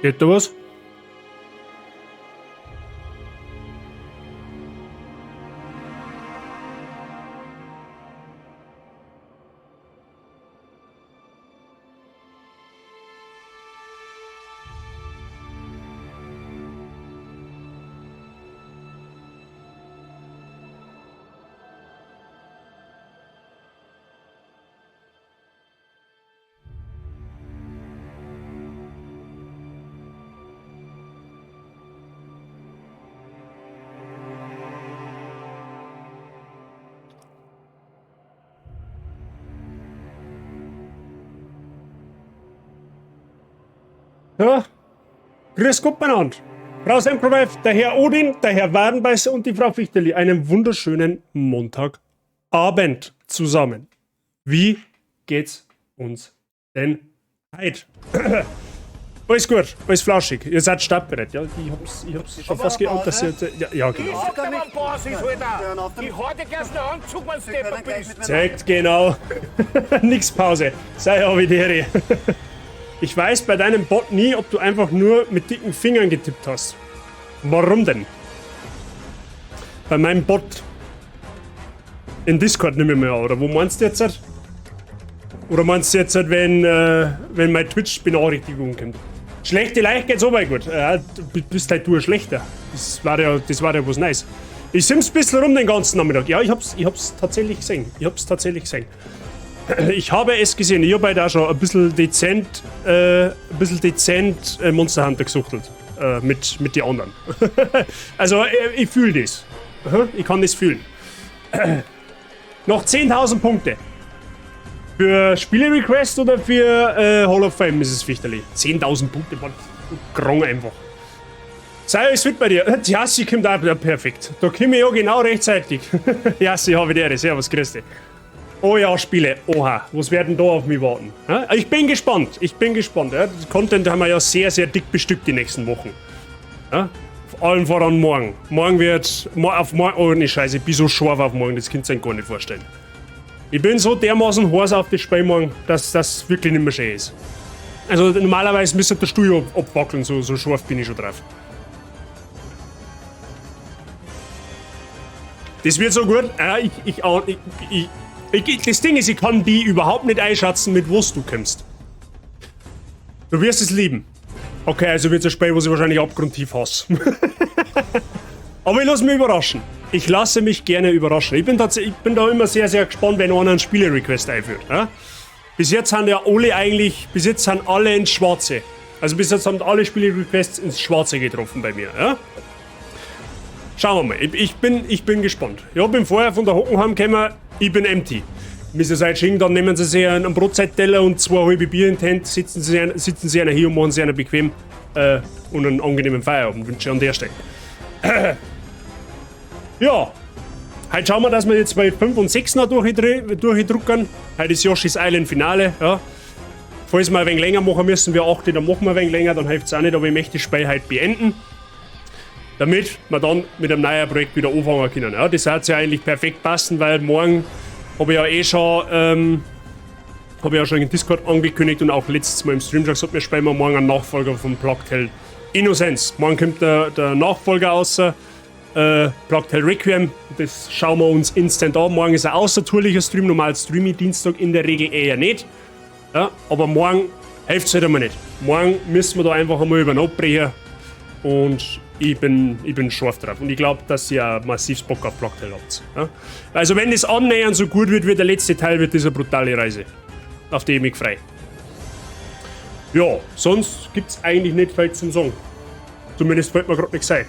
Geht da was? Ja, grüß Gott miteinander. Frau Semproweif, der Herr Odin, der Herr Wadenbeißer und die Frau Fichterli. Einen wunderschönen Montagabend zusammen. Wie geht's uns denn heute? Alles gut, alles flauschig. Ihr seid startbereit, ja? Ich hab's schon fast geahnt, dass ihr... Ja, genau. Zeigt genau. Nix Pause. Sei Avidere. Ich weiß bei deinem Bot nie, ob du einfach nur mit dicken Fingern getippt hast. Warum denn? Bei meinem Bot. In Discord nimm ich mal an, oder wo meinst du jetzt? Oder meinst du jetzt, wenn meine Twitch-Benachrichtigung kommt? Schlechte Leicht geht's aber gut. Du bist halt du schlechter. Das war ja was Neues. Ich sims ein bisschen rum den ganzen Nachmittag. Ja, ich hab's tatsächlich gesehen. Ich habe es gesehen. Ich habe halt auch schon ein bisschen dezent Monster Hunter gesuchtelt. Mit den anderen. Also, ich fühle das. Ich kann das fühlen. Noch 10.000 Punkte. Für Spiele-Request oder für Hall of Fame, Mrs. Fichterli? 10.000 Punkte, Mann. Grong einfach. Sei alles fit bei dir. Die Jassi kommt auch wieder perfekt. Da komme ich ja genau rechtzeitig. Jassi, habe ich dir. Servus, grüß dich. Oh ja, Spiele. Oha, was werden da auf mich warten? Ich bin gespannt. Ja, das Content haben wir ja sehr, sehr dick bestückt die nächsten Wochen. Ja? Vor allem voran morgen. Morgen wird... Oh ne Scheiße, ich bin so scharf auf morgen, das könnt ihr euch gar nicht vorstellen. Ich bin so dermaßen heiß auf das Spiel morgen, dass das wirklich nicht mehr schön ist. Also normalerweise müsste der Stuhl abwackeln, so scharf bin ich schon drauf. Das wird so gut. Das Ding ist, ich kann die überhaupt nicht einschätzen, mit was du kommst. Du wirst es lieben. Okay, also wird es ein Spiel, was ich wahrscheinlich abgrundtief hasse. Aber ich lasse mich überraschen. Ich lasse mich gerne überraschen. Ich bin da immer sehr, sehr gespannt, wenn einer einen Spiele-Request einführt. Ja? Bis jetzt sind ja alle ins Schwarze. Also bis jetzt haben alle Spiele-Requests ins Schwarze getroffen bei mir. Ja? Schauen wir mal. Ich bin gespannt. Ja, bin vorher von der Hockenheim gekommen, ich bin empty. Wenn sie seid schicken, dann nehmen sie sich einen Brotzeitteller und 2 halbe Bier in die Hand, sitzen sie einer hier und machen sie einer bequem und einen angenehmen Feierabend wünsche ich an der Stelle. Ja, heute schauen wir, dass wir jetzt bei 5 und 6 noch durchdrucken. Heute ist Yoshi's Island Finale. Ja. Falls wir ein wenig länger machen müssen, wir 8, dann machen wir ein wenig länger, dann hilft es auch nicht, aber ich möchte das Spiel heute beenden. Damit wir dann mit einem neuen Projekt wieder anfangen können. Ja, das hat ja eigentlich perfekt passen, weil morgen habe ich ja schon in Discord angekündigt und auch letztes Mal im Stream schon gesagt, wir spielen morgen einen Nachfolger von Plague Tale Innocence. Morgen kommt der Nachfolger raus, Plague Tale Requiem. Das schauen wir uns instant an. Morgen ist ein außertourlicher Stream, normal streame ich Dienstag in der Regel eher nicht. Ja, aber morgen hilft es halt einmal nicht. Morgen müssen wir da einfach einmal über den abbrechen und ich bin scharf drauf und ich glaube, dass ihr auch massiv Bock auf Plague Tale habt. Ja? Also wenn das annähernd so gut wird wie der letzte Teil, wird das eine brutale Reise. Auf die ich mich frei. Ja, sonst gibt es eigentlich nicht viel zum Sagen. Zumindest fällt mir gerade nichts ein.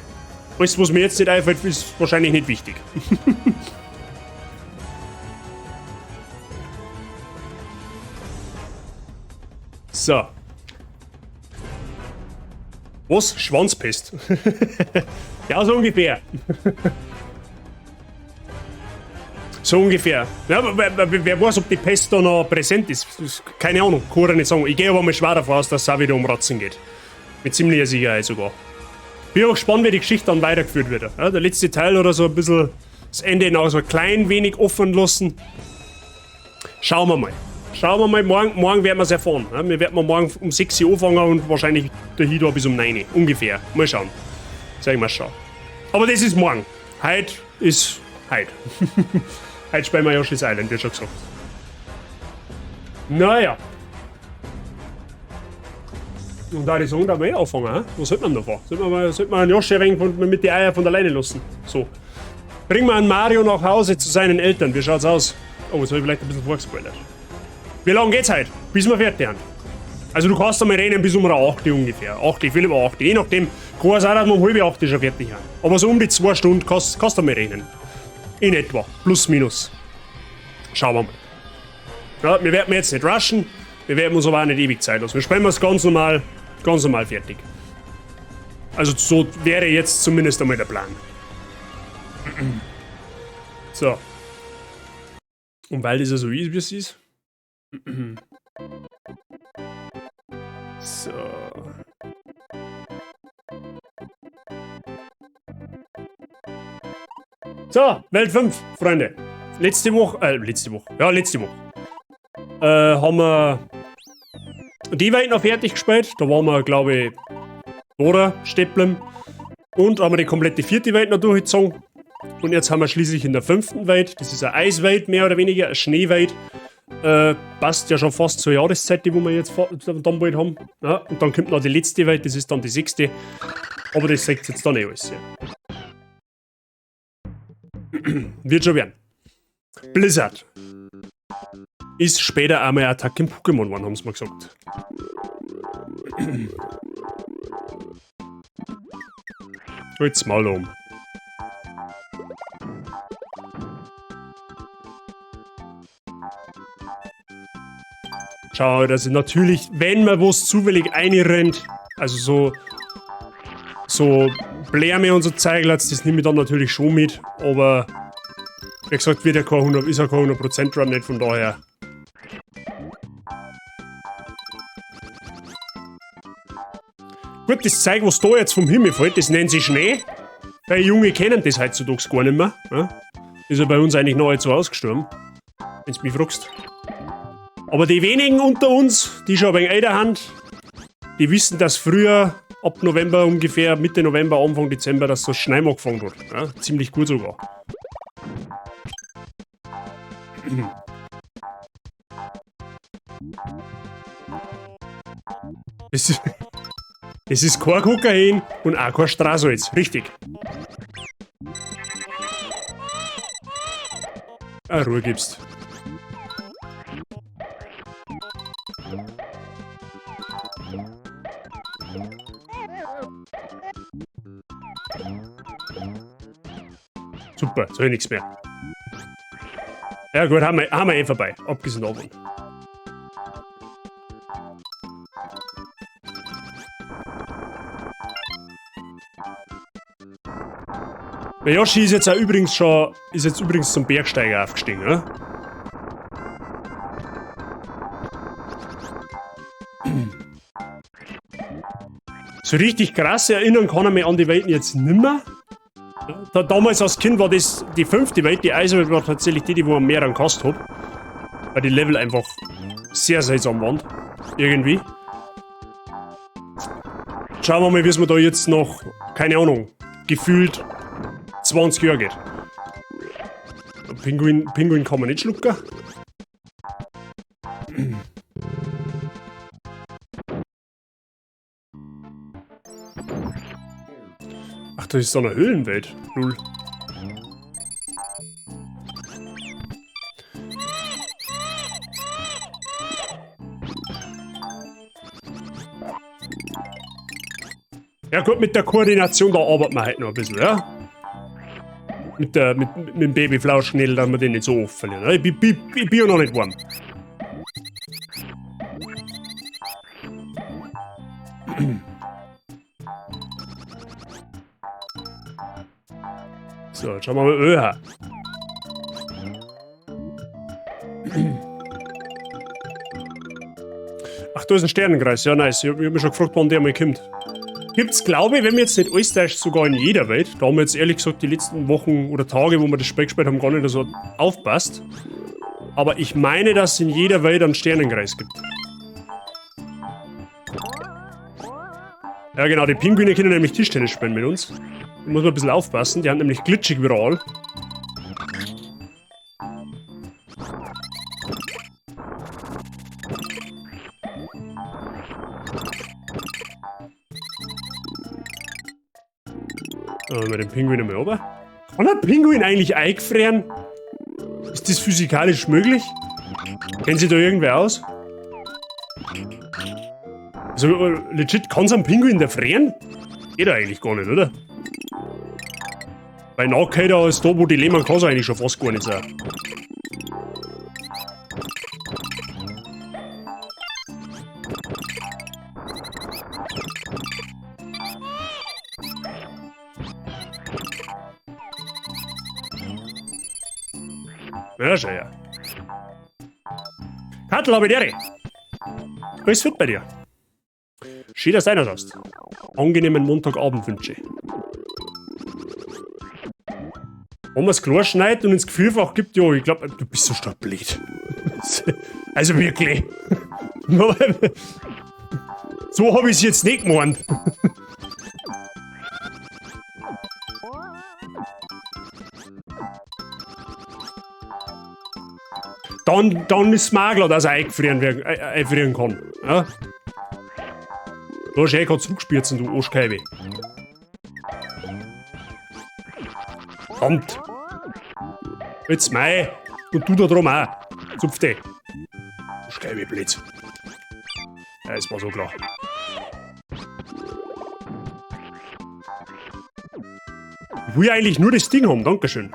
Alles, was mir jetzt nicht einfällt, ist wahrscheinlich nicht wichtig. So. Was? Schwanzpest? Ja, so ungefähr. So ungefähr. Ja, wer weiß, ob die Pest da noch präsent ist. Keine Ahnung, kann ich nicht sagen. Ich gehe aber mal schwer davon aus, dass es auch wieder um Ratzen geht. Mit ziemlicher Sicherheit sogar. Bin auch gespannt, wie die Geschichte dann weitergeführt wird. Ja, der letzte Teil oder so ein bisschen das Ende noch so ein klein wenig offen lassen. Schauen wir mal. schauen wir mal, morgen werden wir es erfahren. Ja, wir werden morgen um 6 Uhr anfangen und wahrscheinlich dahinter bis um 9 Uhr. Ungefähr. Mal schauen. Sagen wir schon. Aber das ist morgen. Heute ist heute. Heute spielen wir Yoshi's Island, wie schon gesagt. Naja. Und da die sagen, da will ich anfangen. He? Was sollte man davon? Sollte man einen Yoshi ein wenig mit den Eiern von der Leine lassen? So. Bringen wir einen Mario nach Hause zu seinen Eltern. Wie schaut's aus? Oh, jetzt habe ich vielleicht ein bisschen vorgespoilert. Wie lange geht's heute? Bis wir fertig haben. Also du kannst einmal rennen bis um 8 Uhr ungefähr. 8 Uhr, viel über 8 Uhr. Je nachdem, kann es auch, dass wir um halb 8 Uhr schon fertig haben. Aber so um die 2 Stunden kannst du einmal rennen. In etwa. Plus, minus. Schauen wir mal. Ja, wir werden jetzt nicht rushen. Wir werden uns aber auch nicht ewig Zeit lassen. Wir spielen es ganz normal fertig. Also so wäre jetzt zumindest einmal der Plan. So. Und weil das ja so ist, wie es ist. So. So, Welt 5, Freunde. Letzte Woche. Ja, letzte Woche. Haben wir die Welt noch fertig gespielt. Da waren wir, glaube ich, oder Stepplen. Und haben wir die komplette 4. Welt noch durchgezogen. Und jetzt haben wir schließlich in der 5. Welt. Das ist eine Eiswelt, mehr oder weniger, eine Schneewelt. Passt ja schon fast zur Jahreszeit, die wir jetzt dann bald haben. Ja, und dann kommt noch die letzte Welt, das ist dann die 6. Aber das sagt jetzt dann eh alles. Ja. Wird schon werden. Blizzard ist später einmal eine Attacke im Pokémon geworden, haben sie mal gesagt. Halt's Maul um. Schau, dass natürlich, wenn man was zufällig einrennt, also so Blärme und so Zeiglats, das nehme ich dann natürlich schon mit, aber wie gesagt, ist ja kein 100% Run nicht, von daher. Gut, das Zeug, was da jetzt vom Himmel fällt, das nennt sich Schnee. Weil Junge kennen das heutzutage gar nicht mehr. Ja? Ist ja bei uns eigentlich nahezu ausgestorben, wenn du mich fragst. Aber die wenigen unter uns, die schon ein wenig älter haben, die wissen, dass früher, ab November ungefähr, Mitte November, Anfang Dezember, dass das Schneien angefangen hat. Ja? Ziemlich gut sogar. Es ist kein Kokain und auch kein Strahsalz. Richtig. Ruhe gibst. Super, so nichts mehr. Ja gut, haben wir eh vorbei. Abgesehen davon. Der Yoshi ist jetzt auch übrigens zum Bergsteiger aufgestiegen, ne? So richtig krass erinnern kann er mich an die Welten jetzt nimmer. Damals als Kind war das die 5. Welt, die Eiswelt war tatsächlich die, wo man mehr an Kost hat. Weil die Level einfach sehr seltsam waren. Irgendwie. Schauen wir mal, wie es mir da jetzt noch, keine Ahnung, gefühlt 20 Jahre geht. Pinguin kann man nicht schlucken. Ach, das ist so eine Höhlenwelt. Null. Ja gut, mit der Koordination, da arbeiten wir halt noch ein bisschen, ja? Mit dem Babyflauschschnädel, dass wir den nicht so oft verlieren. Ich bin ja noch nicht warm. So, jetzt schauen wir mal Öha. Ach, da ist ein Sternenkreis. Ja, nice. Ich hab mich schon gefragt, wann der mal kommt. Gibt's, glaube ich, wenn wir jetzt nicht alles täuscht, sogar in jeder Welt. Da haben wir jetzt ehrlich gesagt die letzten Wochen oder Tage, wo wir das Spiel gespielt haben, gar nicht so aufpasst. Aber ich meine, dass es in jeder Welt einen Sternenkreis gibt. Ja genau, die Pinguine können nämlich Tischtennis spielen mit uns. Da muss man ein bisschen aufpassen, die haben nämlich glitschig überall. Mit dem Pinguin einmal runter. Kann ein Pinguin eigentlich eingefrieren? Ist das physikalisch möglich? Kennen Sie da irgendwer aus? Also, legit, kann es ein Pinguin erfrieren? Geht er eigentlich gar nicht, oder? Bei Nachkälter als da, wo die leben, kann es eigentlich schon fast gar nicht sein. Ja, schon ja. Kattel, habe ich dir. Alles fit bei dir. Schön, dass du einer hast. Angenehmen Montagabend wünsche ich. Wenn man es klar schneidet und ins Gefühlfach gibt, ja, ich glaube, du bist so stadtblöd. Also wirklich. So habe ich es jetzt nicht gemeint. Dann ist es mir auch klar, dass er einfrieren kann. Ja? Da hast du gerade zurückspürzen, du Arschkeibe. Kommt. Jetzt mei. Und du da drum auch. Zupf dich. Arschkeibe, Blitz. Ja, das war so klar. Ich will eigentlich nur das Ding haben, dankeschön.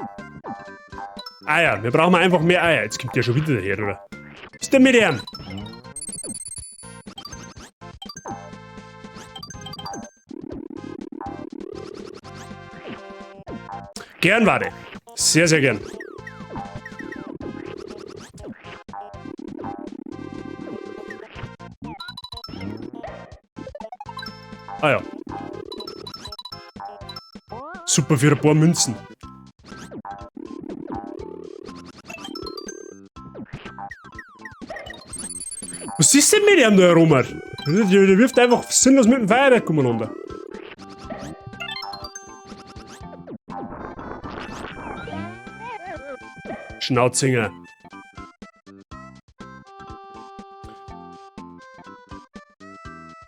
Eier, wir brauchen einfach mehr Eier. Jetzt kommt der schon wieder daher, oder? Was ist denn mit ihm? Gern, warte. Sehr, sehr gern. Ah ja. Super für ein paar Münzen. Was ist denn mit ihm da herum? Der wirft einfach sinnlos mit dem Feuerwerk umeinander. Schnauzinger.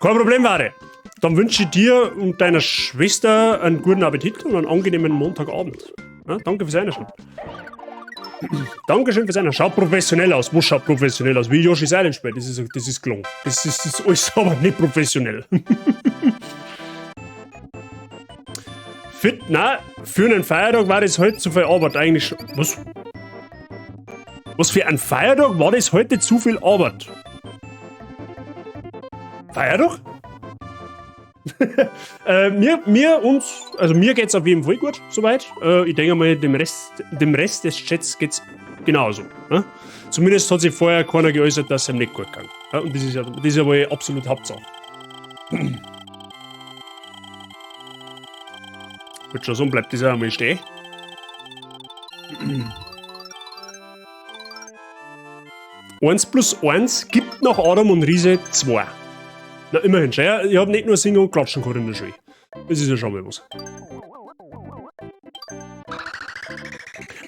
Kein Problem, Ware. Dann wünsche ich dir und deiner Schwester einen guten Appetit und einen angenehmen Montagabend. Ja, danke fürs Einschauen. Dankeschön fürs Einschauen. Schaut professionell aus. Wo schaut professionell aus? Wie Yoshi's Island spielt. Das ist gelungen. Das ist alles aber nicht professionell. Fit, na, für einen Feiertag war das heute zu viel Arbeit eigentlich schon. Was? Was für ein Feiertag war das heute zu viel Arbeit? Feiertag? Mir geht's auf jeden Fall gut, soweit. Ich denke mal, dem Rest des Chats geht's genauso. Ne? Zumindest hat sich vorher keiner geäußert, dass es ihm nicht gut ging. Ja, und das ist ja wohl absolut Hauptsache. Wird schon so, bleibt das auch einmal stehen. 1 plus 1 gibt nach Adam und Riese 2. Na, immerhin schon. Ja? Ich hab nicht nur Singen und Klatschen gehabt in der Schule. Das ist ja schon mal was.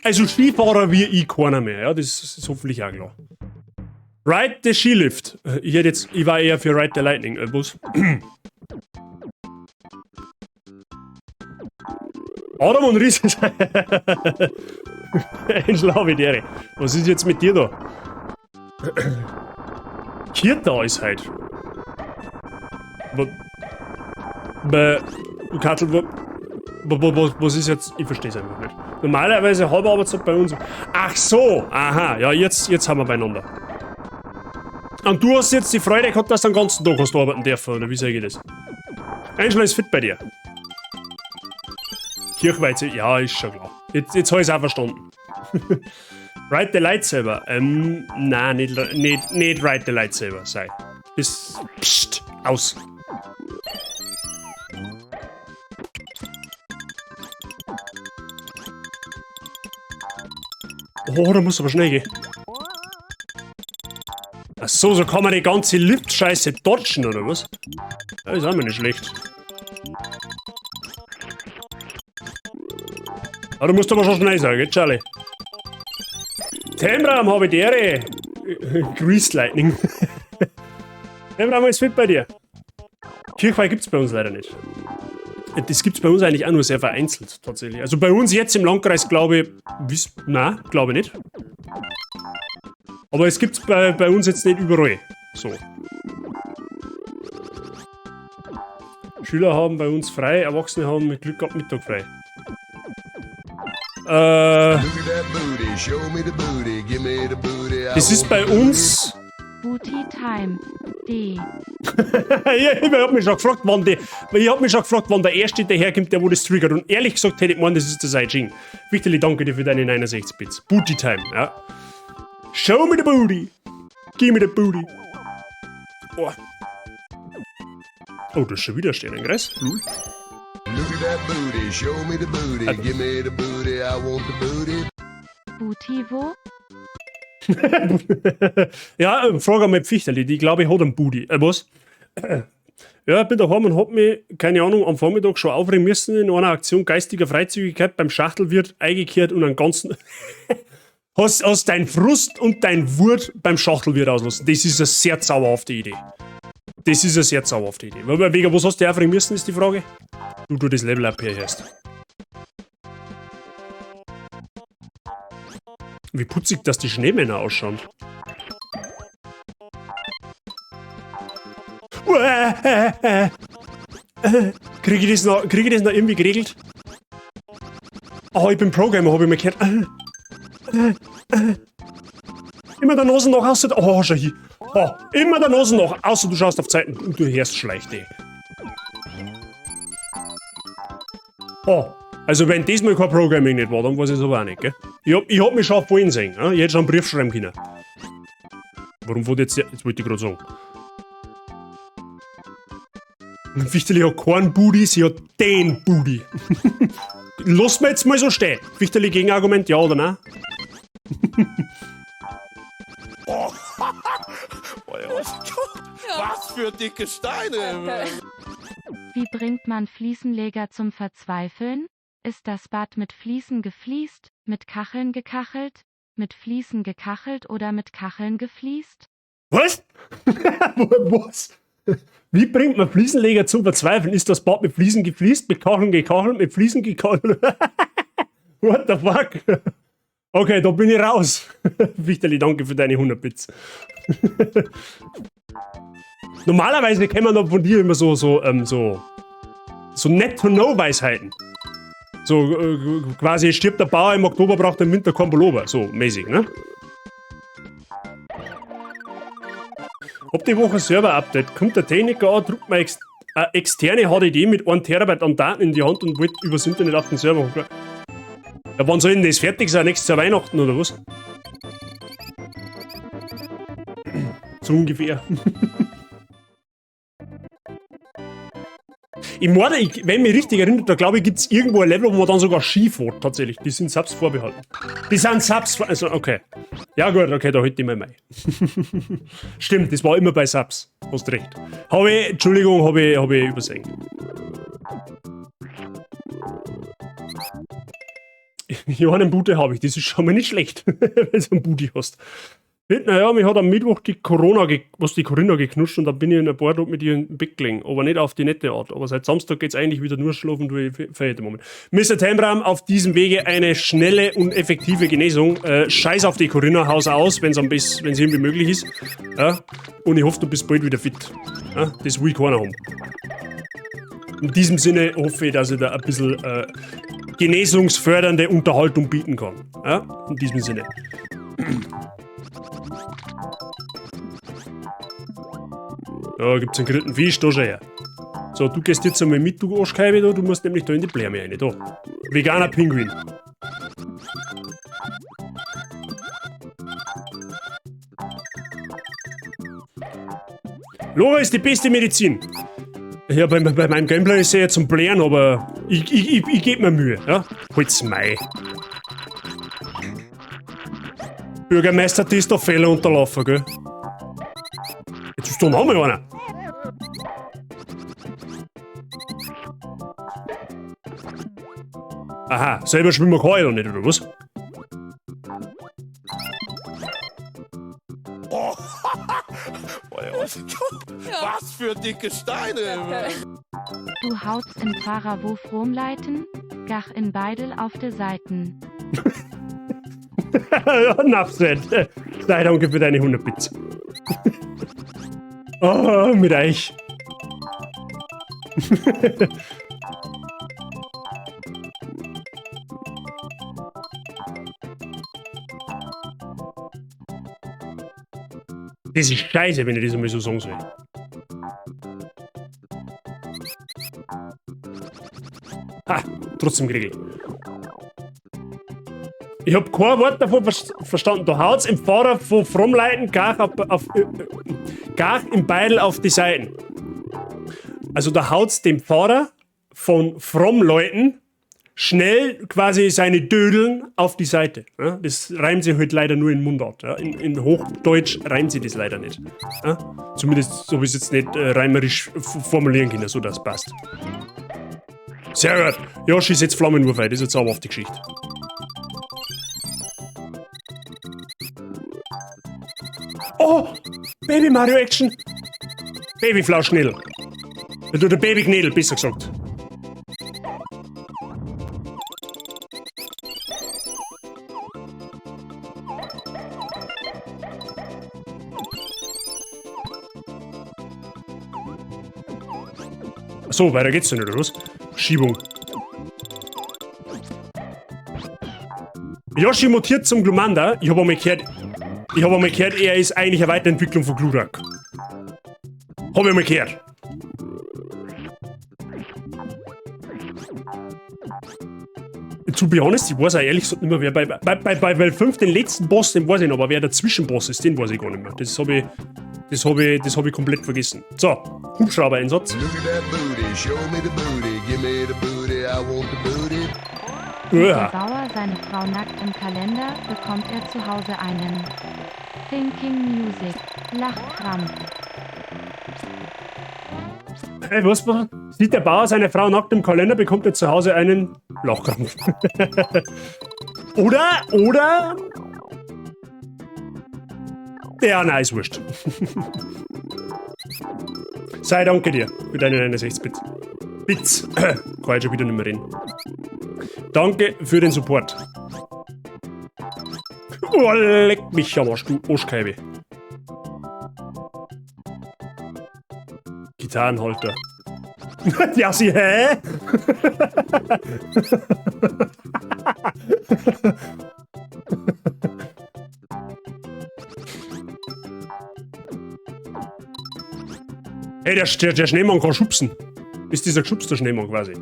Also Skifahrer wie ich keiner mehr, ja, das ist hoffentlich auch klar. Ride the Skilift. Ich war eher für Ride the Lightning. Was? Adam und Riese. Ein Schlauvidere. Was ist jetzt mit dir da? Kirta ist halt. Kattel, was ist jetzt? Ich verstehe es einfach nicht. Normalerweise halbe Arbeitszeit bei uns. Ach so, aha, ja, jetzt haben wir beieinander. Und du hast jetzt die Freude gehabt, dass du den ganzen Tag hast arbeiten dürfen, oder wie sage ich das? Angela ist fit bei dir. Kirchweize, ja, ist schon klar. Jetzt habe ich es auch verstanden. Ride the Lightsaber. Nein, nicht Ride the Lightsaber, sei. Psst, aus. Oh, da muss aber schnell gehen. Ach so, so kann man die ganze Lift-Scheiße dodgen, oder was? Ja, ist auch mal nicht schlecht. Aber du musst aber schon schnell sein, gell, Charlie? Temram, habe ich die Ehre. Grease Lightning. Temram, was ist fit bei dir? Kirchweih gibt's bei uns leider nicht. Das gibt's bei uns eigentlich auch nur sehr vereinzelt, tatsächlich. Also bei uns jetzt im Landkreis, glaube ich, nein, glaube ich nicht. Aber es gibt's bei uns jetzt nicht überall. So. Schüler haben bei uns frei, Erwachsene haben mit Glück ab Mittag frei. Das ist bei uns... Booty Time. D. Ich hab mich schon gefragt, wann der Erste daherkommt, der wo das triggert. Und ehrlich gesagt hätte ich gemeint, das ist der Saijing. Wichtig, danke dir für deine 69 Bits. Booty Time, ja. Show me the booty. Give me the booty. Oh, oh, das ist schon wieder Sternengreis. Look at that booty, show me the booty, give me the booty, I want the booty. Booty wo? Ja, frage einmal Pfichterli, die glaube ich hat einen Booty. Was? Ja, ich bin daheim und hab mich, keine Ahnung, am Vormittag schon aufregen müssen in einer Aktion geistiger Freizügigkeit beim Schachtelwirt eingekehrt und einen ganzen... hast dein Frust und dein Wut beim Schachtelwirt auslassen. Das ist eine sehr zauberhafte Idee. Das ist eine sehr zauberhafte Idee. Wegen was hast du aufregen müssen, ist die Frage? Du das Level up hier hörst. Wie putzig, dass die Schneemänner ausschauen. Krieg ich das noch irgendwie geregelt? Oh, ich bin Programmer, hab ich mir gehört. Immer der Nase nach außer... Oh, schau hier. Oh, immer der Nase nach, außer du schaust auf Zeiten und du hörst schleicht, ey. Oh, also wenn das mal kein Programming nicht war, dann weiß ich es aber auch nicht, gell? Ich hab mich schon vorhin sehen, ja? Ich hätte schon einen Brief schreiben können. Warum wollte jetzt... Jetzt wollte ich gerade sagen. Wichterli hat keinen Booty, sie hat den Booty. Lass mir jetzt mal so stehen. Wichterli Gegenargument, ja oder nein? Oh. Was für dicke Steine! Wie bringt man Fliesenleger zum Verzweifeln? Ist das Bad mit Fliesen gefliest, mit Kacheln gekachelt, mit Fliesen gekachelt oder mit Kacheln gefliest? Was? Was? Wie bringt man Fliesenleger zum Verzweifeln? Ist das Bad mit Fliesen gefliest, mit Kacheln gekachelt, mit Fliesen gekachelt? What the fuck? Okay, da bin ich raus. Wichterli, danke für deine 100 Bits. Normalerweise kennt man da von dir immer so Net-to-Know-Weisheiten. So quasi stirbt der Bauer im Oktober, braucht er im Winter kein Pullover. So mäßig, ne? Ab die Woche Server-Update. Kommt der Techniker an, druckt mir eine externe HDD mit 1 Terabyte an Daten in die Hand und wird übers Internet auf den Server hochgeladen. Ja, wann soll denn das fertig sein? Nächstes Jahr Weihnachten oder was? So ungefähr. Ich meine, wenn ich mich richtig erinnere, da glaube ich, gibt es irgendwo ein Level, wo man dann sogar Ski fährt, tatsächlich. Die sind Subs vorbehalten. Die sind Subs, also okay. Ja gut, okay, da halt ich mal Mai. Stimmt, das war immer bei Subs. Hast recht. Entschuldigung, habe ich übersehen. Ja, einen Booty habe ich, das ist schon mal nicht schlecht, wenn du einen Booty hast. Naja, mich hat am Mittwoch die Corinna geknutscht und dann bin ich in ein paar Tage mit ihr im Bett gelegen. Aber nicht auf die nette Art. Aber seit Samstag geht's eigentlich wieder nur schlafen, weil ich verhält im Moment. Mr. Timebram, auf diesem Wege eine schnelle und effektive Genesung. Scheiß auf die Corinna, haus aus, wenn es irgendwie möglich ist. Ja? Und ich hoffe, du bist bald wieder fit. Ja? Das will ich keiner haben. In diesem Sinne hoffe ich, dass ich da ein bisschen genesungsfördernde Unterhaltung bieten kann. Ja? In diesem Sinne. Da gibt's einen gegrillten Fisch, da schau her. So, du gehst jetzt einmal mit, du Arschkeibe, da. Du musst nämlich da in die Bläme rein, da. Veganer Pinguin. Lora ist die beste Medizin. Ja, bei meinem Gameplay ist er ja zum Blären, aber ich geb mir Mühe, ja? Halt's Mai. Bürgermeister, das ist der Fehler unterlaufen, gell? Jetzt da haben wir einer. Aha, selber schwimmen kann ich doch nicht, oder was? Oh. Was für dicke Steine. Du hautst in Fahrer wo Fromleiten, gach in Beidel auf de Seiten. Ja, Napset. Sei danke für deine 100 Bits. Oh, mit euch. Das ist scheiße, wenn ich das einmal so sagen soll. Ha, trotzdem krieg ich hab kein Wort davon verstanden. Du haut's im Fahrer von Frommleiten gar im Beidel auf die Seiten. Also da haut's dem Fahrer von Frommleuten schnell quasi seine Dödeln auf die Seite. Ja, das reimt sie halt leider nur in Mundart. Ja. In Hochdeutsch reimt sie das leider nicht. Ja. Zumindest so wie es jetzt nicht reimerisch formulieren können, so dass es passt. Sehr gut. Yoshi setzt Flammenwurf ein, das ist jetzt aber auf die Geschichte. Oh! Baby Mario Action! Babyflauschknädel. Oder Babyknädel, besser gesagt. So, weiter geht's denn, oder was? Schiebung. Yoshi mutiert zum Glumanda. Ich hab einmal gehört, er ist eigentlich eine Weiterentwicklung von Glurak. Hab ich mal gehört. To be honest, ich weiß auch ehrlich gesagt nicht mehr, wer bei Welt 5 den letzten Boss, den weiß ich noch, aber wer der Zwischenboss ist, den weiß ich gar nicht mehr. Das hab ich komplett vergessen. So, Hubschrauber-Einsatz. Sieht der Bauer seine Frau nackt im Kalender, bekommt er zu Hause einen Thinking Music, Lachkrampf. Hey, was? Sieht der Bauer seine Frau nackt im Kalender, bekommt er zu Hause einen Lachkrampf. oder... Ja, nein, ist wurscht. Sei danke dir für deine 69 Bits. Bits. Kann ich schon wieder nicht mehr reden. Danke für den Support. Oh, leck mich am Arsch, du Arschkeibe. Gitarrenhalter. Ja, sie, hä? Ey, der Schneemann kann schubsen. Ist dieser geschubste Schneemann quasi.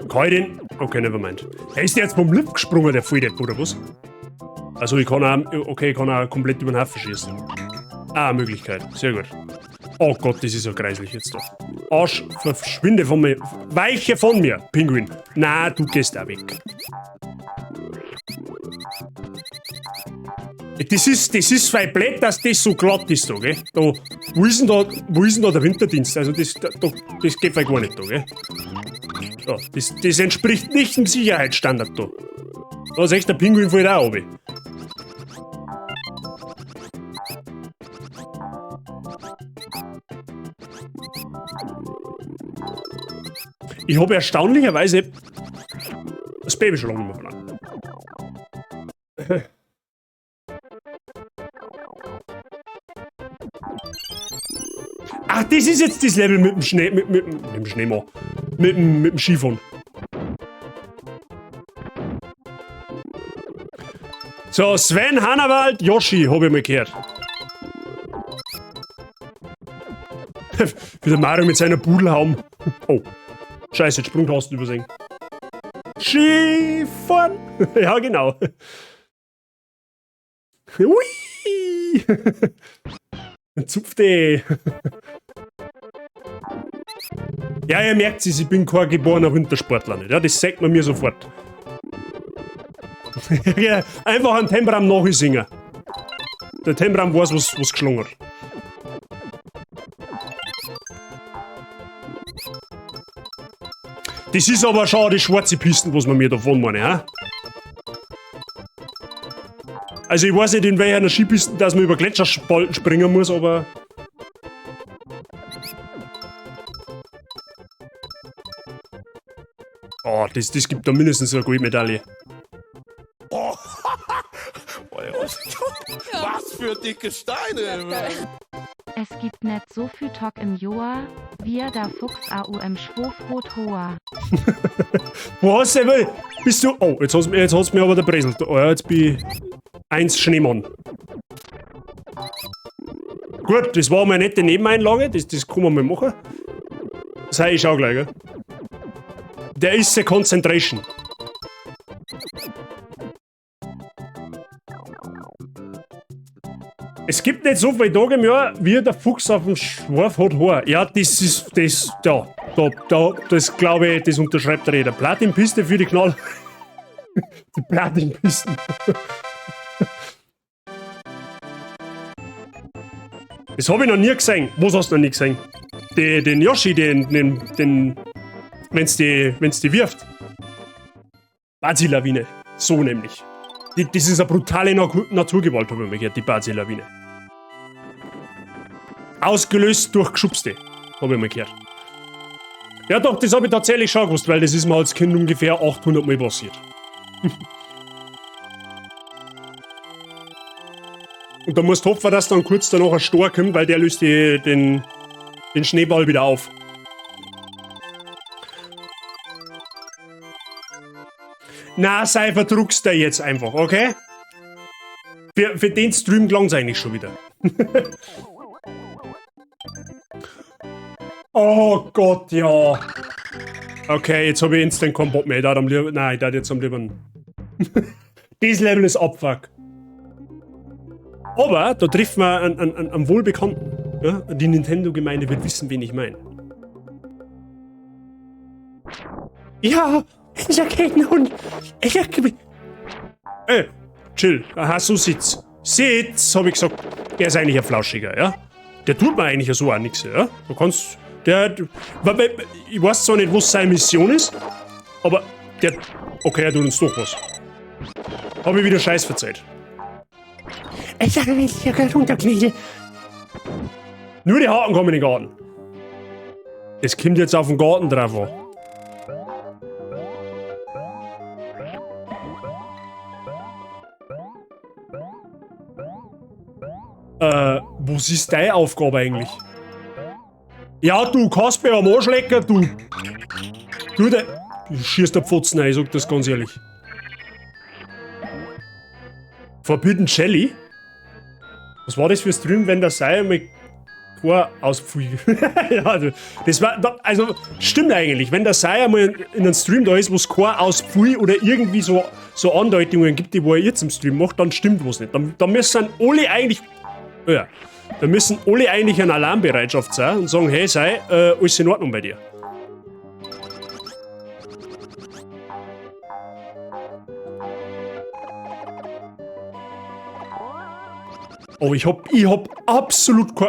Kann ich den? Okay, nevermind. Hey, ist der jetzt vom Lift gesprungen, der Volldepp, oder was? Also ich kann auch komplett über den Haufen schießen. Ah, Möglichkeit. Sehr gut. Oh Gott, das ist ja greislich jetzt doch. Arsch, verschwinde von mir. Weiche von mir, Pinguin. Na, du gehst da weg. Das ist voll blöd, dass das so glatt ist, da, gell? Wo ist denn da der Winterdienst? Also das geht voll gar nicht, da, gell? Ja, das entspricht nicht dem Sicherheitsstandard, da. Da ist echt der Pinguin voll da oben. Ich habe erstaunlicherweise das Baby schon lange nicht mehr verlangt. Ach, das ist jetzt das Level mit dem Schnee, mit dem Schneemann. Mit dem Skifahren. So, Sven Hannawald, Yoshi, hab ich mal gehört. Wie der Mario mit seiner Pudelhaum. Oh. Scheiße, jetzt Sprungtasten übersehen. Skifahren! Ja, genau. Hui! Zupfte! Ja, ihr merkt es, ich bin kein geborener Wintersportler nicht. Ja, das sagt man mir sofort. Ja, einfach einen Tembram nachsingen. Der Tembram weiß, was geschlungen hat. Das ist aber schon die schwarze Pisten, was man mir davon meine, ha? Also ich weiß nicht, in welcher Skipisten, dass man über Gletscherspalten springen muss, aber... Oh, das gibt da mindestens eine Goldmedaille. Oh. Was für dicke Steine. Es gibt nicht so viel Talk im Joa, wir da Fuchs AUM Schwofrot Hoa. Wo hast du denn? Bist du... Oh, jetzt hast du mir aber der Breselt. Oh ja, jetzt bin ich 1 Schneemann. Gut, das war mal eine nette Nebeneinlage, das kann man mal machen. Das heißt, ich schau gleich, gell? Der ist eine Concentration. Es gibt nicht so viele Tage im Jahr, wie der Fuchs auf dem Schwarf hat Haar. Ja, das ist, das glaube ich, das unterschreibt jeder. Platinpiste für die Knall. Die Platinpisten. Das habe ich noch nie gesehen. Was hast du noch nie gesehen? Den Yoshi, wenn's die wirft. Basilawine. So nämlich. Das ist eine brutale Naturgewalt, habe ich mir gehört, die Basilawine. Ausgelöst durch Geschubste, habe ich mir gehört. Ja doch, das habe ich tatsächlich schon gewusst, weil das ist mir als Kind ungefähr 800 Mal passiert. Und da musst du hoffen, dass dann kurz danach ein Stor kommt, weil der löst den Schneeball wieder auf. Na, sei verdruckst du jetzt einfach, okay? Für den Stream gelang's eigentlich schon wieder. Oh Gott, ja. Okay, jetzt habe ich instant keinen Bock mehr. Ich darf jetzt am liebsten... Das Level ist Abfuck. Aber da trifft man einen Wohlbekannten. Ja? Die Nintendo-Gemeinde wird wissen, wen ich meine. Ja, ich erkenne einen Hund. Chill. Aha, so Sitz. Sitz, habe ich gesagt. Der ist eigentlich ein Flauschiger, ja? Der tut mir eigentlich so auch nichts, ja? Du kannst... Ich weiß zwar nicht, was seine Mission ist, aber der... Okay, er tut uns doch was. Habe ich wieder Scheiß verzeiht. Ich sage nicht, hier gehört runterknien. Nur die Haken kommen in den Garten. Es kommt jetzt auf den Garten drauf an. Was ist deine Aufgabe eigentlich? Ja, du kannst mir am Arsch lecken, du. Du schießt der Pfotzen rein, ich sag das ganz ehrlich. Forbidden Jelly? Was war das für ein Stream, wenn der Sei mit Chor auspfui? Ja, das war, also, stimmt eigentlich. Wenn der Sei einmal in einem Stream da ist, wo es Chor auspfui oder irgendwie so Andeutungen gibt, die wo er jetzt im Stream macht, dann stimmt was nicht. Dann müssen alle eigentlich, ja, da müssen alle eigentlich in Alarmbereitschaft sein und sagen, hey Sei, alles in Ordnung bei dir. Oh, ich hab absolut kein...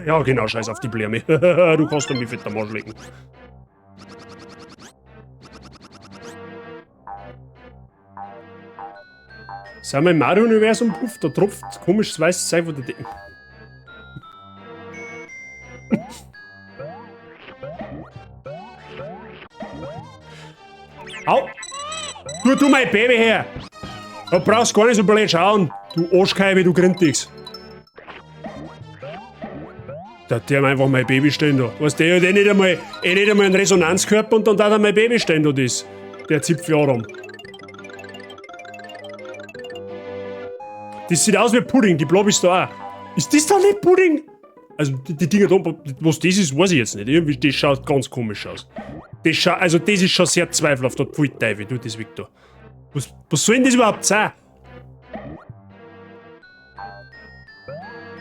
Ja, genau, scheiß auf die Blärme. Du kannst doch mich fett am Arsch legen. Sind wir im Mario-Universum, puff, da tropft komisches weißes Zeug von der Decke. Au! Du mein Baby her! Du brauchst gar nicht so blöd schauen, du Arschkeibe, du Grintix. Der hat einfach mein Baby stehen da. Weißt du, der hat nicht einmal einen Resonanzkörper und dann darf er mein Baby stehen da, das. Der Zipfeladam. Das sieht aus wie Pudding, die Blob ist da auch. Ist das da nicht Pudding? Also, die Dinger da, was das ist, weiß ich jetzt nicht. Irgendwie, das schaut ganz komisch aus. Also, das ist schon sehr zweifelhaft, da pfui Teufel, du, das weg da. Was soll denn das überhaupt sein?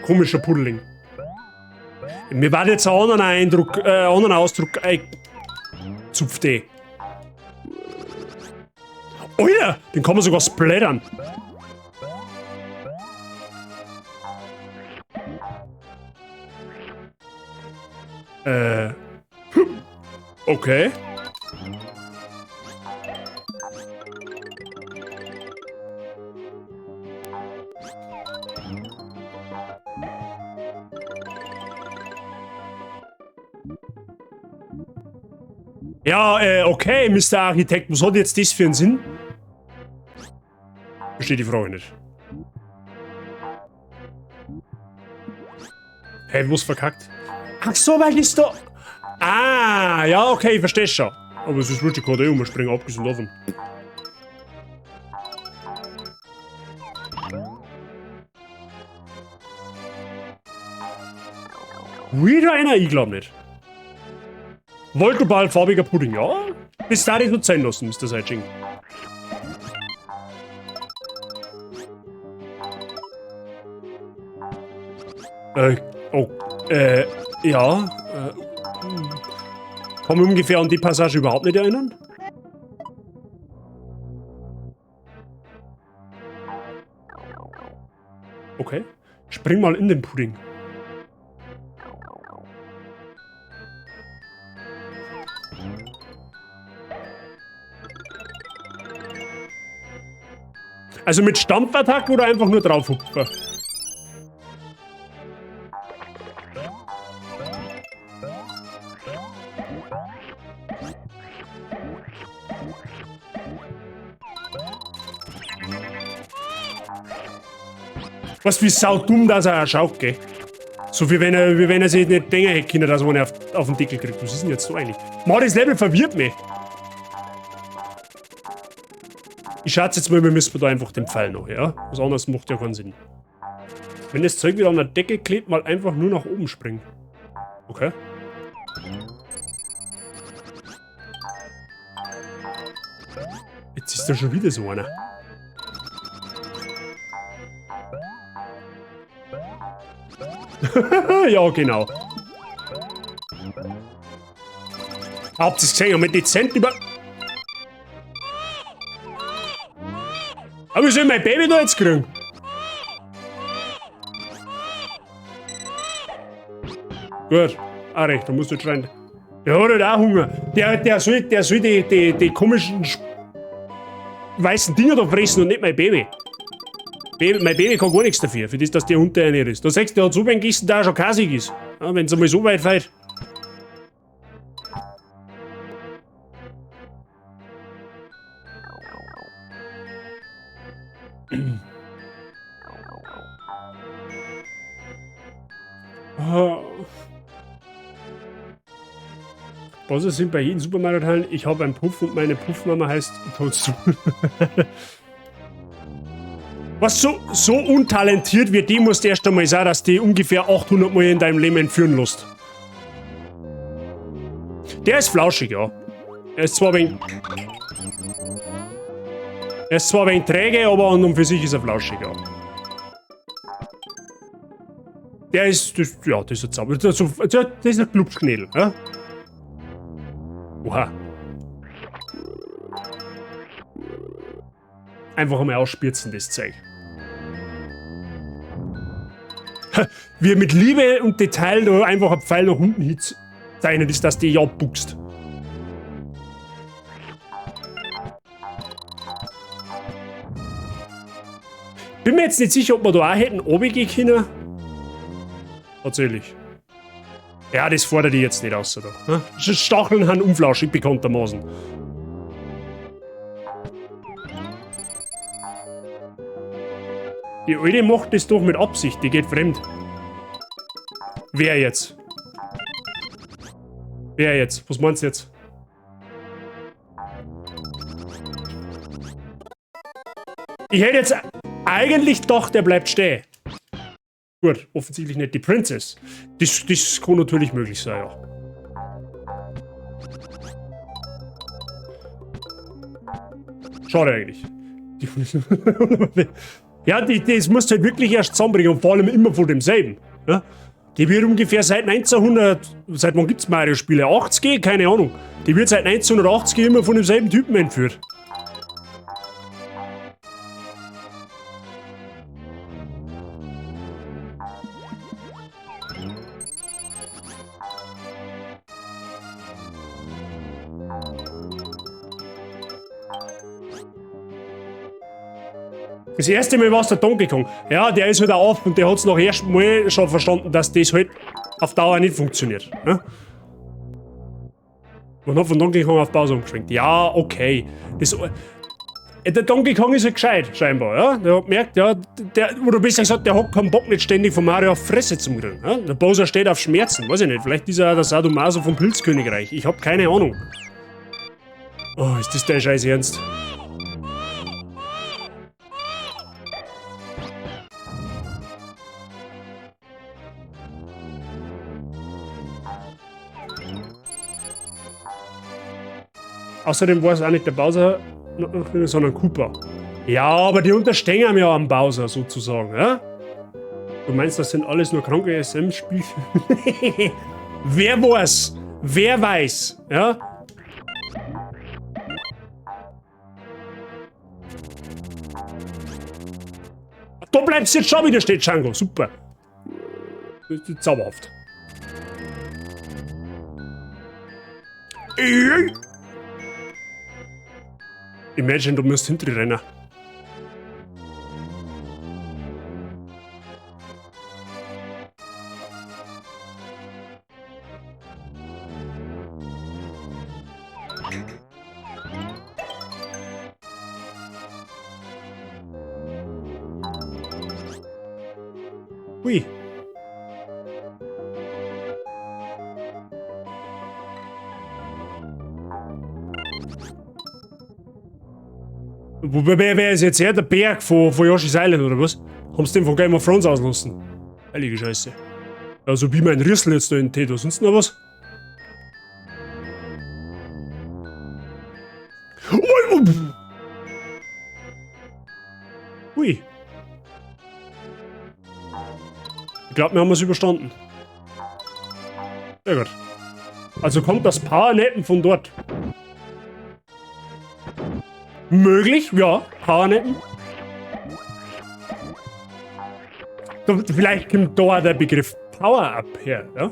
Komischer Puddling. Mir war jetzt ein anderer Ausdruck zupft eh. Oh ja, den kann man sogar splattern. Okay. Ja, okay, Mr. Architekt, was hat jetzt das für einen Sinn? Verstehe die Frage nicht. Hey, was verkackt? Ach so, weil das da... Ah, ja, okay, ich verstehe schon. Aber es ist wirklich gerade umspringen, abgesehen davon. Wieder einer? Ich glaube nicht. Voltoball, farbiger Pudding, ja? Bis da nicht nur sein lassen, Mr. Seitching. Oh, ja, kann mich ungefähr an die Passage überhaupt nicht erinnern? Okay, spring mal in den Pudding. Also mit Stampfattacke oder einfach nur draufhupfen? Was wie saudumm, dass er schaut, gell? So wie wenn er sich nicht denken hätte können, dass man ihn auf den Deckel kriegt. Was ist denn jetzt so eigentlich? Mann, das Level verwirrt mich. Ich schätze jetzt mal, wir müssen da einfach den Pfeil noch, ja? Was anderes macht ja keinen Sinn. Wenn das Zeug wieder an der Decke klebt, mal einfach nur nach oben springen. Okay. Jetzt ist da schon wieder so einer. Ja, genau. Habt ihr es gesehen? Mit dezent über... Aber wie soll ich mein Baby da jetzt kriegen? Gut. Ah, recht, da musst du jetzt schreien. Der hat halt auch Hunger. Der soll die komischen weißen Dinger da fressen und nicht mein Baby. Mein Baby kann gar nichts dafür, für das, dass der Hund ernährt ist. Da sagst du, der hat so weit gegessen, der auch schon kasig ist. Ja, wenn es einmal so weit fällt. Was sind bei jedem Super Mario Teil? Ich habe einen Puff und meine Puffmama heißt Toadstool. Was so untalentiert wie die musst du erst einmal sein, dass die ungefähr 800 Mal in deinem Leben entführen lässt. Der ist flauschig, ja. Er ist zwar ein wenig träge, aber an und für sich ist er flauschig, ja. Der ist, das ist ein Zauber. Das ist ein Glubschknädel, ja. Oha. Einfach einmal ausspürzen, das Zeug. Wie er mit Liebe und Detail da einfach ein Pfeil nach unten hinzeichnet ist, dass die ja abbuchst. Bin mir jetzt nicht sicher, ob wir da auch hätten runtergehen können. Tatsächlich. Ja, das fordert ich jetzt nicht aus. Da. Stacheln haben unflauschig bekanntermaßen. Die Alte macht das doch mit Absicht, die geht fremd. Wer jetzt? Wer jetzt? Was meinst du jetzt? Ich hätte jetzt eigentlich gedacht, der bleibt stehen. Gut, offensichtlich nicht die Princess. Das kann natürlich möglich sein, ja. Schade eigentlich. Ja, das musst du halt wirklich erst zusammenbringen und vor allem immer von demselben. Ja? Die wird ungefähr seit 1900, seit wann gibt's Mario-Spiele? 80? Keine Ahnung. Die wird seit 1980 immer von demselben Typen entführt. Das erste Mal war es der Donkey Kong. Ja, der ist halt auch auf und der hat es nach ersten Mal schon verstanden, dass das halt auf Dauer nicht funktioniert. Ne? Man hat von Donkey Kong auf Bowser umgeschwenkt. Ja, okay. Das, der Donkey Kong ist halt gescheit, scheinbar, ja. Der hat gemerkt, ja, oder besser gesagt, der hat keinen Bock nicht ständig von Mario auf Fresse zu kriegen. Ja? Der Bowser steht auf Schmerzen, weiß ich nicht. Vielleicht ist er der Sadomaso vom Pilzkönigreich. Ich hab keine Ahnung. Oh, ist das der Scheiß Ernst? Außerdem war es auch nicht der Bowser, sondern Koopa. Ja, aber die unterstehen ihm ja am Bowser sozusagen, ja? Du meinst, das sind alles nur kranke SM-Spielchen? Wer weiß? Wer weiß? Ja? Da bleibst du jetzt schon wieder stehen, Django. Super. Das ist zauberhaft. Imagine, du musst hinter die rennen. Ui. Wer ist jetzt her? Der Berg von Yoshi's Island oder was? Haben sie den von Game of Thrones auslassen? Heilige Scheiße. Also wie mein Rüssel jetzt da in Tee, sonst noch was? Ui. Ich glaube, wir haben es überstanden. Sehr gut. Also kommt das Powernappen von dort. Möglich, ja. Powernappen. Vielleicht kommt da der Begriff Power-Up her, ja?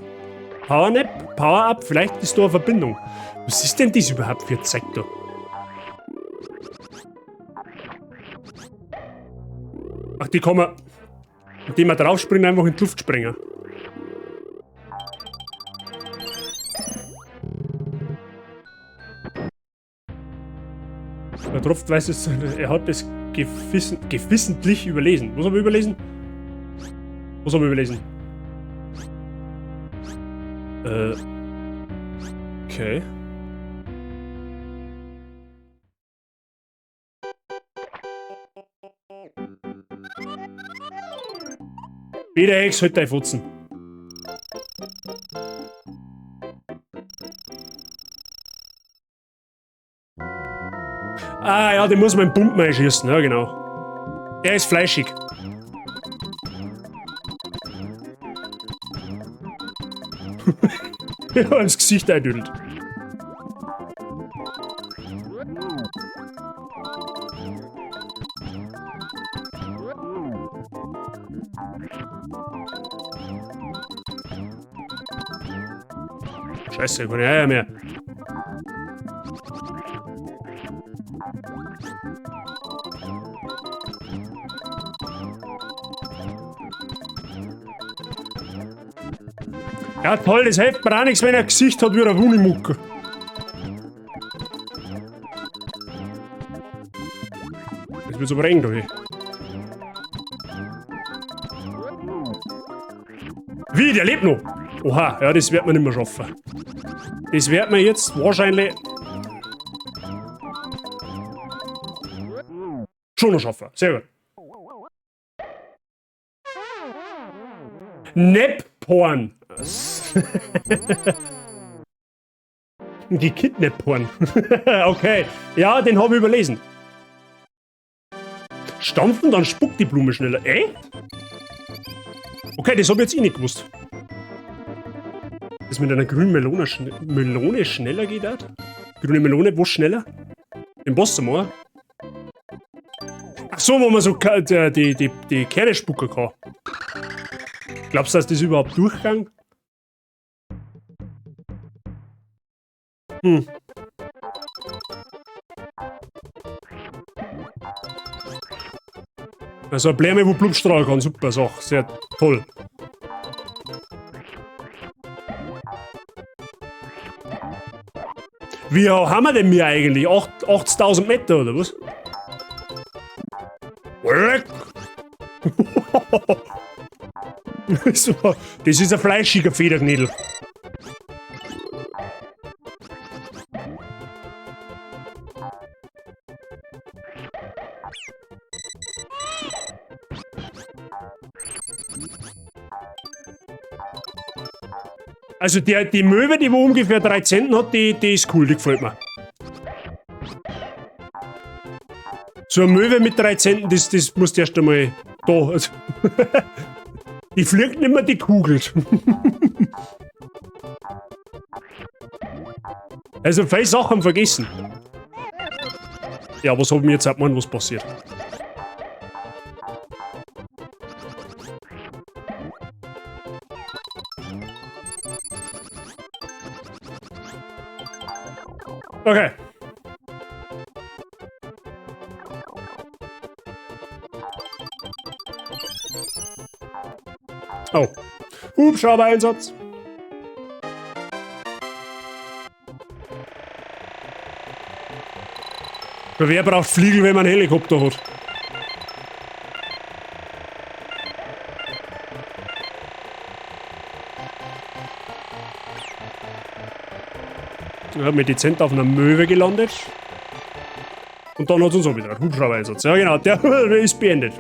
Powernap, Power-Up, vielleicht ist da eine Verbindung. Was ist denn das überhaupt für ein Zeug da? Ach, die kann man, indem man draufspringt, einfach in die Luft springen. Der Tropf weiß es, er hat es gefissentlich überlesen. Was haben wir überlesen? Was haben wir überlesen? Okay. Wieder Hex, halt dein Futzen. Ah ja, den muss man in Pumpen einschießen, ja genau. Er ist fleischig. Ja, ins Gesicht eindüdelt. Scheiße, keine Eier mehr. Ja toll, das hilft mir auch nichts, wenn er ein Gesicht hat wie eine Wunimucke. Das wird aber eng da hier. Wie, der lebt noch? Oha, ja, das wird man nicht mehr schaffen. Das wird man jetzt wahrscheinlich schon noch schaffen. Sehr gut. Nap-Porn. Gekidnappt-Porn. Okay. Ja, den habe ich überlesen. Stampfen, dann spuckt die Blume schneller. Echt? Okay, das habe ich jetzt eh nicht gewusst. Das mit einer grünen Melone schneller geht hat? Grüne Melone, wo schneller? Im Bossamoor? Ach so, wo man so die Kerne spucken kann. Glaubst du, dass das überhaupt durchgang? Hm. Also ein Blärme, wo Blubstrahl kann, super Sache, sehr toll. Wie haben wir denn mir eigentlich? 80.000 Meter oder was? So, das ist ein fleischiger Federknädel. Also die Möwe, die wo ungefähr 3 Zentner hat, die ist cool, die gefällt mir. So eine Möwe mit 3 Zentner, das musst du erst einmal da. Also die fliegt nicht mehr, die kugelt. Also viele Sachen vergessen. Ja, was haben wir jetzt mal, was passiert? Okay. Oh. Hubschrauber-Einsatz. Wer braucht Fliegel, wenn man einen Helikopter hat? Ja, haben wir dezent auf einer Möwe gelandet. Und dann hat uns auch wieder ein Hubschrauber-Einsatz. Ja genau, der ist beendet.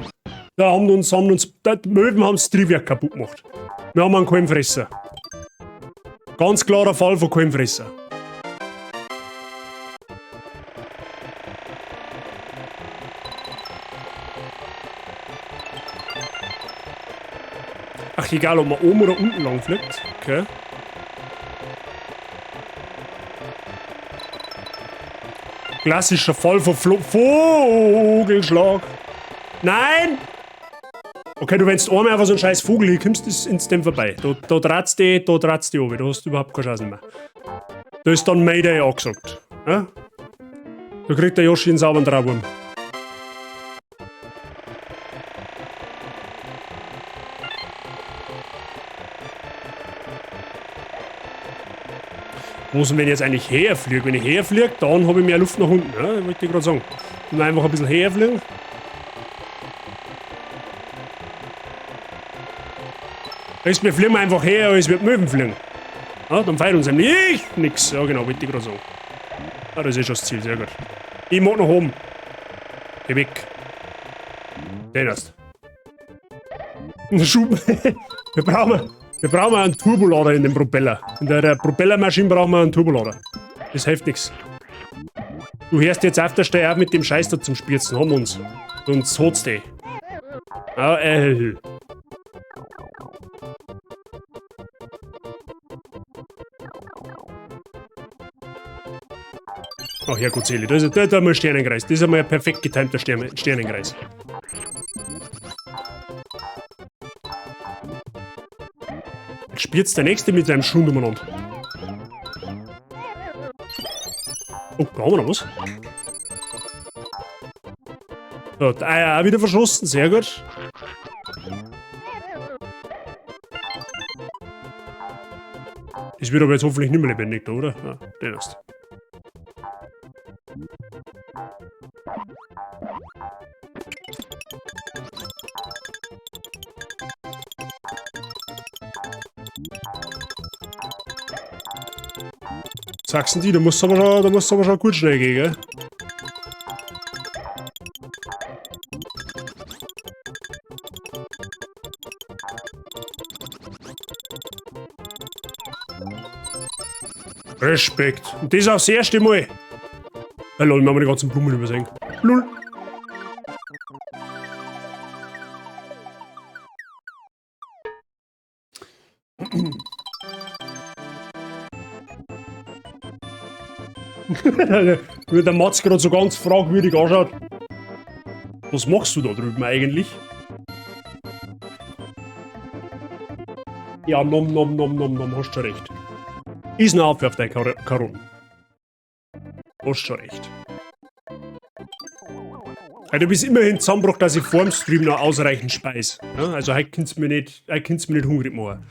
Da haben uns die Möwen haben das Triebwerk kaputt gemacht. Wir haben einen Kalmfresser. Ganz klarer Fall von Kalmfresser. Ach, egal, ob man oben oder unten lang fliegt. Okay. Klassischer Fall von Vogelschlag. Nein! Okay, du wennst einmal einfach so einen scheiß Vogel hier kommst, ist instant vorbei. Da dreht's die runter. Da hast du überhaupt keine Chance mehr. Da ist dann Mayday angesagt. Ja? Da kriegt der Yoshi einen sauberen Traumwurm. Wo ist denn, wenn ich jetzt eigentlich herfliege? Wenn ich herfliege, dann habe ich mehr Luft nach unten. Ja, wollte ich gerade sagen. Und einfach ein bisschen herfliegen. Wir fliegen einfach her, als wir Möwen fliegen. Ja, dann feiert uns nämlich nix. Ja genau, wollte ich gerade sagen. Ah, das ist schon das Ziel, sehr gut. Ich mag nach oben. Geh weg. Den hast. Schub. Wir brauchen einen Turbolader in dem Propeller. In der Propellermaschine brauchen wir einen Turbolader. Das hilft nichts. Du hörst jetzt auf der Stelle auf mit dem Scheiß da zum Spürzen. Haben wir uns. Sonst hat's die. Ah, Ach ja, gut, Seele. Da ist einmal ein Sternenkreis. Das ist einmal ein perfekt getimter Sternenkreis. Jetzt spürt's der Nächste mit seinem Schund umeinander. Oh, da haben wir noch was. So, die Eier auch wieder verschossen. Sehr gut. Das wird aber jetzt hoffentlich nicht mehr lebendig, da, oder? Ja, den hast. Sagst du die, da muss aber schon gut schnell gehen, gell? Respekt. Und das auch das erste Mal. Ja, lol, wir haben die ganzen Blumen übersehen. Lol. Wie der Mats gerade so ganz fragwürdig anschaut. Was machst du da drüben eigentlich? Ja, nom, hast schon recht. Ist ein Apfel auf dein Karon. Hast schon recht. Weil du bist immerhin zusammengebracht, dass ich vor dem Stream noch ausreichend speise. Ja, also heute kannst du mich nicht hungrig machen.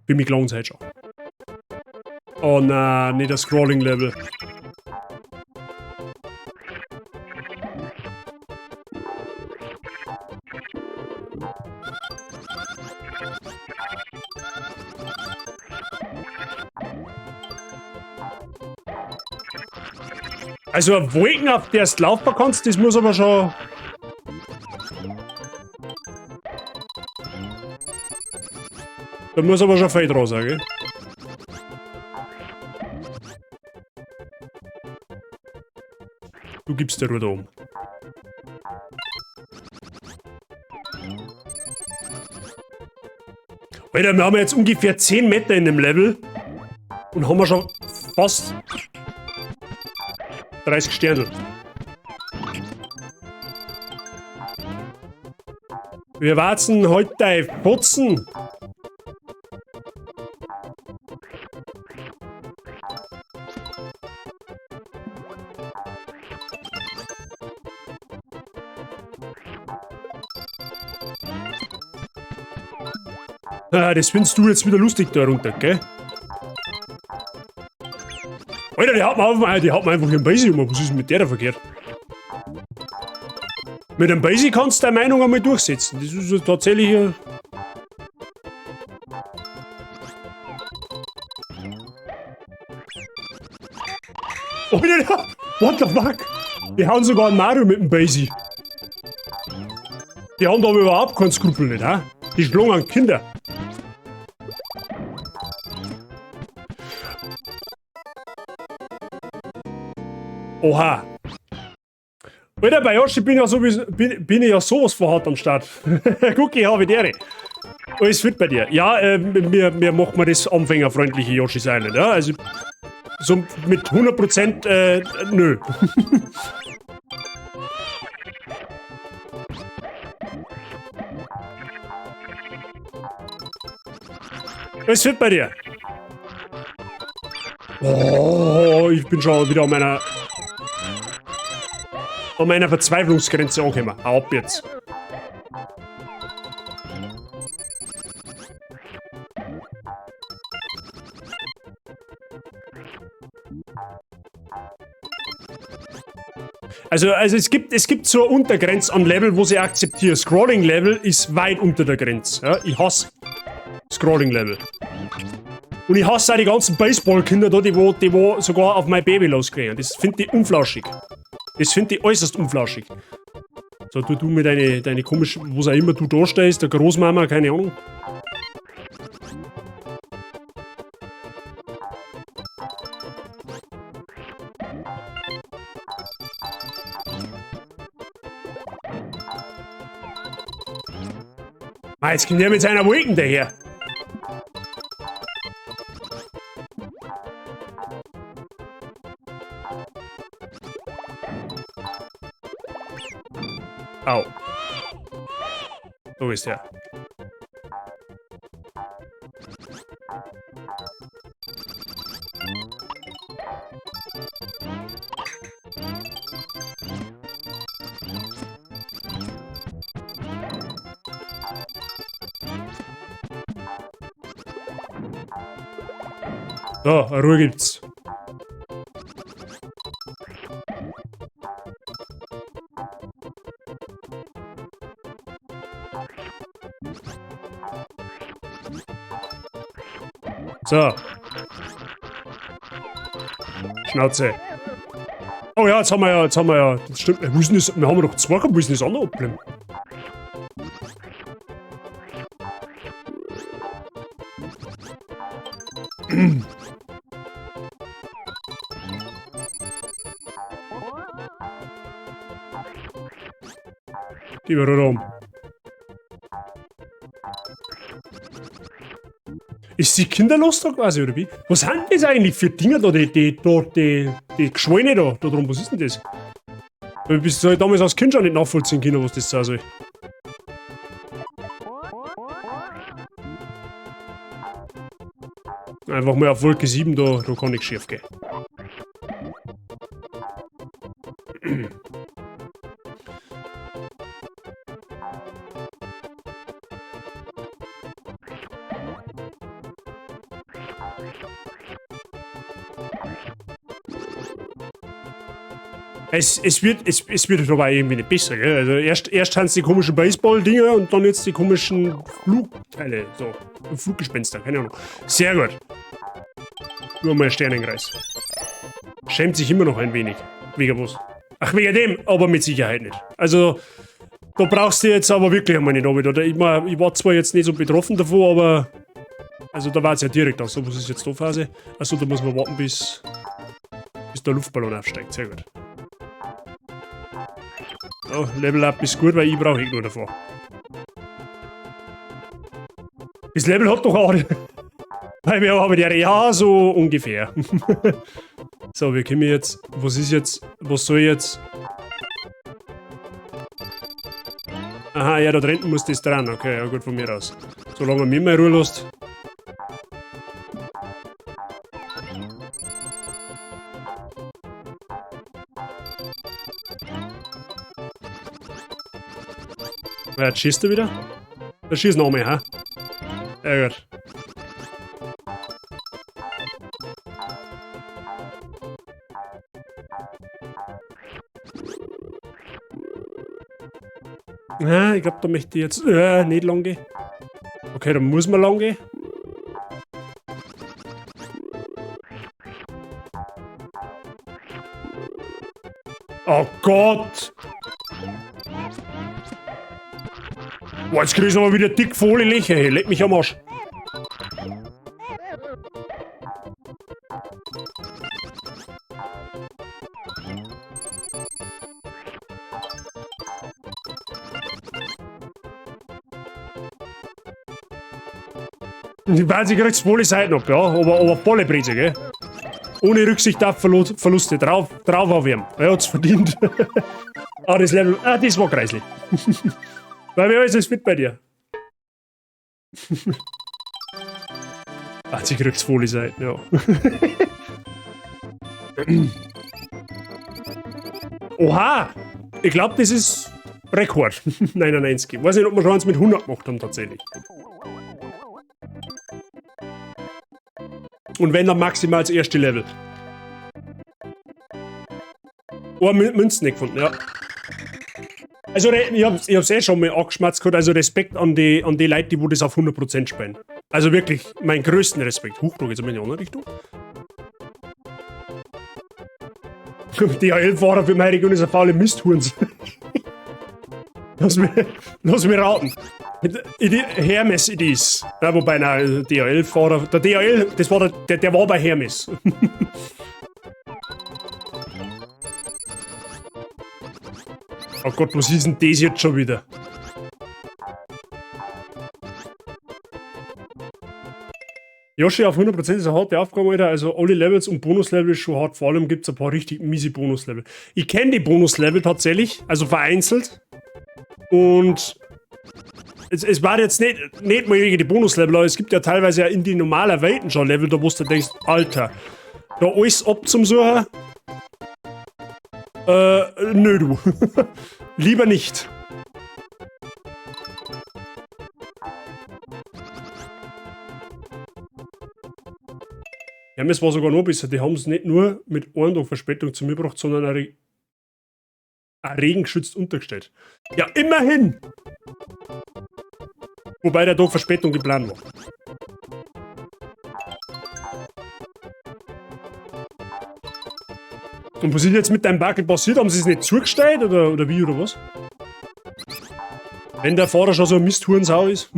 Für mich gelangt es halt schon. Oh nein, nicht das Scrolling-Level. Also ein Wolken, auf der du laufen kannst, das muss aber schon... Da muss aber schon viel dran sein, gell? Du gibst der Ruhe da um. Alter, wir haben jetzt ungefähr 10 Meter in dem Level und haben wir schon fast 30 Sterne. Wir warten heute auf Putzen. Ah, das findest du jetzt wieder lustig da runter, gell? Alter, die haut mir einfach den Basic um. Was ist mit der da verkehrt? Mit dem Basic kannst du deine Meinung einmal durchsetzen. Das ist tatsächlich... Alter, what the fuck? Die hauen sogar einen Mario mit dem Basic. Die haben da aber überhaupt keinen Skrupel nicht, ha? Die schlungen Kinder. Oha. Alter, bei Yoshi bin ich ja sowas von hart am Start. Guck, ich habe die. Alles fit bei dir. Ja, mir macht man das anfängerfreundliche Yoshi's Island, ja? Also, so mit 100% nö. Alles fit bei dir. Oh, ich bin schon wieder an meiner Verzweiflungsgrenze angekommen. Hau ab jetzt. Also es gibt so eine Untergrenze an Level, wo sie akzeptiere. Scrolling-Level ist weit unter der Grenze. Ja? Ich hasse Scrolling-Level. Und ich hasse auch die ganzen Baseballkinder da, die wo sogar auf mein Baby losgehen. Das finde ich unflauschig. Das finde ich äußerst unflauschig. So, du mit deine komischen, was auch immer du da stehst, der Großmama, keine Ahnung. Jetzt kommt der mit seiner Wolken daher. Au. So ist er. So, Ruhe gibt's. So. Schnauze. Oh ja, jetzt haben wir ja, das stimmt, wir haben doch zwei gehabt, müssen das andere abbleiben. Geh mal da um. Ist sie kinderlos da quasi, oder wie? Was sind das eigentlich für Dinger da, die Geschweine da drum, was ist denn das? Weil bis damals als Kind schon nicht nachvollziehen können, was das sein soll. Einfach mal auf Wolke 7, da kann nichts schief gehen. Es wird aber irgendwie nicht besser, gell? Also erst haben es die komischen Baseball-Dinger und dann jetzt die komischen Flugteile. So, Fluggespenster, keine Ahnung. Sehr gut. Nur mal Sternenkreis. Schämt sich immer noch ein wenig. Wegen was? Ach, wegen dem, aber mit Sicherheit nicht. Also, da brauchst du jetzt aber wirklich einmal nicht runter. Ich war zwar jetzt nicht so betroffen davon, aber... Also, da war es ja direkt aus. So, was ist jetzt da Phase? Achso, da muss man warten, bis der Luftballon aufsteigt. Sehr gut. So, Level Up ist gut, weil ich brauche nur davor. Das Level hat doch auch... Weil wir haben ja so ungefähr. So, wir können jetzt... Was ist jetzt... Was soll jetzt... Aha, ja, da drunten muss das dran. Okay, ja gut, von mir aus. Solange man mich mal in Ruhe lässt. Ja, jetzt schießt er wieder. Da schießt noch mehr, ha? Ja, gut. Ja, ich glaube, da möchte ich jetzt nicht lang gehen. Okay, dann muss man lang gehen. Oh Gott! Boah, jetzt krieg ich aber wieder dick volle Löcher, hey. Leck mich am Arsch. Ich weiß, ich krieg's volle Seiten ab, ja. Aber volle Brise, gell? Ohne Rücksicht auf Verluste. Drauf aufwärmen. Er hat's verdient. Ah, das Level. Ah, das war kreislich. Weil wie alles ist fit bei dir? Ah, sie kriegt's volle Seiten, ja. Oha! Ich glaube, das ist Rekord. 99. Ich weiß nicht, ob wir schon eins mit 100 gemacht haben, tatsächlich. Und wenn dann maximal das erste Level. Oh, Münzen nicht gefunden, ja. Also, ich hab's eh schon mal angeschmatzt gehabt, also Respekt an die Leute, die das auf 100% spielen. Also wirklich, meinen größten Respekt. Huch, da geht's in eine andere Richtung. DHL-Fahrer für meine Region ist ein faule Misthurns. Lass mich raten. Hermes it is. Ja, wobei, nein, DHL-Fahrer. Der DHL, das war der war bei Hermes. Oh Gott, was ist denn das jetzt schon wieder? Yoshi auf 100% ist eine harte Aufgabe, Alter. Also alle Levels und Bonuslevel ist schon hart. Vor allem gibt es ein paar richtig miese Bonuslevel. Ich kenne die Bonuslevel tatsächlich, also vereinzelt. Und es war jetzt nicht mal wegen die Bonuslevel, aber es gibt ja teilweise ja in die normalen Welten schon Level, da wo du denkst, Alter, da alles ab zum Suchen. Nö du. Lieber nicht. Ja, es war sogar noch besser. Die haben es nicht nur mit einem Tag Verspätung zu mir gebracht, sondern auch regengeschützt untergestellt. Ja, immerhin! Wobei der Tag Verspätung geplant war. Und was ist jetzt mit deinem Backel passiert? Haben sie es nicht zugestellt oder wie oder was? Wenn der Fahrer schon so ein Misthurensau ist.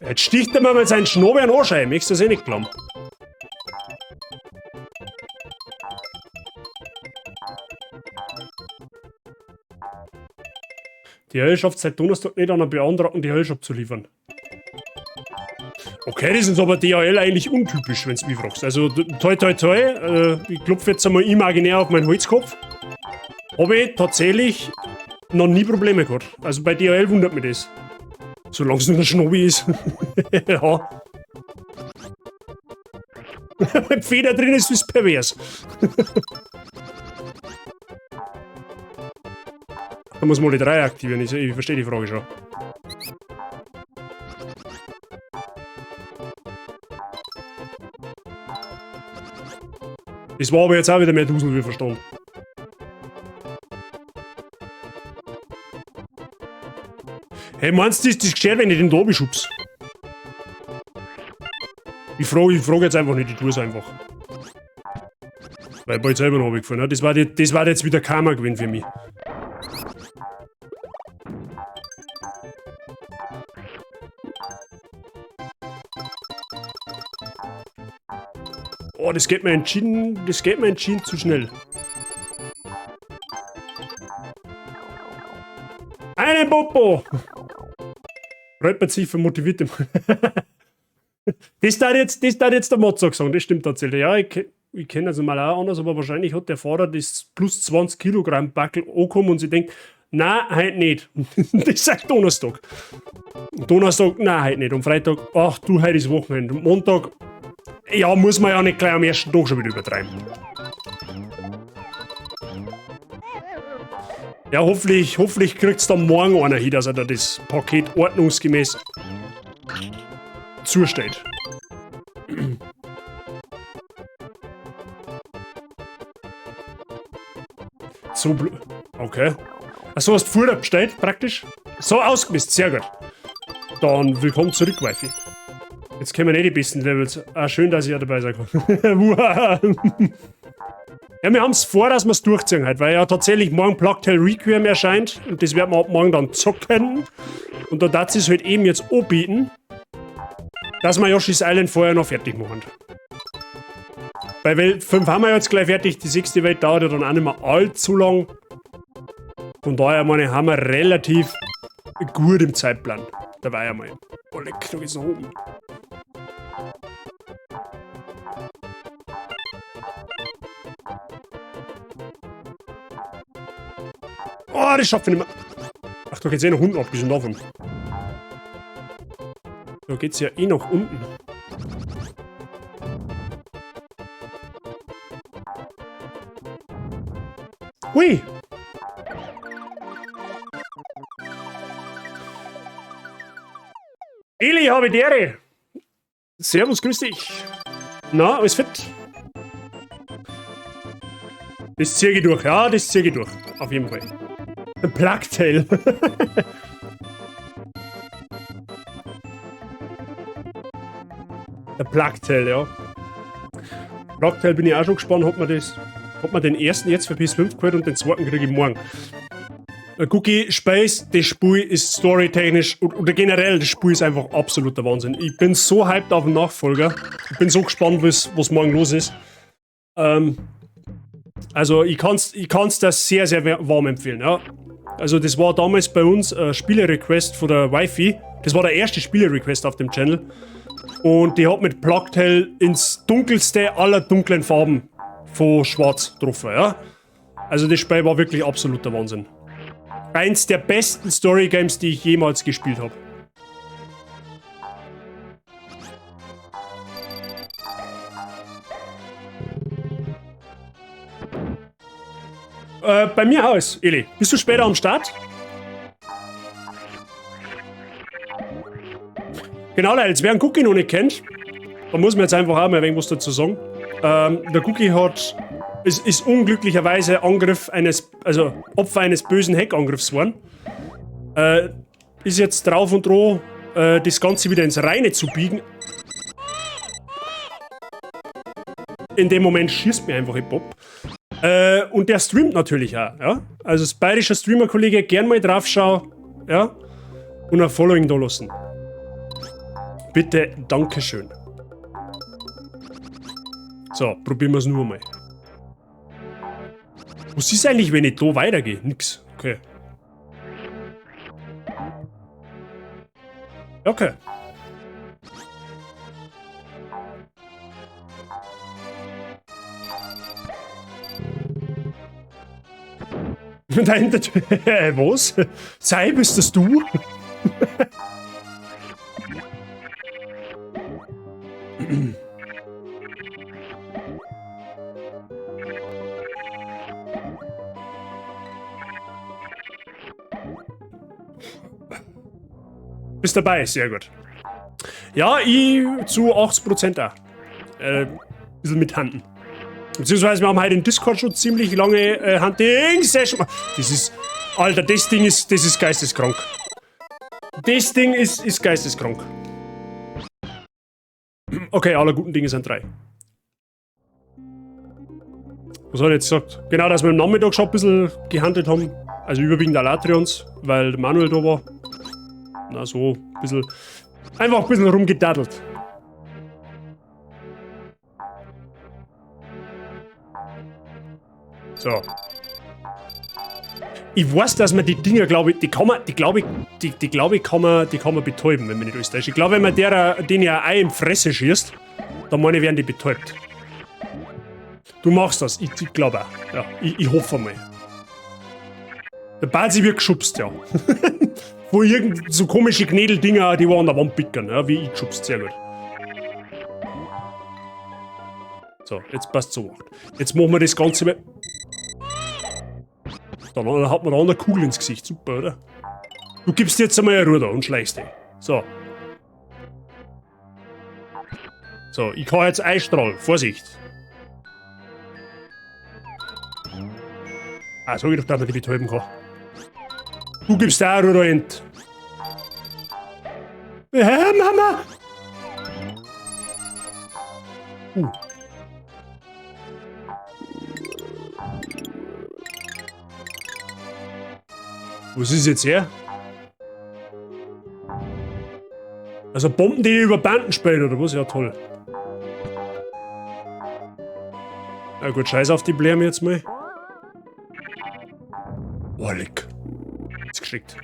Jetzt sticht er mir mit seinen Schnabel an Anschein, möchtest du das eh nicht glauben? Die Hölle schafft es seit Donnerstag nicht an einen Beantragten, die Hölle zu liefern. Okay, das ist aber DHL eigentlich untypisch, wenn du mich fragst. Also, toi toi toi, ich klopfe jetzt einmal imaginär auf meinen Holzkopf. Habe ich tatsächlich noch nie Probleme gehabt. Also bei DHL wundert mich das. Solange es nur ein Schnobi ist. Ja. Wenn Feder drin ist, ist es pervers. Da muss man die 3 aktivieren, ich verstehe die Frage schon. Das war aber jetzt auch wieder mehr Dusel wie Verstand. Hey, meinst du, das ist gescheit, wenn ich den da beschubs? Ich frage jetzt einfach nicht, ich tue es einfach. Weil ich bald selber noch runtergefallen, ne? Das war jetzt wieder Karma-Gewinn für mich. Oh, das geht mir entschieden zu schnell. Einen Popo! Freut sich für motivierte. Das darf jetzt der Mozart sagen, das stimmt tatsächlich. Ja, ich kenne das mal auch anders, aber wahrscheinlich hat der Fahrer das plus 20 Kilogramm Backel angekommen und sie denkt, nein, heute nicht. Das sagt Donnerstag. Donnerstag, nein, heute nicht. Und Freitag, ach du, heute ist Wochenende. Und Montag, ja, muss man ja nicht gleich am ersten Tag schon wieder übertreiben. Ja, hoffentlich kriegt es dann morgen einer hin, dass er da das Paket ordnungsgemäß zusteht. So blöd. Okay. Achso, hast du vorher bestellt, praktisch? So ausgemisst, sehr gut. Dann willkommen zurück, Wifi. Jetzt kennen wir nicht die besten Levels. Ah, schön, dass ich ja dabei sein kann. Ja, wir haben es vor, dass wir es durchziehen halt, weil ja tatsächlich morgen Plague Tale Requiem erscheint und das werden wir ab morgen dann zocken. Und da darf es halt eben jetzt anbieten, dass wir Yoshi's Island vorher noch fertig machen. Bei Welt 5 haben wir jetzt gleich fertig, die 6. Welt dauert ja dann auch nicht mehr allzu lang. Von daher, meine, haben wir relativ gut im Zeitplan. Da war ja mal. Oh, leck, da geht's nach oben. Oh, das schafft ich nicht mehr. Ach, da geht's eh nach unten abgesehen davon. Da geht's ja eh nach unten. Hui! Eli, habe die Ehre. Servus, grüß dich. Na, alles fit? Das zieh ich durch, ja, das zieh ich durch. Auf jeden Fall. Ein Plague Tale. Der Plague Tale, ja. Plague Tale bin ich auch schon gespannt, ob man den ersten jetzt für PS5 geholt und den zweiten kriege ich morgen. Cookie Space, das Spiel ist storytechnisch oder generell, das Spiel ist einfach absoluter Wahnsinn. Ich bin so hyped auf den Nachfolger. Ich bin so gespannt, was morgen los ist. Also ich kann's das sehr, sehr warm empfehlen. Ja. Also das war damals bei uns ein Spiele-Request von der Wifi. Das war der erste Spiele-Request auf dem Channel. Und die hat mit Plague Tale ins dunkelste aller dunklen Farben von Schwarz getroffen. Ja. Also das Spiel war wirklich absoluter Wahnsinn. Eins der besten Story-Games, die ich jemals gespielt habe. Bei mir aus, Eli. Bist du später am Start? Genau, Leute, wer einen Cookie noch nicht kennt, da muss man jetzt einfach auch mal ein wenig was dazu sagen. Der Cookie ist unglücklicherweise Opfer eines bösen Hackangriffs geworden. Ist jetzt drauf und dran, das Ganze wieder ins Reine zu biegen. In dem Moment schießt mir einfach Hip-Hop. Und der streamt natürlich auch, ja. Also das bayerische Streamer-Kollege, gern mal draufschauen, ja. Und ein Following da lassen. Bitte, Dankeschön. So, probieren wir es nur mal. Was ist eigentlich, wenn ich da weitergehe? Nix. Okay. Okay. Dahinter. Was? Sei, bist das du? Bist dabei, sehr gut. Ja, ich zu 80% auch. Bisschen mit Handen. Beziehungsweise wir haben heute in Discord schon ziemlich lange Hunting-Session. Das ist... Alter, das Ding ist... Das ist geisteskrank. Das Ding ist geisteskrank. Okay, alle guten Dinge sind 3. Was hat er jetzt gesagt? Genau, dass wir am Nachmittag schon ein bisschen gehandelt haben. Also überwiegend Alatrions, weil der Manuel da war. Na, so ein bisschen... Einfach ein bisschen rumgedaddelt. So. Ich weiß, dass man die Dinger, glaube ich, die kann man betäuben, wenn man nicht alles täuscht. Ich glaube, wenn man den ja Ei in Fresse schießt, dann meine ich, werden die betäubt. Du machst das, ich glaube auch. Ja, ich hoffe mal. Der Bazi wird geschubst, ja. Wo irgend so komische Gnädeldinger, die wo an der Wand pickern, ja, wie ich geschubst, sehr gut. So, jetzt passt so. Jetzt machen wir das Ganze mal. Dann hat man da eine Kugel ins Gesicht, super, oder? Du gibst jetzt einmal eine Ruhe da und schleichst dich. So. So, ich kann jetzt einstrahlen, Vorsicht. Ah, so wie doch, dass man die betäuben kann. Du gibst auch eine Ruhe da. Ja, Mama! Was ist jetzt her? Also Bomben, die über Banden spielen, oder was? Ja, toll. Na gut, scheiß auf die Blären jetzt mal. Oh, leck. Ist geschickt.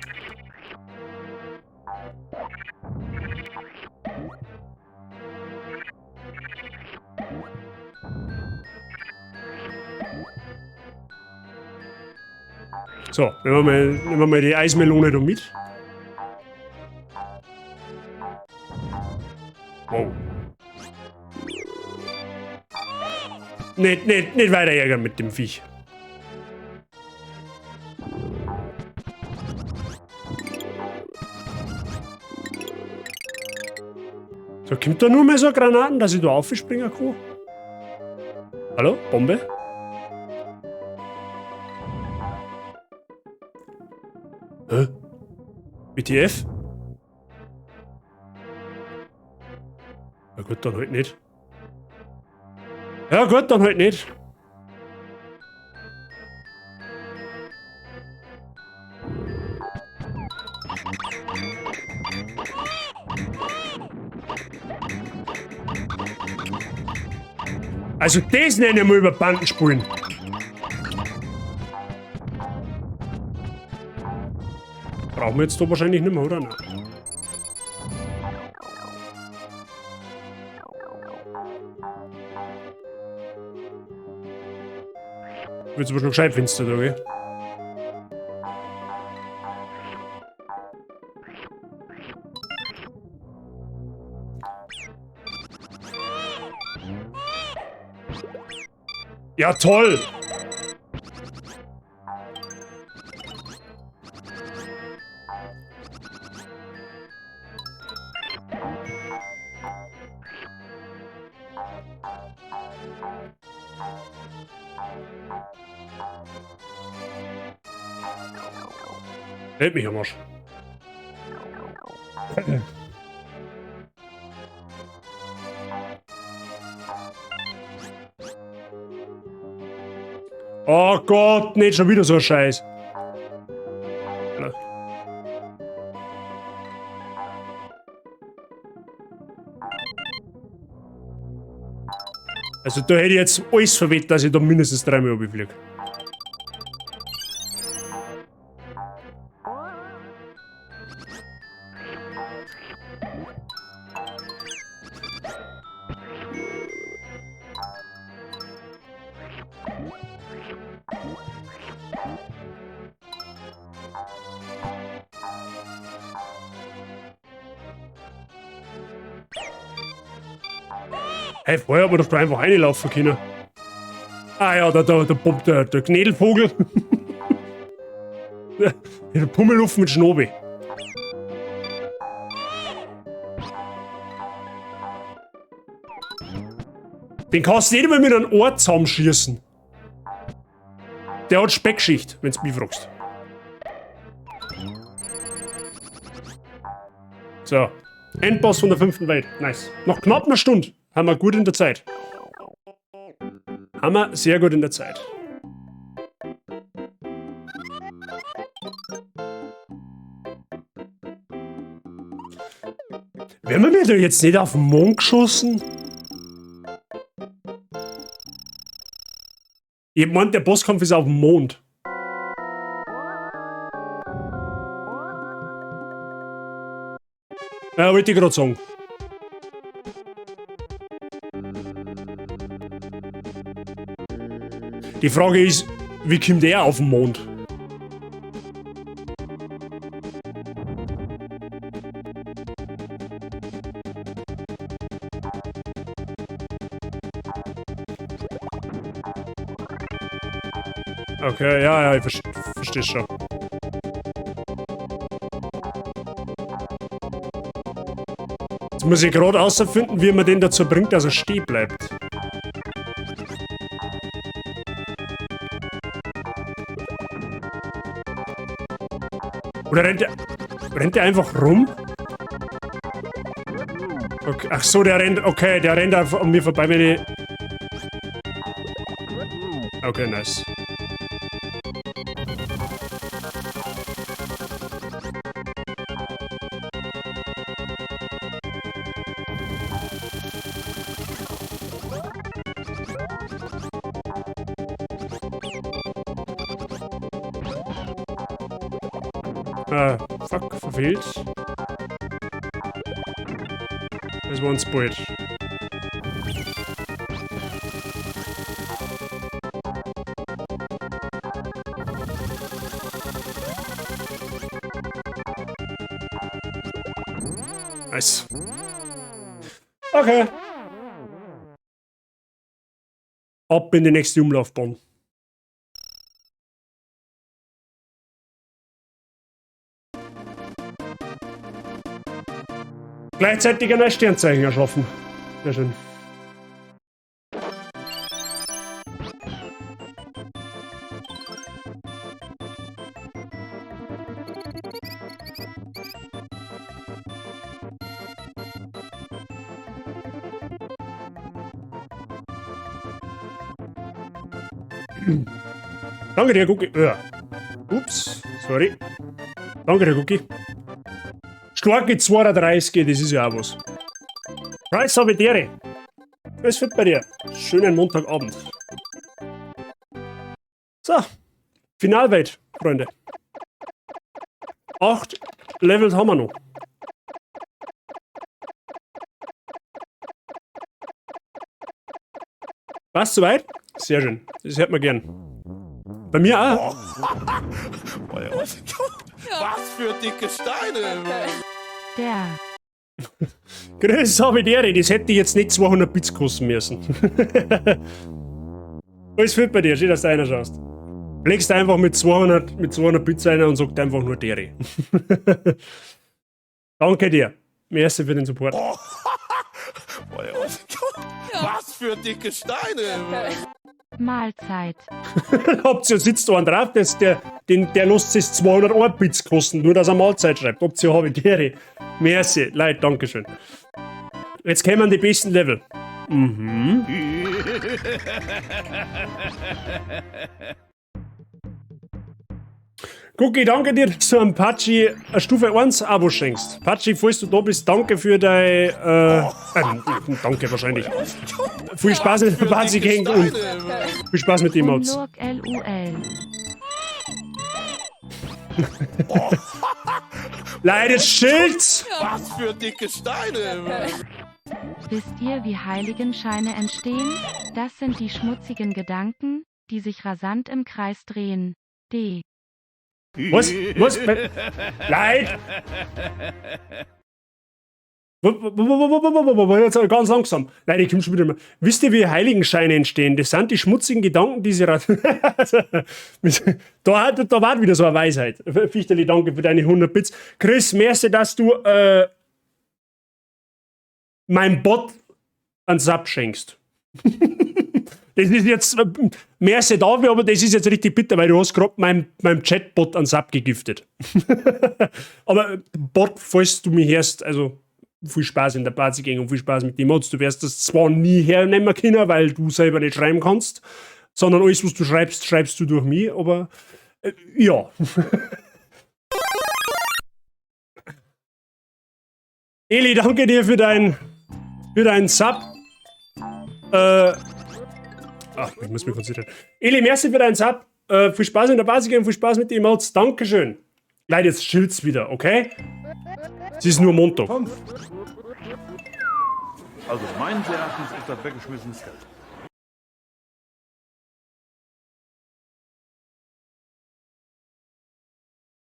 So, nehmen wir mal die Eismelone da mit. Wow. Nicht weiter ärgern mit dem Viech. So, kommt da nur mehr so Granaten, dass ich da aufspringen kann? Hallo? Bombe? Hä? WTF? Ja gut, dann halt nicht. Ja gut, dann halt nicht. Also das nenne ich mal über Banden spielen. Brauchen wir jetzt da wahrscheinlich nicht mehr, oder? Nein. Wird aber schon gescheit finster da, gell? Ja, toll! Hält mich am Arsch. Oh Gott, nicht schon wieder so ein Scheiß. Also da hätte ich jetzt alles verwettet, dass ich da mindestens 3 Mal runterfliege. Hey, vorher hat man doch da einfach reinlaufen können. Ah ja, der Gnädelvogel. Der Pummeluff mit Schnobi. Den kannst du nicht mehr mit einem Ohr zusammenschießen. Der hat Speckschicht, wenn du mich fragst. So. Endboss von der 5. Welt. Nice. Noch knapp eine Stunde. Haben wir gut in der Zeit. Haben wir sehr gut in der Zeit. Werden wir mir da jetzt nicht auf den Mond geschossen? Ich meinte, der Bosskampf ist auf dem Mond. Ja, wollte ich gerade sagen. Die Frage ist, wie kommt der auf den Mond? Okay, ja, ich verstehe schon. Jetzt muss ich gerade herausfinden, wie man den dazu bringt, dass er stehen bleibt. Oder rennt der einfach rum? Okay, ach so, der rennt einfach an mir vorbei, wenn ich... Okay, nice. Fuck, verfehlt. Das war ein Spoit. Nice. Okay. Ab in die nächste Umlaufbahn. Gleichzeitig ein Sternzeichen erschaffen. Sehr schön. Danke dir, Cookie. Ups, sorry. Danke dir, Cookie. Starke 32, das ist ja auch was. Price Savitere. Was wird bei dir? Schönen Montagabend. So. Finalwelt, Freunde. 8 Levels haben wir noch. Was, soweit? Sehr schön. Das hört man gern. Bei mir auch. Was für dicke Steine! Der. Grüß Savitere, das hätte ich jetzt nicht 200 Bits kosten müssen. Alles fit bei dir, schön, dass du einer schaust. Legst einfach mit 200 Bits ein und sagt einfach nur Deri. Danke dir. Merci für den Support. Was für dicke Steine! Mahlzeit. Option sitzt da drauf, der lässt sich 201 Bits kosten, nur dass er Mahlzeit schreibt. Option habe ich Deri. Merci, Leute, dankeschön. Jetzt kommen die besten Level. Mhm. Cookie, danke dir, dass du einem Patschi eine Stufe 1 Abo schenkst. Patschi, falls du da bist, danke für dein... danke wahrscheinlich. Viel Spaß mit der Patschi Gang und viel Spaß mit den Mods. LUL. Leidet Schild! Was für dicke Steine! Wisst ihr, wie Heiligenscheine entstehen? Das sind die schmutzigen Gedanken, die sich rasant im Kreis drehen. D. Was? Leid! Jetzt ganz langsam. Nein, ich komme schon wieder mal. Wisst ihr, wie Heiligenscheine entstehen? Das sind die schmutzigen Gedanken, die sie... da war wieder so eine Weisheit. Fichterli, danke für deine 100 Bits. Chris, merci, dass du mein Bot einen Sub schenkst. Das ist jetzt, merci dafür, aber das ist jetzt richtig bitter, weil du hast gerade meinem Chatbot ans abgegiftet. Aber Bot, falls du mich hörst, also viel Spaß in der Party und viel Spaß mit den Mods. Du wirst das zwar nie hernehmen können, weil du selber nicht schreiben kannst, sondern alles, was du schreibst, schreibst du durch mich, aber ja. Eli, danke dir für dein Sub. Ich muss mich konzentrieren. Eli, merci für deinen Sub. Viel Spaß in der Basis und viel Spaß mit den Emotes. Dankeschön. Leute, jetzt chillt's wieder, okay? Es ist nur Montag. Also meines Erachtens ist das weggeschmissenes Geld.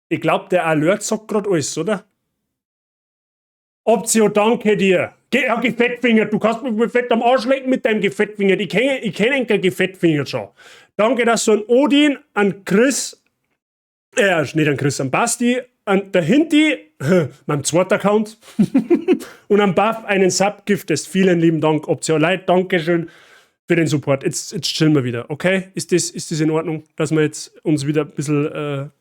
Ich glaube, der Alert sagt gerade alles, oder? Optio, danke dir. Ja, Gefettfinger, du kannst mich fett am Arsch lecken mit deinem Gefettfinger. Ich kenn einen Gefettfinger schon. Danke, dass du an Odin, an Chris, nicht an Chris, an Basti, an der Hinti, meinem zweiten Account, und an Buff einen Sub giftest. Vielen lieben Dank, Optio. Leute, Dankeschön für den Support. Jetzt chillen wir wieder, okay? Ist das in Ordnung, dass wir jetzt uns wieder ein bisschen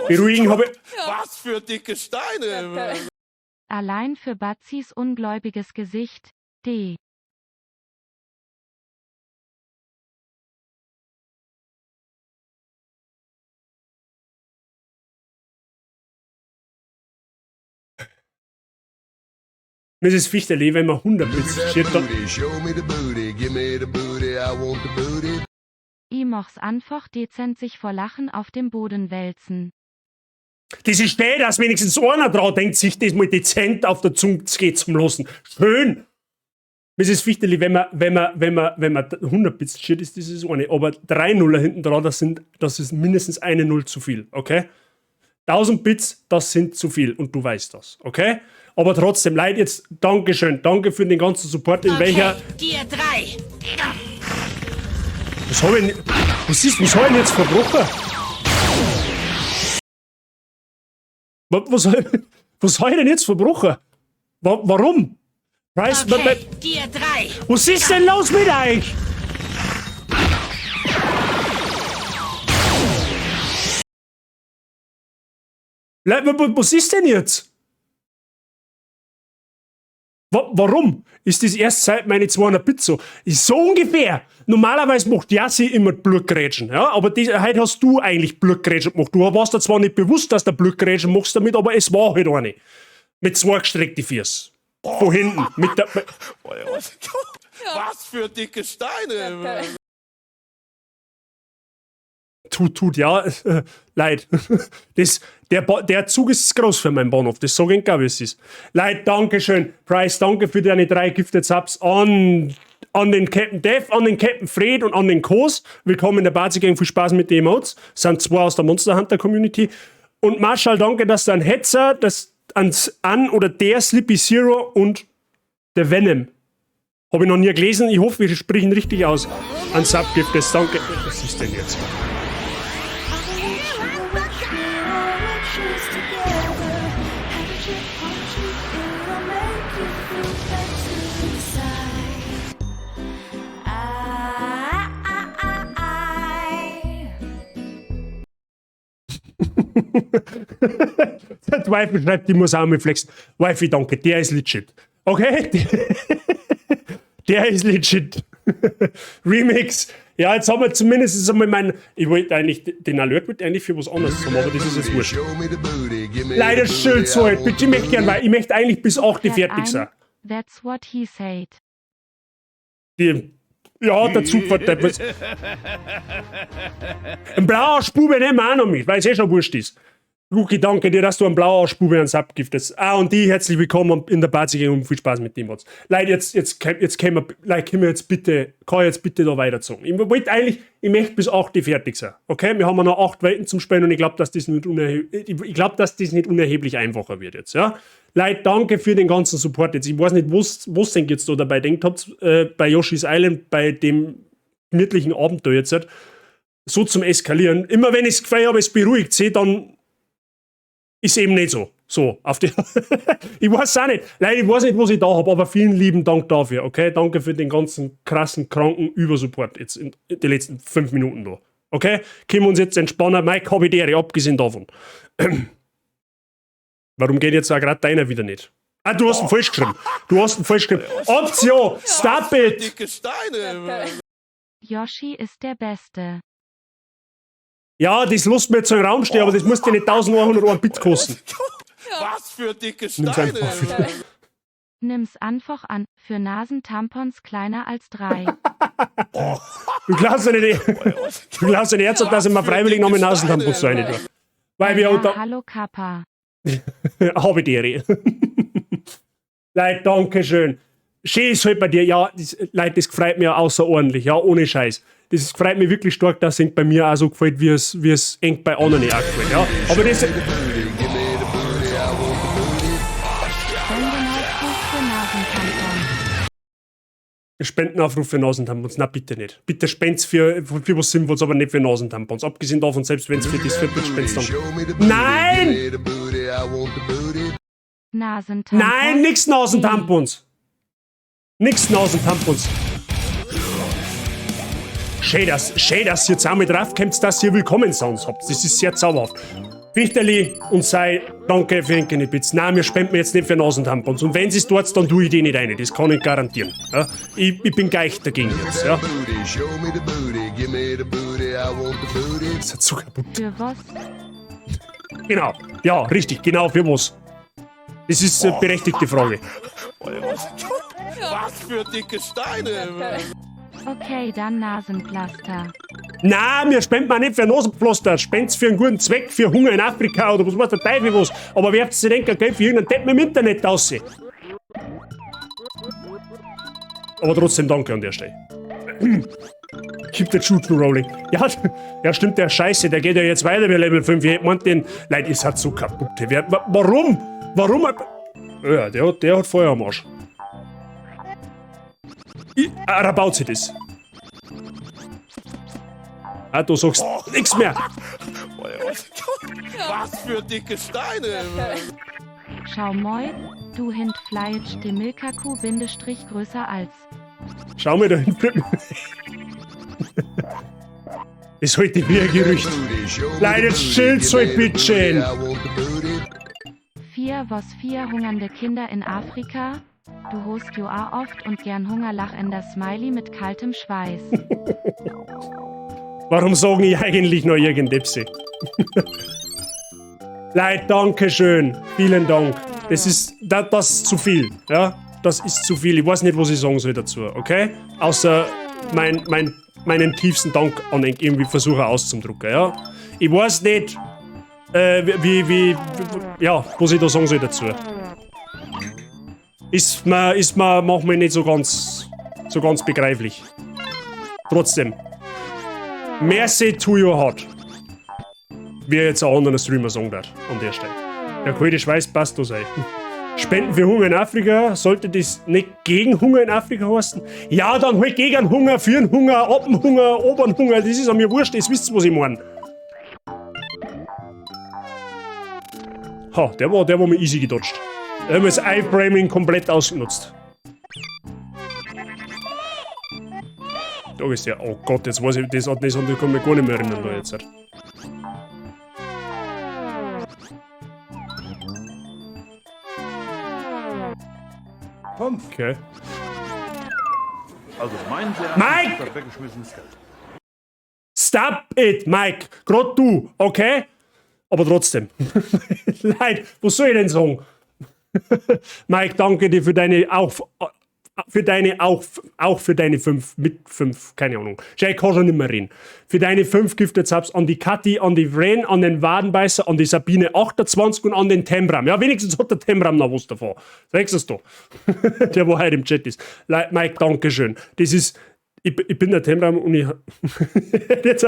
beruhigen habe? Was für dicke Steine. Allein für Bazis ungläubiges Gesicht, D. Mrs. Fichterle, wenn man 100 bezieht, dann... I moch's einfach dezent sich vor Lachen auf dem Boden wälzen. Das ist der, dass wenigstens einer dran denkt, sich das mal dezent auf der Zunge geht zum Lassen. Schön! Mrs. Fichterli, wenn man 100 Bits steht, ist das eine. Aber 3 Nuller hinten dran, das ist mindestens eine Null zu viel, okay? 1000 Bits, das sind zu viel und du weißt das, okay? Aber trotzdem, Leute, jetzt Dankeschön. Danke für den ganzen Support, in welcher... Tier 3. Was hab ich denn jetzt verbrochen? Was hab ich denn jetzt verbrochen? Warum? Price, Okay, Tier 3. was ist denn los mit euch? Was ist denn jetzt? Warum? Ist das erst seit meine 200 Bit so? Ist so ungefähr. Normalerweise macht Yassi immer Blutgrätschen, ja? Aber heute hast du eigentlich Blutgrätschen gemacht. Du warst dir zwar nicht bewusst, dass du Blutgrätschen machst damit, aber es war halt eine. Mit 2 gestreckten Füßen. Von hinten. Was für dicke Steine. Tut, ja. Leid. Der Zug ist groß für meinen Bahnhof. Das sage ich gar, wie es ist. Leid, Dankeschön. Price, danke für deine 3 Gifted Subs an den Captain Dev, an den Captain Fred und an den Kos. Willkommen in der Bazi Gang. Viel Spaß mit den Emotes. Das sind 2 aus der Monster Hunter Community. Und Marshall, danke, dass du an Hetzer, oder der Slippy Zero und der Venom. Habe ich noch nie gelesen. Ich hoffe, wir sprechen richtig aus. An Subgiftes. Danke. Was ist denn jetzt? Der Teufel schreibt, ich muss auch mal flexen. Wifi, danke, der ist legit. Okay? Der ist legit. Remix. Ja, jetzt haben wir zumindest einmal ich wollte eigentlich, den Alert wollte eigentlich für was anderes haben, aber das ist jetzt wurscht. Leider schön so alt. Bitte, ich möchte gerne, weil ich möchte eigentlich bis 8 fertig sein. That's what he said. Ja, der Zug war der. Ein blauer Spube nehmen wir auch noch mit, weil es schon wurscht ist. Luki, danke dir, dass du einen blauen Spube ans abgiftest. Und die herzlich willkommen in der Party und viel Spaß mit dem Mods. Leute, jetzt können wir jetzt bitte da weiterzogen. Ich möchte bis 8 fertig sein. Okay? Wir haben noch 8 Welten zum Spielen und ich glaube, dass das nicht unerheblich einfacher wird jetzt. Ja? Leute, danke für den ganzen Support jetzt. Ich weiß nicht, was denn jetzt da dabei denkt habt, bei Yoshi's Island, bei dem gemütlichen Abenteuer jetzt, so zum Eskalieren. Immer wenn ich das Gefühl habe, es beruhigt sich, dann ist eben nicht so. So, auf die ich weiß auch nicht. Nein, ich weiß nicht, was ich da habe, aber vielen lieben Dank dafür, okay? Danke für den ganzen krassen, kranken Übersupport jetzt in den letzten 5 Minuten da. Okay? Können wir uns jetzt entspannen. Mike, habe ich dir, abgesehen davon. Warum geht jetzt auch gerade deiner wieder nicht? Ah, du hast ihn falsch geschrieben. Option, stop it! Dicke Steine. Yoshi ist der Beste. Ja, das lässt mir jetzt so im Raum stehen, aber das muss dir nicht 1100 Bit kosten. Was für dicke Nimm's Steine. einfach für- Nimm's einfach an, für Nasentampons kleiner als 3. Du glaubst ja nicht, ernsthaft, dass ich mir freiwillig noch mit Nasentampons rein tue. Weil wir Ja, unter... hallo Kappa. Habe ich dir. Leute, danke schön. Schön ist halt bei dir. Ja, Leute, das freut mich außerordentlich. Ja, ohne Scheiß. Das freut mich wirklich stark, dass es bei mir auch so gefällt, wie es eng bei anderen auch gefällt. Ja, aber das... Spendenaufruf für Nasentampons. Spendenaufruf für Nasentampons. Na, bitte nicht. Bitte spend's für was Sinnvolles, aber nicht für Nasentampons. Abgesehen davon, selbst wenn es für das Viertel spendst, dann... Nein! Nasentampons. Nein, nix Nasentampons! Nix Nasentampons! Schön, dass ihr zusammen draufkommt, dass ihr Willkommensounds habt. Das ist sehr zauberhaft. Wichterli und sei danke für den Genebitz. Nein, wir spenden jetzt nicht für Nasentampons. Und wenn sie es tut, dann tue ich die nicht rein. Das kann ich garantieren. Ja? Ich bin gleich dagegen jetzt. Ja? Das hat so kaputt. Für was? Genau. Ja, richtig. Genau, für was? Das ist eine berechtigte Frage. Was für dicke Steine. Okay, dann Nasenpflaster. Nein, wir spenden auch nicht für Nasenpflaster. Spendet's für einen guten Zweck, für Hunger in Afrika oder was weiß der Teufel was. Aber werft sich denken, Geld für irgendeinen Deppen im Internet aus. Aber trotzdem danke an der Stelle. Gibt der Shoot Rolling. Ja, stimmt, der Scheiße, der geht ja jetzt weiter bei Level 5. Ich meint den. Leute, ist halt so kaputt. Warum? Warum? Ja, der hat Feuer am Arsch. Da baut sich das. Ah, du sagst nichts mehr. Was für dicke Steine. Schau moi, du hint fleisch die Milkakuh Bindestrich größer als. Schau mal da hinten. Ist heute wie ein Gerücht. Leider chillt's halt bitteschön. 4 was 4 hungernde Kinder in Afrika? Du host jo a oft und gern Hungerlach in der Smiley mit kaltem Schweiß. Warum sagen ich eigentlich noch irgendetwas? Leute, danke schön. Vielen Dank. Das ist zu viel. Ja? Das ist zu viel. Ich weiß nicht, was ich sagen soll dazu, okay? Außer meinen tiefsten Dank an irgendwie versuche auszudrücken, ja? Ich weiß nicht, was ich da sagen soll dazu. Macht mir nicht so ganz begreiflich. Trotzdem. Merci to your heart. Wie jetzt ein anderer Streamer sagen darf, an der Stelle. Der kalte Schweiß passt da sein. Spenden für Hunger in Afrika, sollte das nicht gegen Hunger in Afrika heißen? Ja, dann halt gegen Hunger, für den Hunger, ab den Hunger, oberen Hunger, das ist an mir wurscht, das wisst ihr, was ich meine. Ha, der war mir easy gedodged. Wir haben das Eye-Framing komplett ausgenutzt. Da ist der. Oh Gott, jetzt weiß ich, das kann ich mich gar nicht mehr erinnern da jetzt. Okay. Also mein Erachtens Mike! ist das weggeschmissenes Geld. Stop it, Mike! Grad du, okay? Aber trotzdem. Leid, was soll ich denn sagen? Mike, danke dir für deine für deine 5, mit 5, keine Ahnung. Ich kann schon nicht mehr reden. Für deine 5 Gifted Subs an die Kathi, an die Vren, an den Wadenbeißer, an die Sabine 28 und an den Tembram. Ja, wenigstens hat der Tembram noch was davon. Sagst du es doch. Der, wo heute im Chat ist. Mike, danke schön. Das ist, ich bin der Tembram und ich jetzt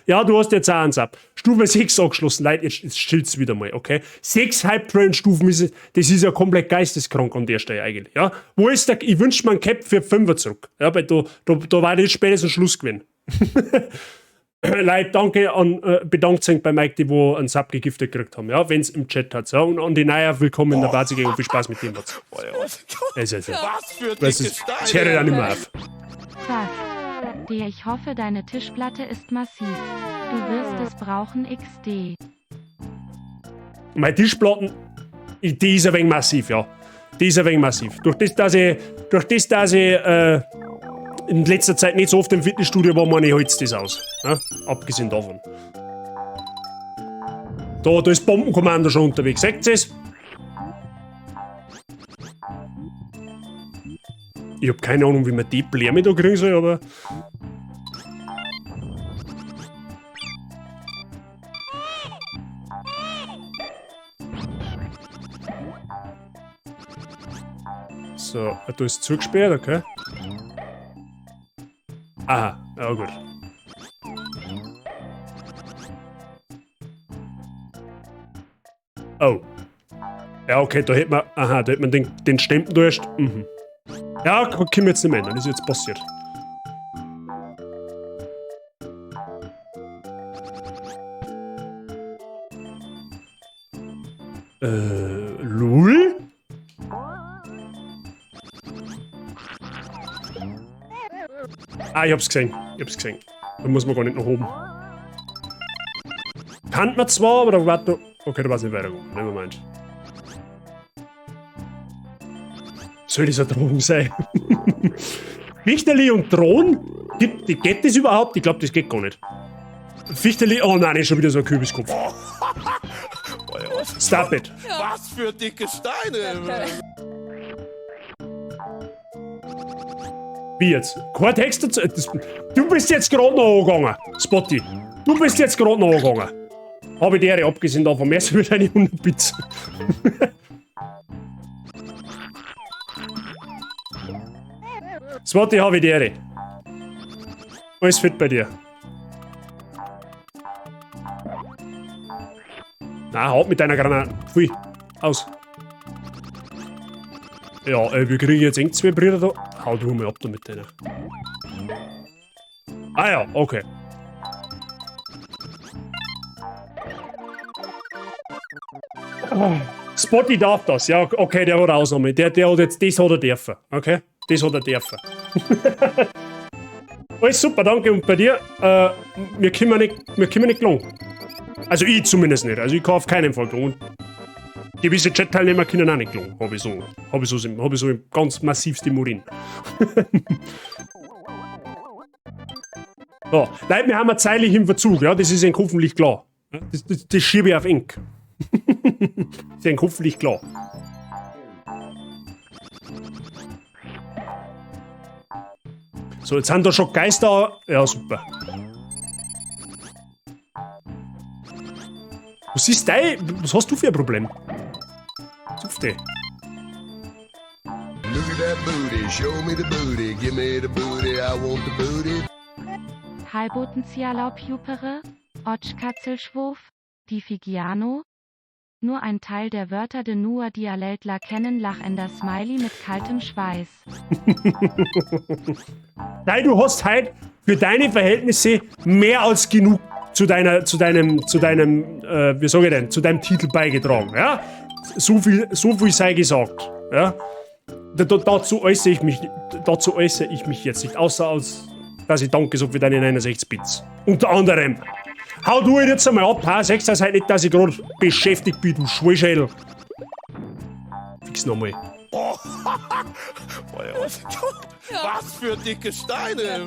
ja, du hast jetzt auch eins ab. Stufe 6 angeschlossen. Leute, jetzt chillt's wieder mal, okay? 6 Hype-Train-Stufen, das ist ja komplett geisteskrank an der Stelle eigentlich, ja? Wo ist der, ich wünsche mir ein Cap für 5er zurück. Ja, weil da war jetzt spätestens Schluss gewesen. Leute, danke an, bedankt sich bei Mike, die wo einen Sub gegiftet gekriegt haben, ja, wenn es im Chat hat. Ja, und an die Neuer, willkommen in der Basis und viel Spaß mit dem. Was für das dicke ist, das höre ich dann nicht mehr auf. Fast. Der ich hoffe, deine Tischplatte ist massiv. Du wirst es brauchen XD. Meine Tischplatten, die ist ein wenig massiv, ja. Die ist ein wenig massiv. Durch das, dass ich in letzter Zeit nicht so oft im Fitnessstudio war, meine ich, holt's das aus. Ja? Abgesehen davon. Da ist Bombenkommando schon unterwegs. Seht ihr es? Ich hab keine Ahnung, wie man die Blärme da kriegen soll, aber... So, da ist zugesperrt, okay. Aha, ja gut. Oh. Ja, okay, da hätte man den Stempel durch. Mhm. Ja, können wir jetzt nicht mehr ändern, das ist jetzt passiert. Lul? Ah, ich hab's gesehen. Da muss man gar nicht nach oben. Kann man zwar, aber da warte. Okay, da war's nicht weitergekommen. Nehmen wir mal. Soll das eine Drohung sein? Fichterli und Drohnen? Geht das überhaupt? Ich glaube, das geht gar nicht. Fichterli. Oh nein, ist schon wieder so ein Kürbiskopf. Stop it. Was für dicke Steine. Wie jetzt? Kein Text dazu. Du bist jetzt gerade noch angegangen, Spotty. Du bist jetzt gerade noch angegangen. Habe ich die Ehre, abgesehen davon, mehr für deine 100 Bits. Spotty, habe ich die Ehre. Alles fit bei dir. Na, haut mit deiner Granate. Pfui. Aus. Ja, wir kriegen jetzt eng 2 Brüder da. Hau du mal ab da mit denen. Ah ja, okay. Spotty darf das, ja, okay, der hat Ausnahme. Der hat jetzt, das hat er dürfen, okay? Das hat er dürfen. Alles super, danke. Und bei dir, wir können nicht gelungen. Also ich zumindest nicht. Also ich kann auf keinen Fall gelungen. Gewisse Chat-Teilnehmer können auch nicht gelungen. Habe ich so im ganz massivsten Urin. So, Leute, wir haben eine zeitlich im Verzug, ja, das ist ihnen hoffentlich klar. Das schiebe ich auf Ink. Das ist ihnen hoffentlich klar. So, jetzt sind da schon Geister. Ja, super. Was hast du für ein Problem? Zufte. Look at that booty, show me the booty, give me the booty, I want the booty. Halbotenzialaubjupere, Otschkatzelschwurf, Difigiano. Nur ein Teil der Wörter de Nuer Dialeltler kennen lachender Smiley mit kaltem Schweiß. Nein, du hast halt für deine Verhältnisse mehr als genug zu deinem Titel beigetragen, ja? So viel sei gesagt, ja? Dazu äußere ich mich jetzt nicht, außer als, dass ich danke so für deine 69 Bits. Unter anderem. Hau du jetzt einmal ab, ha? Sagst das halt nicht, dass ich gerade beschäftigt bin, du Schwellschädel. Fix nochmal. Was für dicke Steine.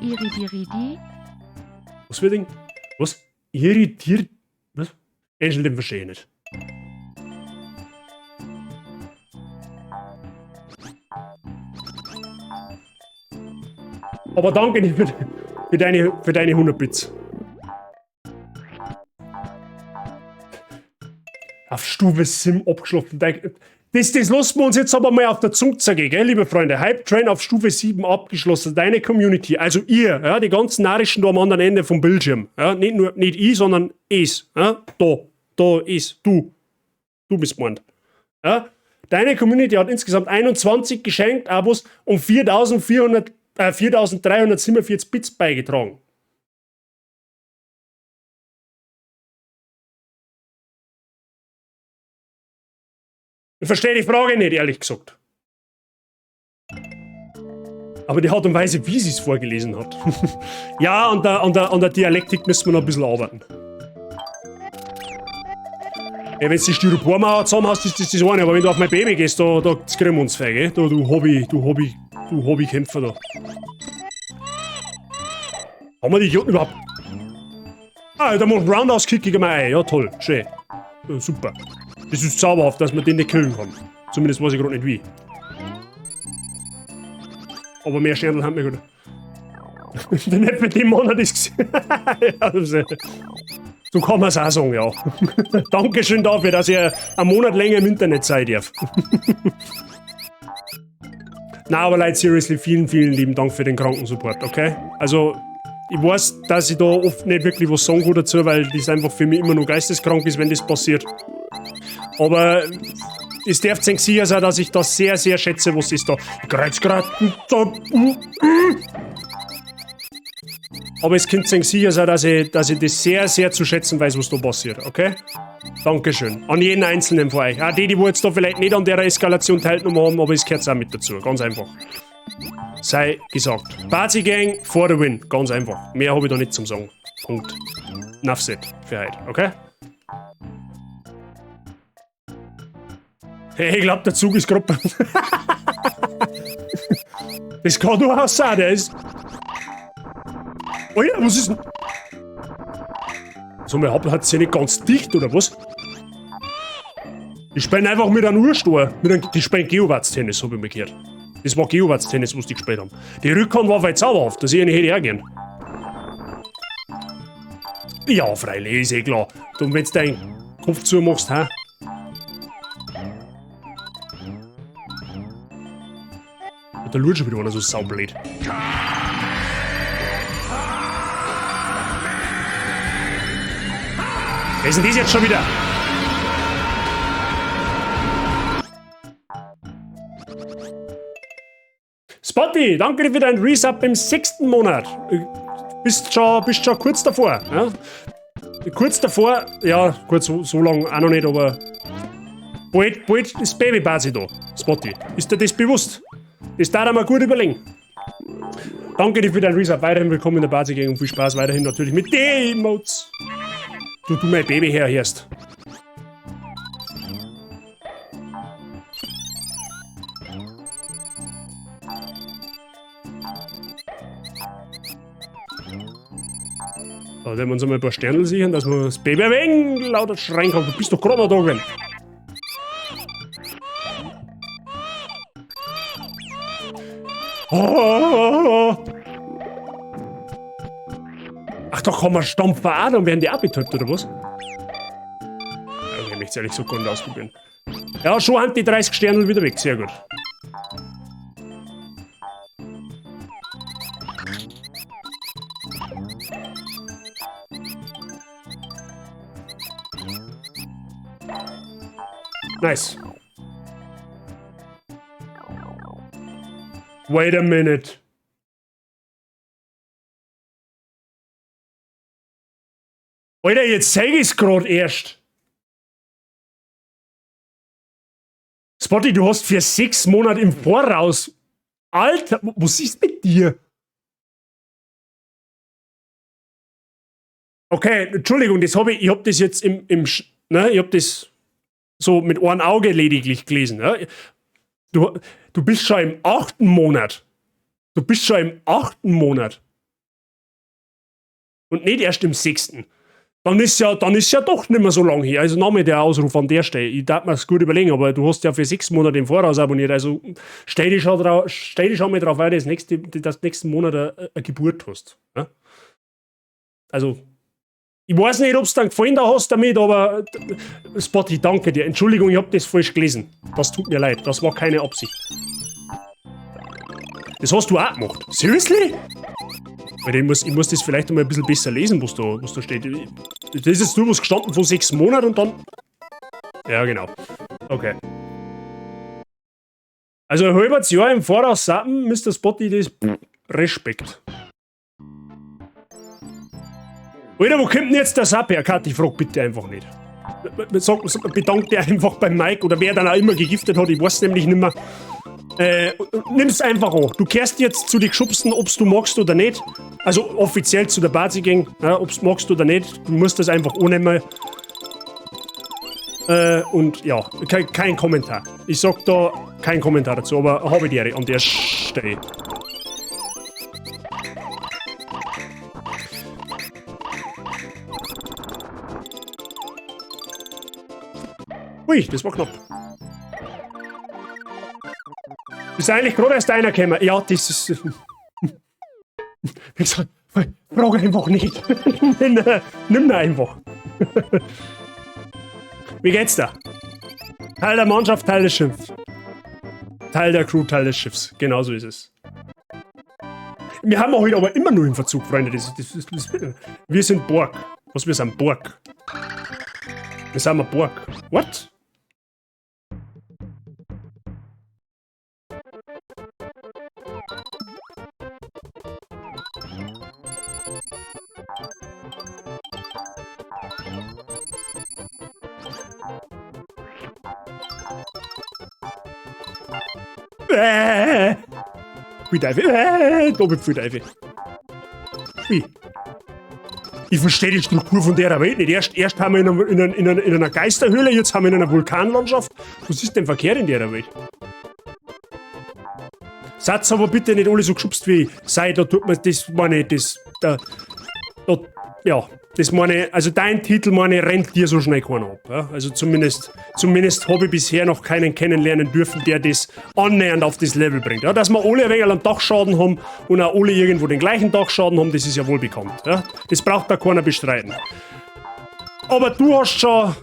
Iridiridi, Was für Ding? Was? Irritiert? Was? Angel, den verstehe ich nicht. Aber danke dir für deine 100 Bits. Auf Stufe Sim abgeschlafen. Das lassen wir uns jetzt aber mal auf der Zunge zergehen, gell, liebe Freunde. Hype Train auf Stufe 7 abgeschlossen. Deine Community, also ihr, ja, die ganzen Narischen da am anderen Ende vom Bildschirm. Ja, nicht ich, sondern es. Ja, da ist du. Du bist gemeint. Ja, deine Community hat insgesamt 21 geschenkt Abos und 4.347 Bits beigetragen. Ich verstehe die Frage nicht, ehrlich gesagt. Aber die Art und Weise, wie sie es vorgelesen hat. Ja, an der Dialektik müssen wir noch ein bisschen arbeiten. Ja, wenn du die Styropormauer zusammen hast, ist das das eine. Aber wenn du auf mein Baby gehst, da kriegen wir uns fein, gell? Du Hobbykämpfer da. Haben wir die Idioten überhaupt? Ah, da macht ein Roundhouse-Kick gegen mein Ei. Ja, toll. Schön. Ja, super. Das ist zauberhaft, dass man den nicht killen kann. Zumindest weiß ich gerade nicht wie. Aber mehr Sternl haben wir gut. Nicht mit dem Monat ist gesehen. So kann man es auch sagen, ja. Dankeschön dafür, dass ihr einen Monat länger im Internet seid darf. Na, aber Leute, seriously, vielen, vielen lieben Dank für den Krankensupport, okay? Also, ich weiß, dass ich da oft nicht wirklich was sagen kann dazu, weil das einfach für mich immer nur geisteskrank ist, wenn das passiert. Aber es darf nicht sicher sein, dass ich das sehr, sehr schätze, was ist da. Aber es könnte nicht sicher sein, dass ich das sehr, sehr zu schätzen weiß, was da passiert, okay? Dankeschön. An jeden Einzelnen von euch. Auch die jetzt da vielleicht nicht an der Eskalation teilgenommen haben, aber es gehört auch mit dazu. Ganz einfach. Sei gesagt. Bazi Gang for the win. Ganz einfach. Mehr habe ich da nicht zum Sagen. Punkt. Enough said für heute, okay? Hey, ich glaube, der Zug ist gerade. Das kann durchaus sein, der ist. Alter, was ist denn? So, mein Haupel hat sie nicht ganz dicht, oder was? Die spielen einfach mit einem Urstor. Die spielen Geowatz-Tennis, habe ich mir gehört. Das war Geowatz-Tennis, was die gespielt haben. Die Rückhand war weit zauberhaft, das hätte ich gern. Ja, freilich, ist eh klar. Und wenn du deinen Kopf zumachst, hä? Da schaut schon wieder einer so saublöd. Wer ist denn das jetzt schon wieder? Spotty, danke dir für deinen Resub im 6. Monat. Bist schon kurz davor. Ja? Kurz davor, ja, gut, so lang auch noch nicht, aber bald ist Baby-Basis da, Spotty. Ist dir das bewusst? Das darf er mal gut überlegen. Danke dir für deinen Resub. Weiterhin willkommen in der Basis-Gang und viel Spaß weiterhin natürlich mit den Emotes. Du mein Baby herhörst. Da werden wir uns einmal ein paar Sternl sichern, dass wir das Baby ein wenig lauter schreien kann. Du bist doch gerade noch da gewesen. Oh. Ach, da kann man stampfen auch, dann werden die auch betäubt, oder was? Ja, ich möchte es ehrlich so gar nicht ausprobieren. Ja, schon haben die 30 Sterne wieder weg, sehr gut. Nice. Wait a minute. Alter, jetzt zeig ich's grad erst. Spotty, du hast für 6 Monate im Voraus. Alter, was ist mit dir? Okay, Entschuldigung, ich hab das jetzt ich hab das so mit einem Auge lediglich gelesen. Ja? Du bist schon im 8. Monat. Du bist schon im 8. Monat. Und nicht erst im 6. Dann ist ja doch nicht mehr so lange her. Also Name der Ausruf an der Stelle. Ich darf mir das gut überlegen, aber du hast ja für 6 Monate im Voraus abonniert. Also stell dich schon mal drauf ein, dass nächsten Monat eine Geburt hast. Ja? Also, ich weiß nicht, ob du dann gefallen da hast damit, aber Spotty, danke dir. Entschuldigung, ich hab das falsch gelesen. Das tut mir leid, das war keine Absicht. Das hast du auch gemacht. Seriously? Weil ich muss das vielleicht einmal ein bisschen besser lesen, was da steht. Das ist jetzt nur was gestanden von 6 Monaten und dann... Ja, genau. Okay. Also ein halbes Jahr im Voraus sappen, Mr. Spotty, das... Respekt. Alter, wo kommt denn jetzt der Sapp her? Kat, ich frag bitte einfach nicht. Bedank dir einfach beim Mike oder wer dann auch immer gegiftet hat, ich weiß nämlich nicht mehr. Nimm's einfach an. Du kehrst jetzt zu den Geschubsten, ob's du magst oder nicht. Also offiziell zu der Bazi Gang, ja, ob's magst oder nicht. Du musst das einfach annehmen. Und ja, kein Kommentar. Ich sag da kein Kommentar dazu, aber habe ich dir an der Stelle. Ui, das war knapp. Ist eigentlich gerade erst einer gekommen. Ja, das ist... Frag einfach nicht. Nimm einfach. Wie geht's da? Teil der Mannschaft, Teil des Schiffs. Teil der Crew, Teil des Schiffs. Genau so ist es. Wir haben heute aber immer nur im Verzug, Freunde. Wir sind Borg. Was, wir sind Borg? Wir sind ein Borg. What? Pfui-Teufel. Doppel-Pfui-Teufel. Ui. Ich verstehe die Struktur von der Welt nicht. Erst haben wir in einer Geisterhöhle, jetzt haben wir in einer Vulkanlandschaft. Was ist denn verkehrt in der Welt? Satz aber bitte nicht alle so geschubst wie ich. Sei, da tut man das, meine, das, da, ja, das meine, also dein Titel, meine, rennt dir so schnell keiner ab. Ja? Also zumindest habe ich bisher noch keinen kennenlernen dürfen, der das annähernd auf das Level bringt. Ja? Dass wir alle ein wenig einen Dachschaden haben und auch alle irgendwo den gleichen Dachschaden haben, das ist ja wohl bekannt. Ja? Das braucht da keiner bestreiten. Aber du hast schon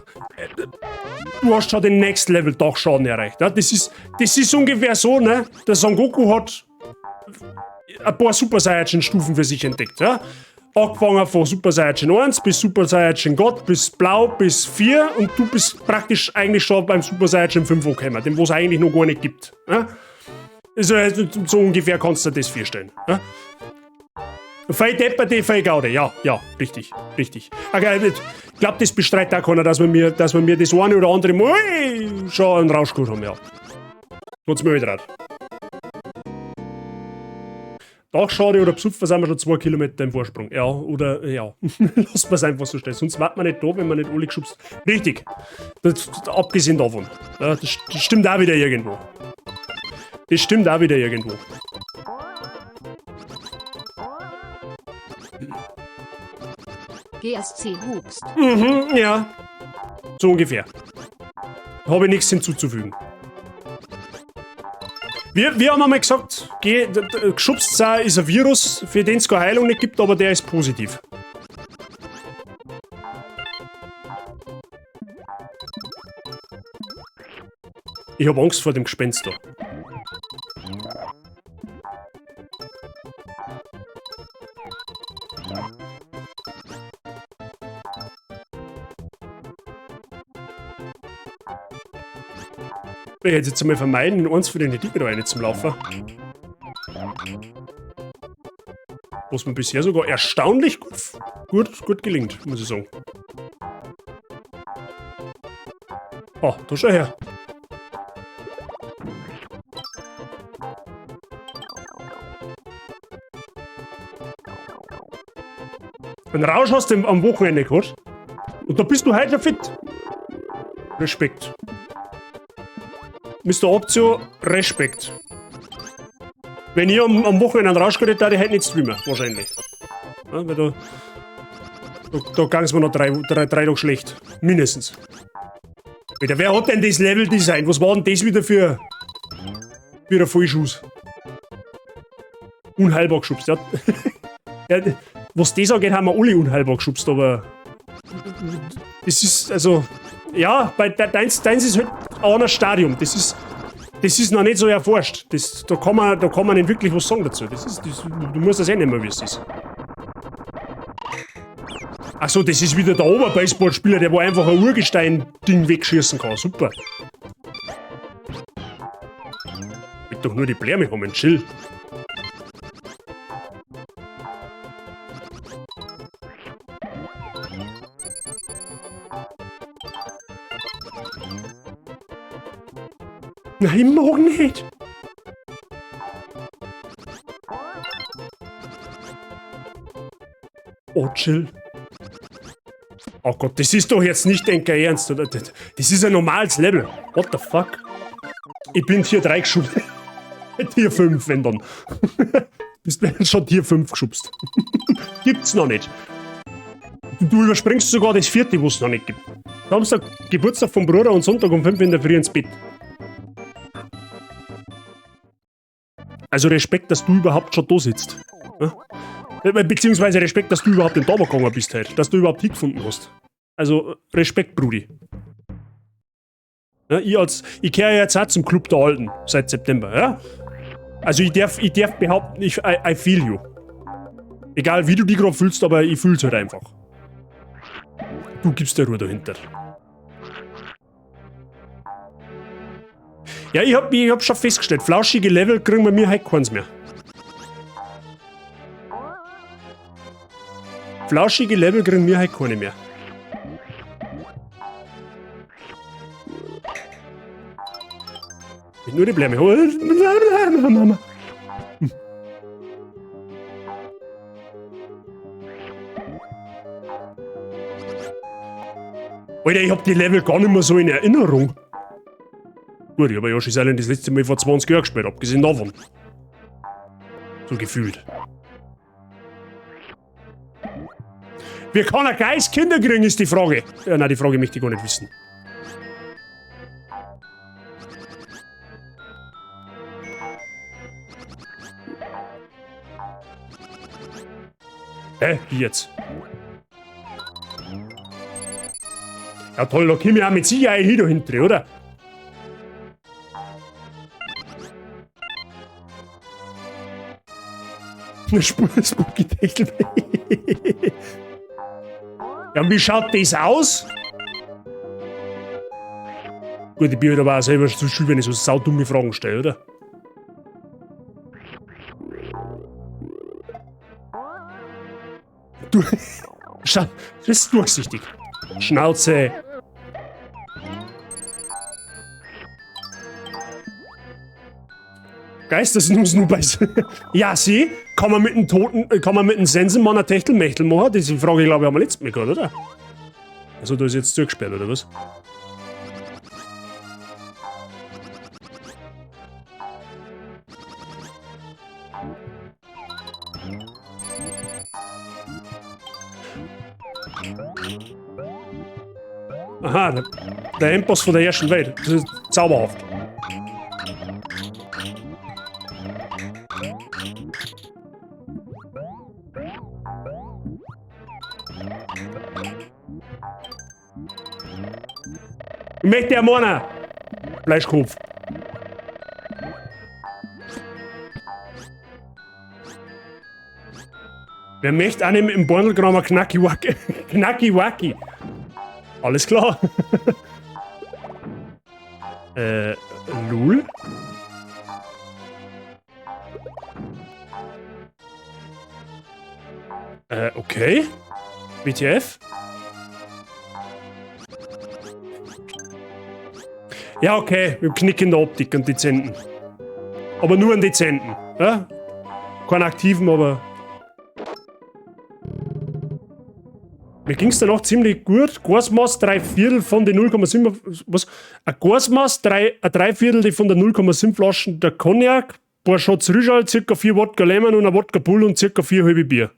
den Next Level Dachschaden erreicht. Ja? Das ist ungefähr so, ne? Der Son Goku hat ein paar Super Saiyajin Stufen für sich entdeckt. Ja? Angefangen von Super Saiyajin 1 bis Super Saiyajin God, bis Blau, bis 4 und du bist praktisch eigentlich schon beim Super Saiyajin 5 angekommen, den es eigentlich noch gar nicht gibt. Ja? Also, so ungefähr kannst du dir das vorstellen. Ja? Fei Depperte, Fei Gaude, ja, richtig. Okay, ich glaube, das bestreitet auch keiner, dass wir mir das eine oder andere Mal schon einen Rausch geholt haben, ja. Hat's mir halt draht. Dachschade oder Psupfer sind wir schon 2 Kilometer im Vorsprung. Ja, oder, ja. Lass es einfach so stehen. Sonst warten wir nicht da, wenn wir nicht alle geschubst. Richtig. Abgesehen davon. Ja, das stimmt auch wieder irgendwo. GSC hupst. Mhm, ja. So ungefähr. Habe ich nichts hinzuzufügen. Wir haben einmal gesagt, geschubst sein ist ein Virus, für den es keine Heilung nicht gibt, aber der ist positiv. Ich habe Angst vor dem Gespenst da. Ich hätte jetzt einmal vermeiden, in eins von den Dinger rein zum Laufen. Was mir bisher sogar erstaunlich gut gelingt, muss ich sagen. Oh, da schau her. Einen Rausch hast du am Wochenende gehabt. Und da bist du heute fit. Respekt. Mr. Optio, Respekt. Wenn ich am Wochenende einen Rausch gehabt hätte, hätte ich heute nicht streamen, wahrscheinlich. Ja, weil da ging es mir noch drei Tage schlecht. Mindestens. Alter, wer hat denn das Level-Design? Was war denn das wieder für ein Vollschuss? Unheilbar geschubst, ja. Ja, was das angeht, haben wir alle unheilbar geschubst, aber das ist, also, ja, bei deins ist halt auch ein Stadium. Das ist noch nicht so erforscht. Da kann man nicht wirklich was sagen dazu. Du musst das eh nicht mehr, wie es ist. Achso, das ist wieder der Oberbaseballspieler, der wo einfach ein Urgestein-Ding wegschießen kann. Super. Ich will doch nur die Blärme haben, chill. Nein, mag nicht. Oh, chill. Oh Gott, das ist doch jetzt nicht denker ernst, oder? Das ist ein normales Level. What the fuck? Ich bin Tier 3 geschubst. Tier 5, wenn dann. Bist du schon Tier 5 geschubst. Gibt's noch nicht. Du überspringst sogar das 4., wo es noch nicht gibt. Samstag, Geburtstag vom Bruder und Sonntag um 5 in der Früh ins Bett. Also Respekt, dass du überhaupt schon da sitzt. Ja? Beziehungsweise Respekt, dass du überhaupt in Dauer gegangen bist heute. Dass du überhaupt hingefunden hast. Also Respekt, Brudi. Ja, ich gehöre jetzt auch zum Club der Alten seit September. Ja? Also ich darf behaupten, I feel you. Egal wie du dich gerade fühlst, aber ich fühl's halt einfach. Du gibst der Ruhe dahinter. Ja, ich hab schon festgestellt, flauschige Level kriegen wir mir heute keins mehr. Flauschige Level kriegen wir heute keine mehr. Nur die Blämme. Alter, ich hab die Level gar nicht mehr so in Erinnerung. Gut, ich hab Yoshi's Island das letzte Mal vor 20 Jahren gespielt, abgesehen davon. So gefühlt. Wie kann ein Geist Kinder kriegen, ist die Frage. Ja, nein, die Frage möchte ich gar nicht wissen. Hä? Wie jetzt? Ja toll, da komm ich auch mit Sicherheit hin dahinter, oder? Eine Spooky Techtel. Ja, und wie schaut das aus? Gut, ich bin halt aber auch selber zu schuld, wenn ich so saudumme Fragen stelle, oder? Du. Schau, das ist durchsichtig. Schnauze. Geistesnuss-Nubes. Ja, sieh, kann man mit einem Sensenmann ein Techtelmechtel machen? Diese Frage, glaube ich, haben wir letztes Mal gehabt, oder? Also, da ist jetzt zugesperrt, oder was? Aha, der Endboss von der ersten Welt. Das ist zauberhaft. Ich möchte ja meinen Fleischkopf. Wer möchte auch nicht mit dem Bordelgrammer Knacki-Wacki? Knacki-Wacki. Alles klar. Lul? Okay. WTF? Ja, okay, mit dem Knick in der Optik und dezenten. Aber nur einen dezenten. Ja? Keinen aktiven, aber. Mir ging's dann auch ziemlich gut. Gasmaß 3/4 von den 0,7. Was? Ein Gasmaß, ein 3/4 von der 0,7 Flaschen der Cognac, ein paar Shots Rüschal, ca. 4 Wodka Lemon und ein Wodka Bull und ca. 4 halbe Bier.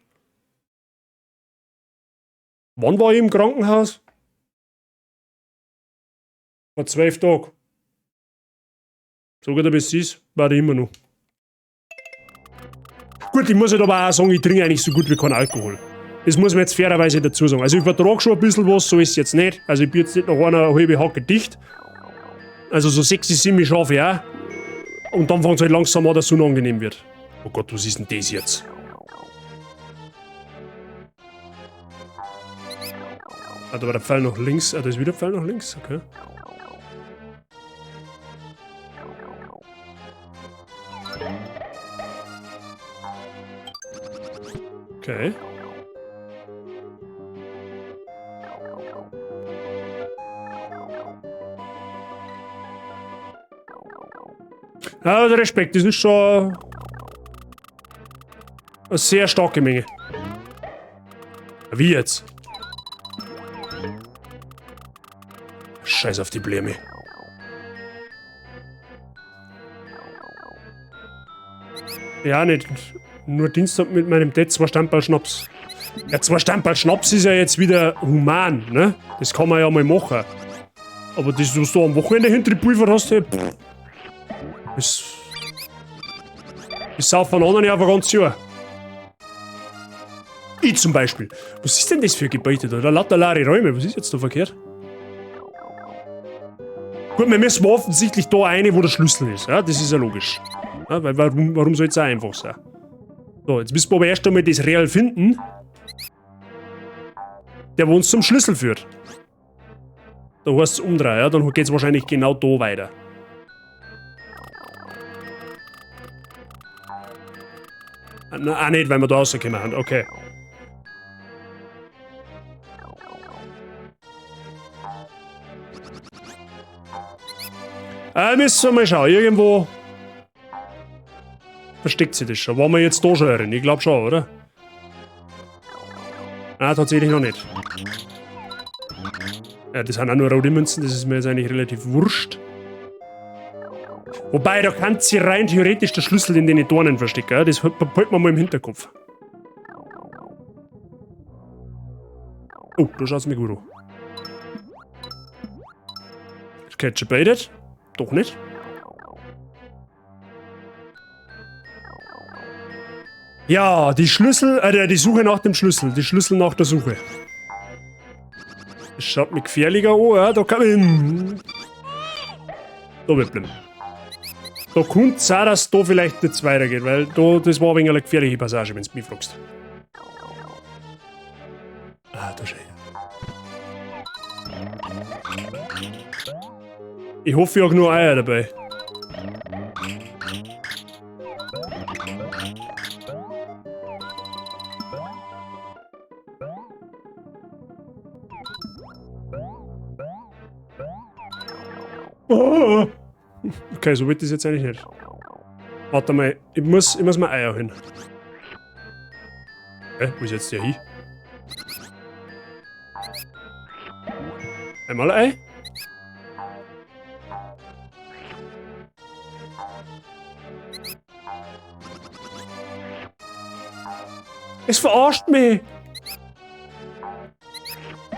Wann war ich im Krankenhaus? Vor 12 Tagen. So gut wie es ist, war ich immer noch. Gut, ich muss halt aber auch sagen, ich trinke eigentlich so gut wie keinen Alkohol. Das muss man jetzt fairerweise dazu sagen. Also ich vertrage schon ein bisschen was, so ist es jetzt nicht. Also ich bin jetzt nicht noch eine halbe Hacke dicht. Also so 6, 7 schaffe ich auch. Und dann fängt es halt langsam an, dass es unangenehm wird. Oh Gott, was ist denn das jetzt? Ah, da war der Pfeil nach links. Ah, da ist wieder der Pfeil nach links. Okay. Okay. Ja, der Respekt, das ist schon eine sehr starke Menge. Wie jetzt? Scheiß auf die Bläme. Ja, nicht. Nur Dienstag mit meinem Dad 2 Stamperl Schnaps. Ja, 2 Stamperl Schnaps ist ja jetzt wieder human, ne? Das kann man ja mal machen. Aber das, was du am Wochenende hintergepulvert hast, hey, das saufen von anderen ja ganz Jahr. Ich zum Beispiel. Was ist denn das für ein Gebäude da? Da lauter leere Räume. Was ist jetzt da verkehrt? Gut, wir müssen offensichtlich da rein, wo der Schlüssel ist. Ja, das ist ja logisch. Ja, weil warum soll es auch einfach sein? So, jetzt müssen wir aber erst einmal das Real finden, der uns zum Schlüssel führt. Da heißt es umdrehen, ja? Dann geht es wahrscheinlich genau da weiter. Auch nicht, weil wir da rausgekommen haben. Okay. Müssen wir mal schauen. Irgendwo versteckt sich das schon. Wollen wir jetzt da schon hören? Ich glaube schon, oder? Ah, tatsächlich noch nicht. Ja, das sind auch nur rote Münzen. Das ist mir jetzt eigentlich relativ wurscht. Wobei, da kann sich rein theoretisch der Schlüssel in den Dornen verstecken. Ja? Das behält man mal im Hinterkopf. Oh, da schaut's mir gut an. Catch baited. Doch nicht. Ja, die Schlüssel, die Suche nach dem Schlüssel. Die Schlüssel nach der Suche. Das schaut mir gefährlicher an, ja. Da kann man. Da wird bleiben. Da könnte es sein, dass da vielleicht nicht weitergeht, weil da, das war ein wenig eine gefährliche Passage, wenn du mich fragst. Ah, da schau ich. Ich hoffe, ich habe nur Eier dabei. Oh. Okay, so wird das jetzt eigentlich nicht. Warte mal, ich muss mal Eier hin. Wo ist jetzt der hin? Einmal ein Ei. Es verarscht mich!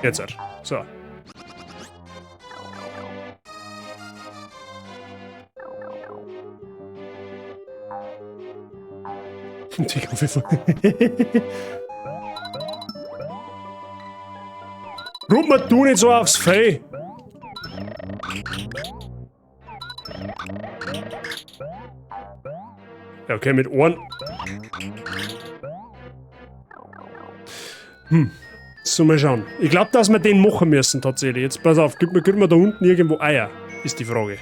Jetzt halt. So. Ruf mir du nicht so aufs Fell! Ja, okay, mit Ohren. So, mal schauen. Ich glaube, dass wir den machen müssen, tatsächlich. Jetzt pass auf, gibt mir da unten irgendwo Eier? Ist die Frage.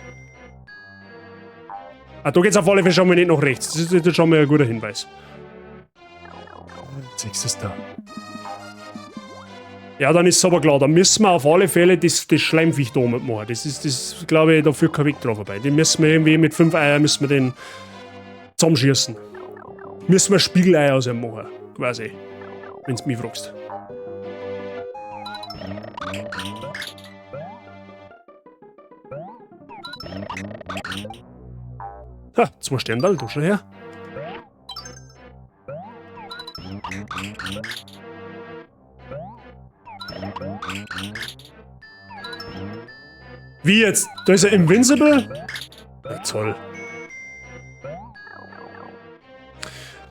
Ah, da geht's auf alle Fälle schon mal nicht nach rechts. Das ist schon mal ein guter Hinweis. Jetzt siehst du es da. Ja, dann ist es aber klar. Dann müssen wir auf alle Fälle das Schleimviech da mitmachen. Das glaube ich, da führt kein Weg drauf vorbei. Den müssen wir irgendwie mit 5 Eiern müssen wir den zusammenschießen. Müssen wir Spiegeleier aus ihm machen, quasi. Wenn du mich fragst. Ha, 2 Sterndal, du schon her. Wie jetzt? Da ist er invincible? Ja, toll.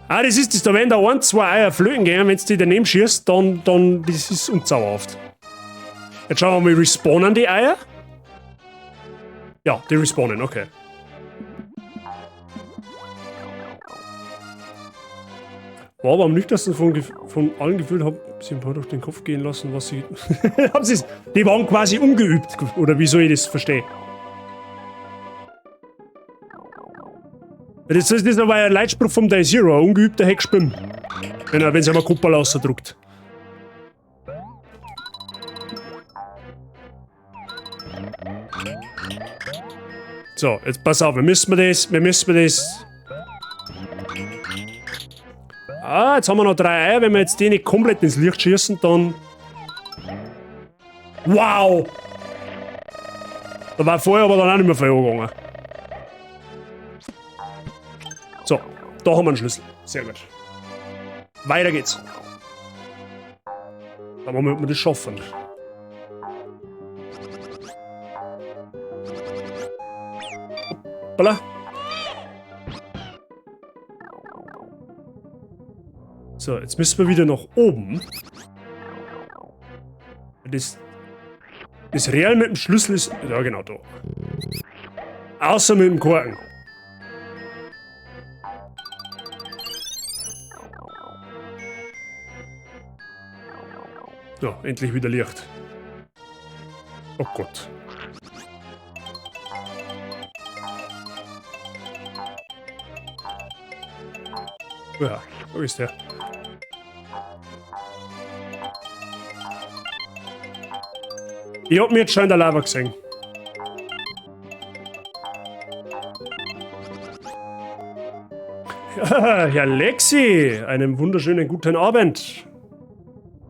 Ah, das ist das, da wenn da 1, 2 Eier flöten gehen, wenn du die daneben schießt, dann das ist unzauberhaft. Jetzt schauen wir mal, respawnen die Eier? Ja, die respawnen, okay. War aber am nüchternsten von allen gefühlt, habe sie ein paar durch den Kopf gehen lassen, was sie. Die waren quasi ungeübt, oder wie soll ich das verstehen? Das war ja ein Leitspruch vom Day Zero, ein ungeübter Heck schwimmen. Wenn sie einmal Kuppel rausdruckt. So, jetzt pass auf, wir müssen das. Ah, jetzt haben wir noch 3 Eier. Wenn wir jetzt die nicht komplett ins Licht schießen, dann... Wow! Da war vorher aber dann auch nicht mehr viel angegangen. So, da haben wir einen Schlüssel. Sehr gut. Weiter geht's. Da wollen wir das schaffen. Hoppala. So, jetzt müssen wir wieder nach oben. Das Real mit dem Schlüssel ist... Ja, genau da. Außer mit dem Korken. Ja, endlich wieder Licht. Oh Gott. Ja, wo ist der? Ich hab mir jetzt schon in der Lava gesehen. Ja, Herr Lexi, einen wunderschönen guten Abend.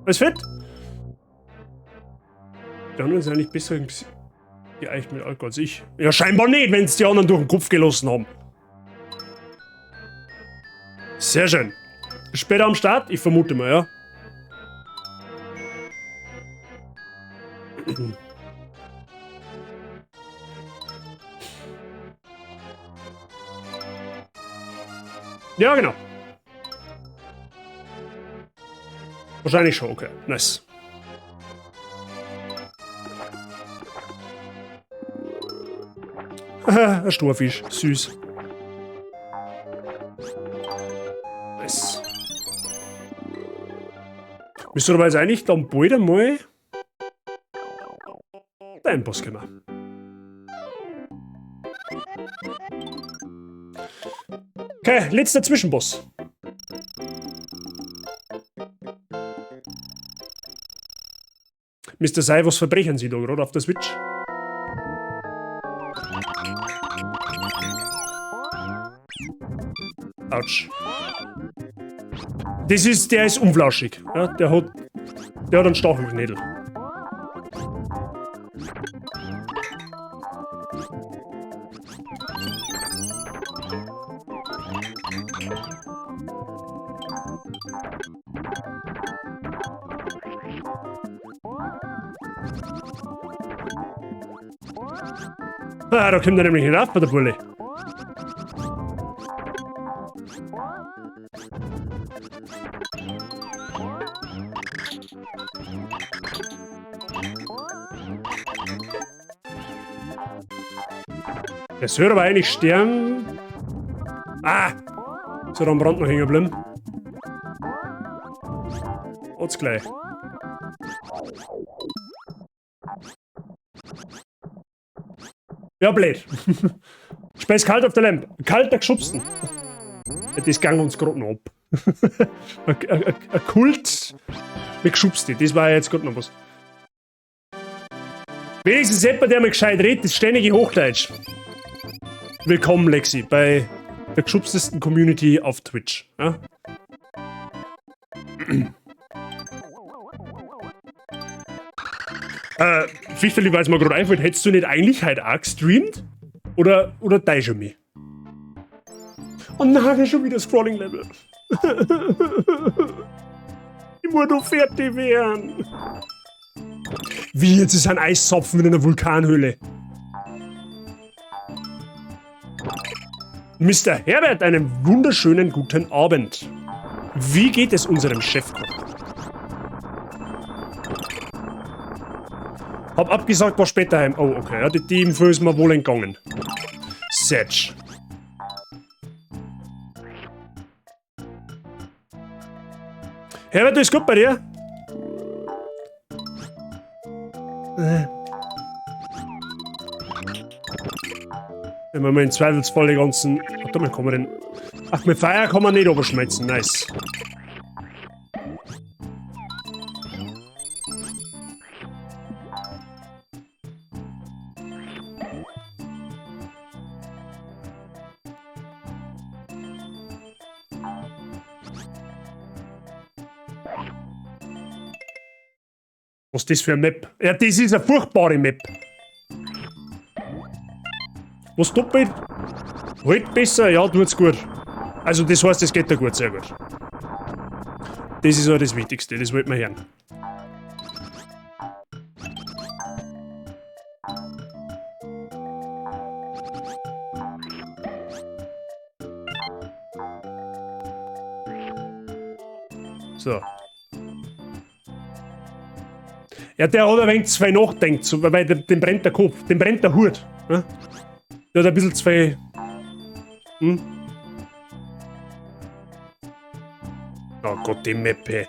Alles fit? Die anderen sind eigentlich besser geeicht mit Alkohol als ich. Ja, scheinbar nicht, wenn es die anderen durch den Kopf gelassen haben. Sehr schön. Später am Start? Ich vermute mal, ja. Ja, genau. Wahrscheinlich schon, okay. Nice. Haha, ein Sturfisch. Süß. Nice. Bist du aber jetzt eigentlich dann bald einmal dein Boss gemacht? Okay, letzter Zwischenboss. Mr. Sei, was verbrechen Sie da gerade auf der Switch? Autsch. Der ist unflauschig. Ja, der hat einen Stachelknädel. Ah, da kommt er nämlich nicht auf bei der Bulle. Der soll aber eigentlich sterben. Ah! So, am Brand noch hängen geblieben. Hat's gleich. Ja, blöd. Speis kalt auf der Lampe. Kalt der Geschubsten. Das gang uns gerade noch ab. Ein Kult mit Geschubste. Das war ja jetzt gerade noch was. Wenigstens jemand, der mal gescheit redet, das ständige Hochdeutsch. Willkommen, Lexi, bei der geschubstesten Community auf Twitch. Ja? Fichterli, weil es mir gerade einfällt, hättest du nicht eigentlich heute auch gestreamt? Oder täusche ich mich? Oh nein, schon wieder Scrolling-Level. Ich muss doch fertig werden. Wie, jetzt ist ein Eiszapfen in einer Vulkanhöhle. Mr. Herbert, einen wunderschönen guten Abend. Wie geht es unserem Chefkoch? Hab abgesagt, war später heim. Oh, okay, ja, die Info ist mir wohl entgangen. Setsch. Herbert, ist gut bei dir? Wenn wir mal im Zweifelsfall die ganzen... Warte mal, kann man denn... Ach, mit Feuer kann man nicht überschmelzen, nice. Was ist das für eine Map? Ja, das ist eine furchtbare Map. Was doppelt? Halt besser, ja, tut's gut. Also das heißt, es geht da gut, sehr gut. Das ist auch das Wichtigste, das wollte man hören. So. Ja, der hat ein wenig zu viel nachdenkt, so, weil dem brennt der Kopf, dem brennt der Hut. Ne? Der hat ein bisschen zu viel. Oh Gott, die Map, ey.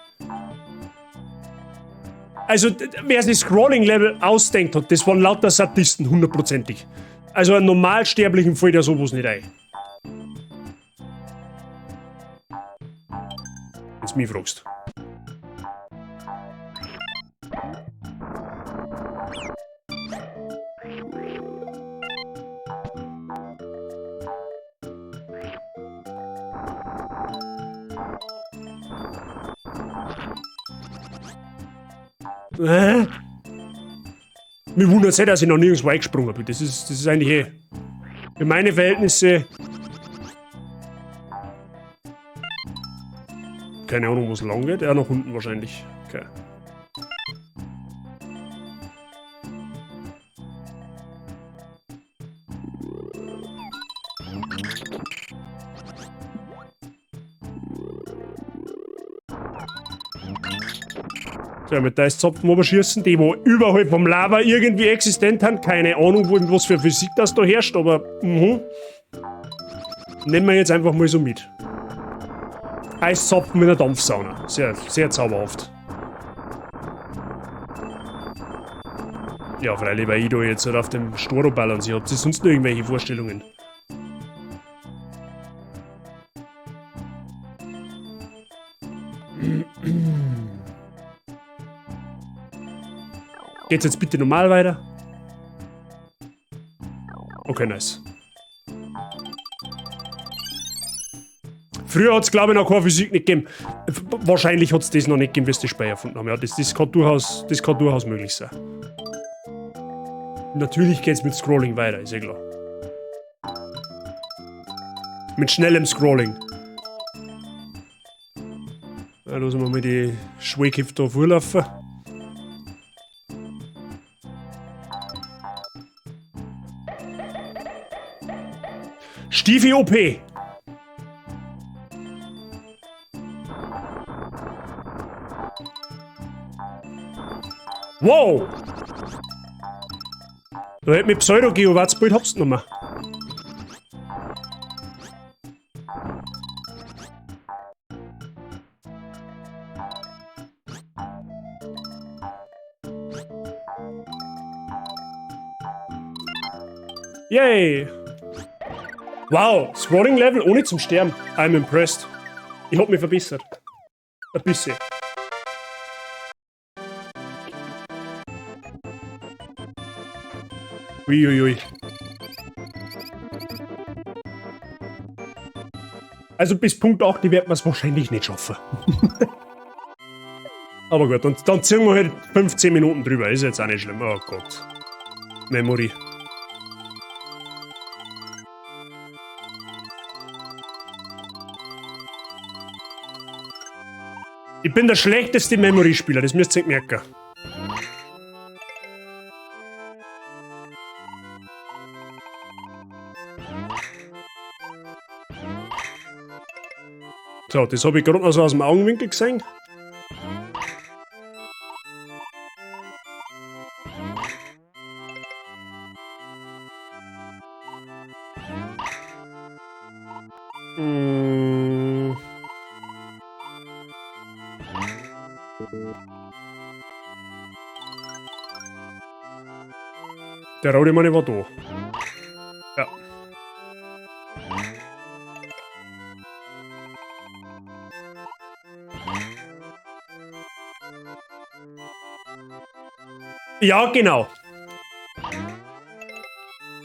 Also, wer sich Scrolling-Level ausdenkt hat, das waren lauter Sadisten, hundertprozentig. Also, einen Normalsterblichen fällt ja sowas nicht ein. Wenn du mich fragst. Mir wundert es, dass ich noch nirgendwo eingesprungen bin. Das ist eigentlich für meine Verhältnisse. Keine Ahnung, wo es lang geht. Ja, nach unten wahrscheinlich. Okay. So, mit da ist Zapfen überschießen, die wo überhalb vom Lava irgendwie existent haben. Keine Ahnung, was für Physik das da herrscht, aber nehmen wir jetzt einfach mal so mit. Eiszapfen in der Dampfsauna. Sehr, sehr zauberhaft. Ja, freilich, weil ich da jetzt halt auf dem Storo balanciere. Habt ihr sonst noch irgendwelche Vorstellungen? Geht's jetzt bitte normal weiter? Okay, nice. Früher hat es, glaube ich, noch keine Physik nicht gegeben. Wahrscheinlich hat es das noch nicht gegeben, bis die Speicher erfunden haben. Ja, das kann durchaus möglich sein. Natürlich geht es mit Scrolling weiter, ist ja klar. Mit schnellem Scrolling. Ja, lassen wir mal die Schweighöfe da vorlaufen. Stiefel OP! Wow! Da hätte mit Pseudo-Geowatz-Bild hab's noch mal. Yay! Wow, Scrolling Level ohne zum Sterben. I'm impressed. Ich hab mich verbessert. Ein bisschen. Uiuiui. Also bis Punkt 8 wird man es wahrscheinlich nicht schaffen. Aber gut, und dann ziehen wir halt 15 Minuten drüber. Ist jetzt auch nicht schlimm. Oh Gott. Memory. Ich bin der schlechteste Memory-Spieler, das müsst ihr merken. So, das habe ich gerade noch so aus dem Augenwinkel gesehen. Der rote Mann war da. Ja. Ja, genau.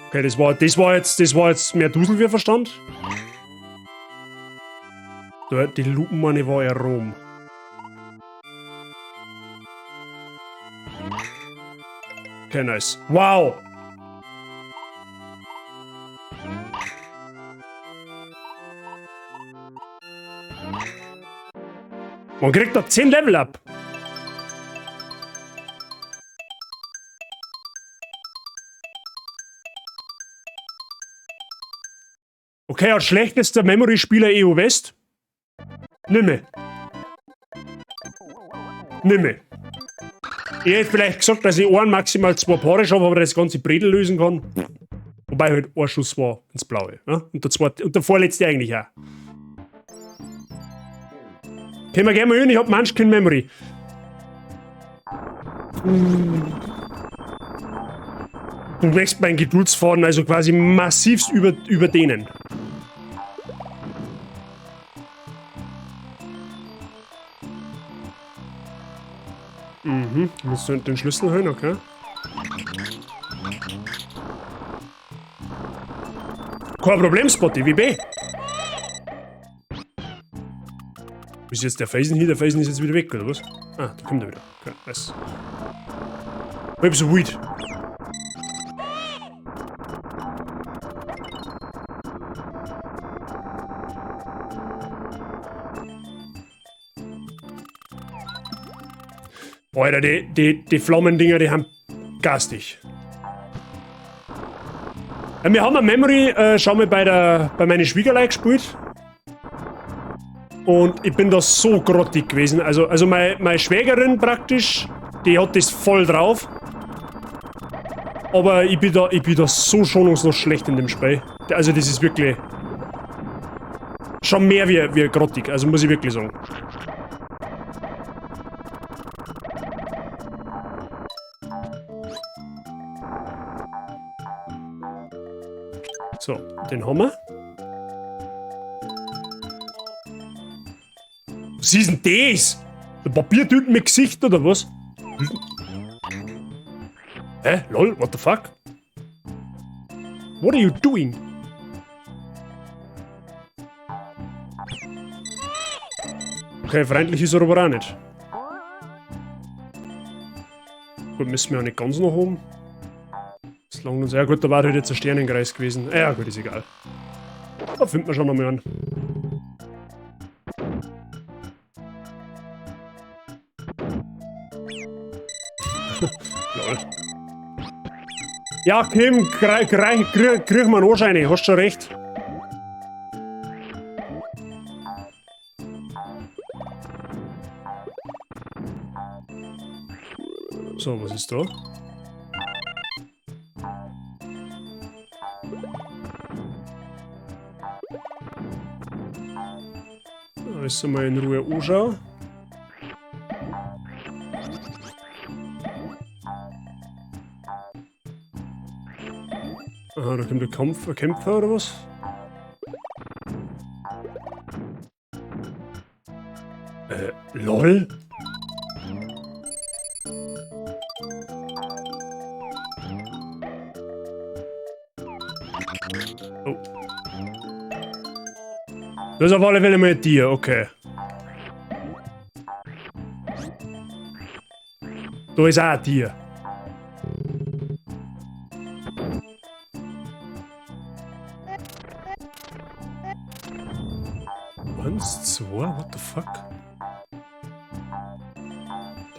Okay, das war jetzt mehr Dusel wie Verstand. Die Lupenmanne war ja Rom. Okay, nice. Wow! Man kriegt da 10 Level ab. Okay, als schlechtester Memory-Spieler EU West. Nimme. Nimme. Ich hätte vielleicht gesagt, dass ich einen, maximal 2 Paare habe, aber das ganze Bredel lösen kann. Wobei halt ein Schuss war ins Blaue. Ja? Und der vorletzte eigentlich auch. Können wir gerne mal hören, ich hab Munchkin Memory. Du wächst meinen Geduldsfaden also quasi massivst über denen. Musst du den Schlüssel holen, okay? Kein Problem, Spotty, wie B. Ist jetzt der Felsen hier? Der Felsen ist jetzt wieder weg, oder was? Ah, da kommt er wieder. Okay, nice. Bleib so weird. Alter, die Flammendinger, die haben garstig. Ja, wir haben eine Memory, schau mal, bei meinen Schwiegerlei gespielt. Und ich bin da so grottig gewesen. Also meine Schwägerin praktisch, die hat das voll drauf. Aber ich bin da so schonungslos schlecht in dem Spiel. Also das ist wirklich schon mehr wie grottig, also muss ich wirklich sagen. So, den haben wir. Was ist denn das? Ein Papiertüten mit Gesicht oder was? Hä? Lol, what the fuck? What are you doing? Okay, freundlich ist er aber auch nicht. Gut, müssen wir auch nicht ganz nach oben. Das langt uns. Ja gut, da war halt jetzt ein Sternenkreis gewesen. Ja gut, ist egal. Da finden wir schon noch mal an. Lol. Ja, Kim, krieg mal einen Anschein, hast schon recht. So, was ist da? Alles mal in Ruhe anschauen. Aha, da kommt ein Kämpfer oder was? LOL? Oh. Das ist auf alle Fälle mal ein Tier, okay. Da ist auch ein Tier. Eins, zwei, what the fuck?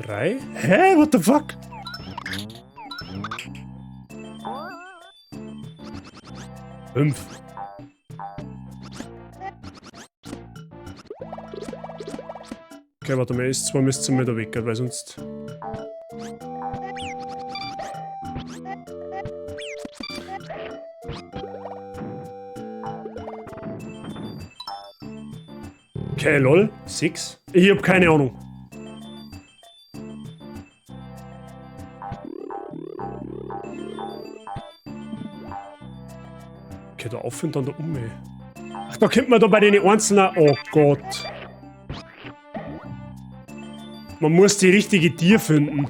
3? Hä? What the fuck? Fünf. Okay, warte mal, ist zwar müsst ihr mal da weg, weil sonst. Okay, lol. 6? Ich hab keine Ahnung. Okay, da auf und dann da um. Ach, da kommt man da bei den einzelnen. Oh Gott. Man muss die richtige Tier finden.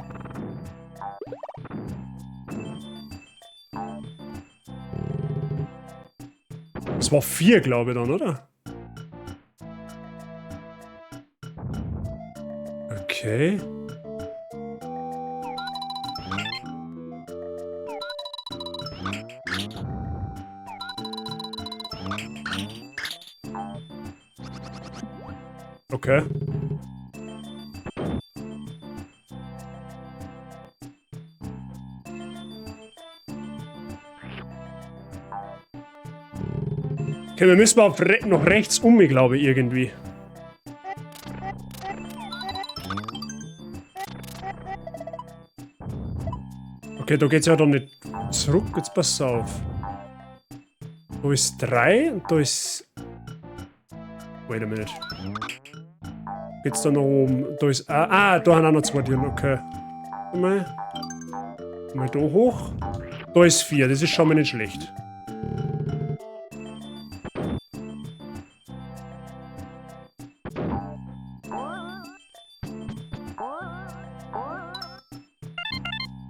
Das war 4, glaube ich, dann, oder? Okay. Okay. Okay, wir müssen mal noch rechts um, glaube ich, irgendwie. Okay, da geht's ja dann nicht zurück. Jetzt pass auf. Da ist 3 und da ist... Wait a minute. Geht's da noch oben? Da ist... da haben auch noch 2 Türen. Okay. Mal da hoch. Da ist 4. Das ist schon mal nicht schlecht.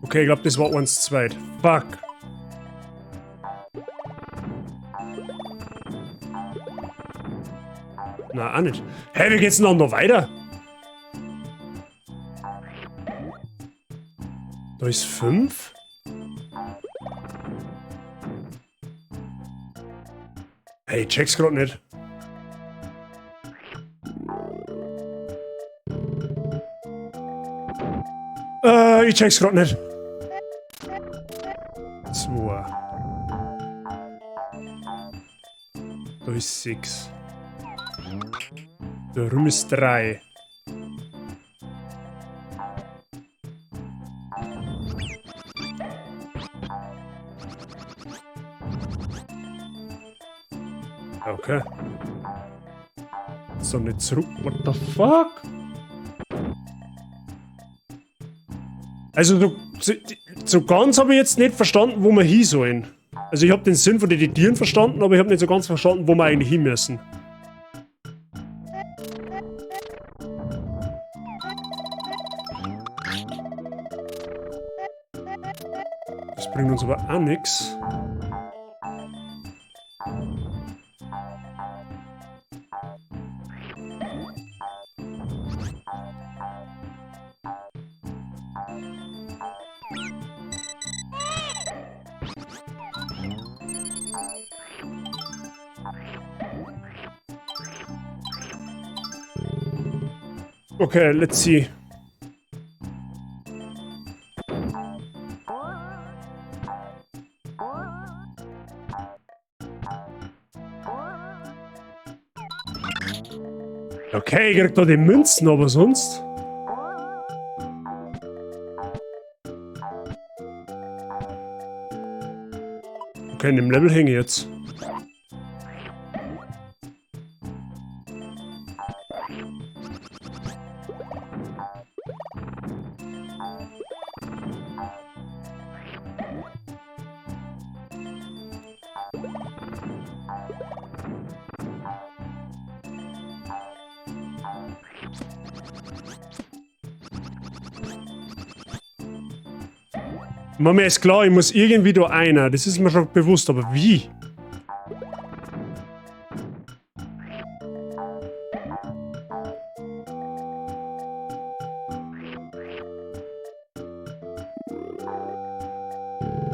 Okay, ich glaube, das war uns zweit. Fuck. Na, auch nicht. Hä, wie geht's denn noch weiter? Da ist 5. Hey, check's grad nicht. Ich check's grad nicht. 2. Da ist 6. Da rum ist 3. Okay. So, nicht zurück. What the fuck? Also, so ganz habe ich jetzt nicht verstanden, wo wir hin sollen. Also, ich habe den Sinn von den Tieren verstanden, aber ich habe nicht so ganz verstanden, wo wir eigentlich hin müssen. Das bringt uns aber auch nichts. Okay, let's see. Okay, ich krieg da die Münzen, aber sonst... Okay, in dem Level hänge ich jetzt. Mir ist klar, ich muss irgendwie da einer. Das ist mir schon bewusst, aber wie?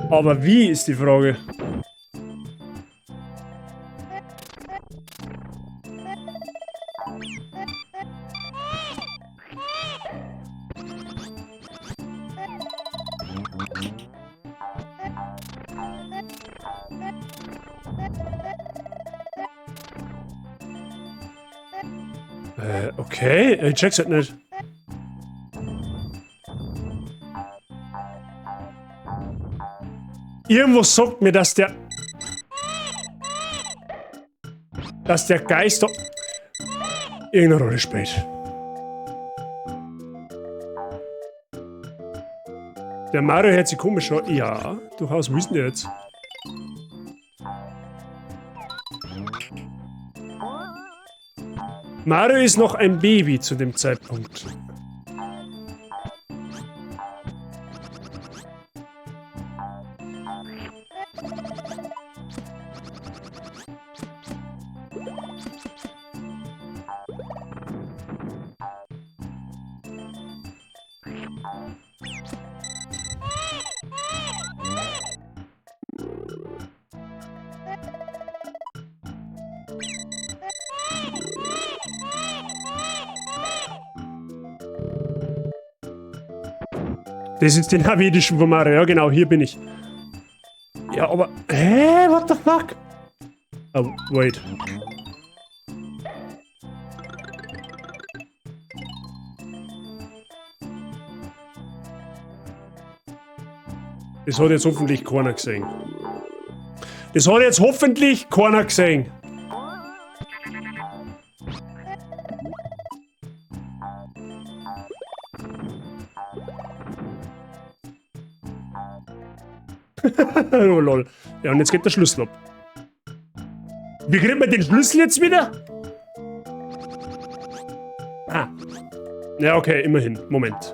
Aber wie ist die Frage? Okay, ich check's halt nicht. Irgendwo sagt mir, dass der Geist da... Irgendeine Rolle spielt. Der Mario hört sich komisch an. Ja, durchaus, wo ist denn der jetzt? Mario ist noch ein Baby zu dem Zeitpunkt. Das ist die Navidischen von Mario. Ja, genau, hier bin ich. Ja, aber... Hä? What the fuck? Oh, wait. Das hat jetzt hoffentlich keiner gesehen. Das hat jetzt hoffentlich keiner gesehen. Oh lol. Ja, und jetzt geht der Schlüssel ab. Wie kriegt man den Schlüssel jetzt wieder? Ah. Ja, okay, immerhin. Moment.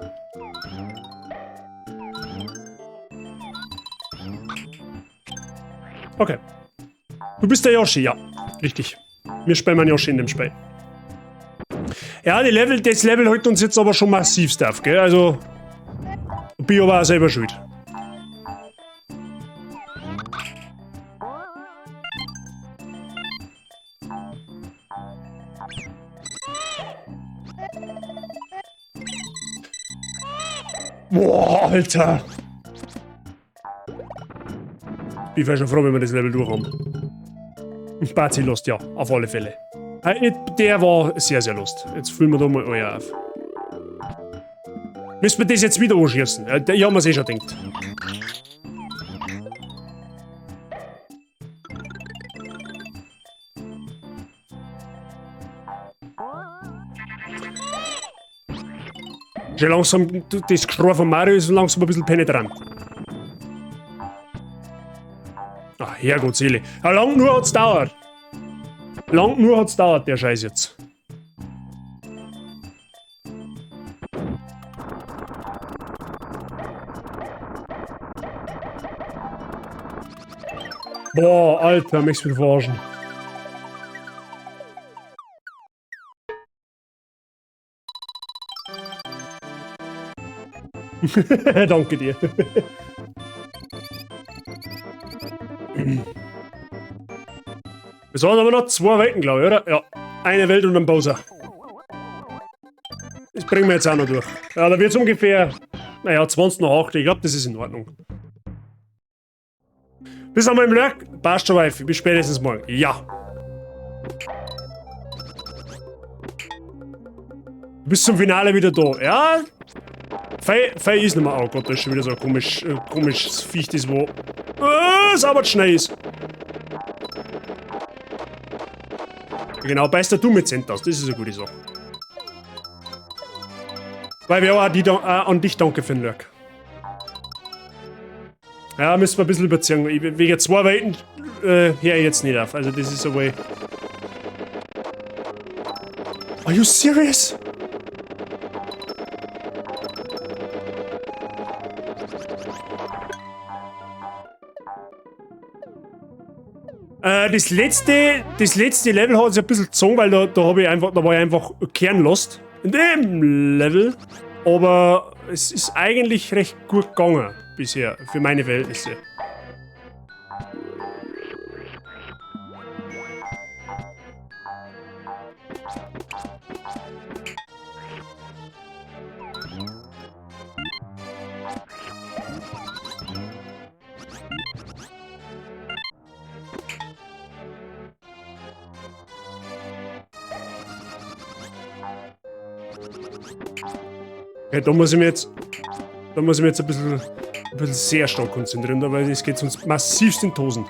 Okay. Du bist der Yoshi, ja. Richtig. Wir spielen einen Yoshi in dem Spiel. Ja, das Level hält uns jetzt aber schon massivst auf, gell? Also, bin ich aber auch selber schuld. Boah, Alter. Ich bin schon froh, wenn wir das Level durch haben. Bazi Lust, ja, auf alle Fälle. Der war sehr, sehr lust. Jetzt füllen wir da mal euer auf. Müssen wir das jetzt wieder anschießen? Ja, haben wir eh schon gedacht. Schon langsam, das Geschrei von Mario ist langsam ein bisschen penetrant. Ach, Herrgottsseele. Ja, lang nur hat's dauert. Lang nur hat's dauert, der Scheiß jetzt. Boah, Alter, möchtest du mich verarschen. Danke dir. Es waren aber noch 2 Welten, glaube ich, oder? Ja, eine Welt und ein Bowser. Das bringen wir jetzt auch noch durch. Ja, da wird es ungefähr, naja, 20 nach 8. Ich glaube, das ist in Ordnung. Bis einmal im Lurk. Passt schon, Wifi. Bis spätestens morgen. Ja. Bis zum Finale wieder da. Ja. Fei ist nicht mehr. Oh Gott, das ist schon wieder so ein komisches Viech, das wo. Sauber schnell ist. Genau, beißt du mit Cent aus. Das ist eine gute Sache. Weil wir auch an dich danke für den Lurk. Ja, müssen wir ein bisschen überziehen. Wegen 2 Welten höre ich jetzt nicht auf. Also, das ist so way. Are you serious? Das letzte Level hat sich ein bisschen gezogen, weil da war ich einfach kernlost in dem Level. Aber es ist eigentlich recht gut gegangen bisher, für meine Verhältnisse. Okay, da muss ich mich jetzt ein bisschen sehr stark konzentrieren, weil es geht sonst massivst in Tosen.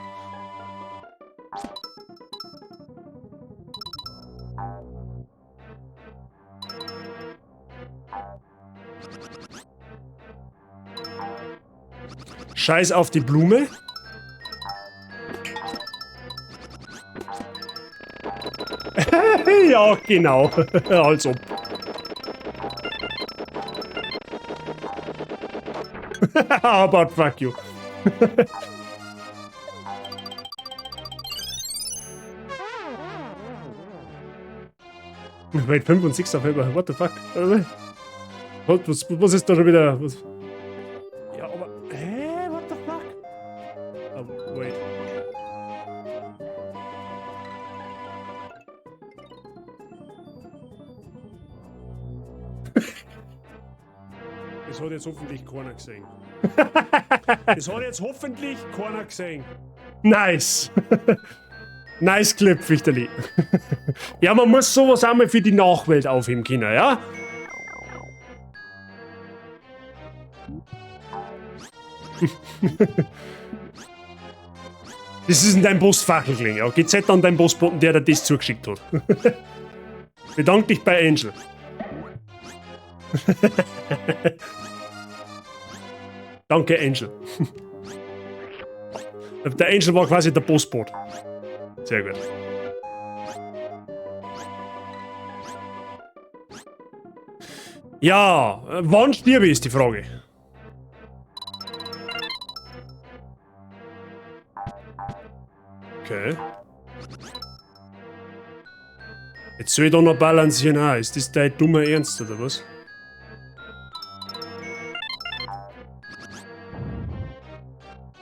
Scheiß auf die Blume. Ja, genau. Als ob. But fuck you. Wait, 5 und 6 auf einmal. What the fuck? Was ist da schon wieder? Was? Ja, aber. Hä? What the fuck? Oh, wait. Das hat jetzt hoffentlich keiner gesehen. Das hat jetzt hoffentlich keiner gesehen. Nice. Nice Clip, Fichterli. Ja, man muss sowas auch mal für die Nachwelt aufheben können, ja? Das ist in deinem Postfachling, ja. GZ an deinem Postboten, der dir das zugeschickt hat. Bedank dich bei Angel. Danke, Angel. Der Angel war quasi der Postbot. Sehr gut. Ja, wann stirbe ist die Frage. Okay. Jetzt soll ich da noch balancieren. Ah, ist das dein dummer Ernst, oder was?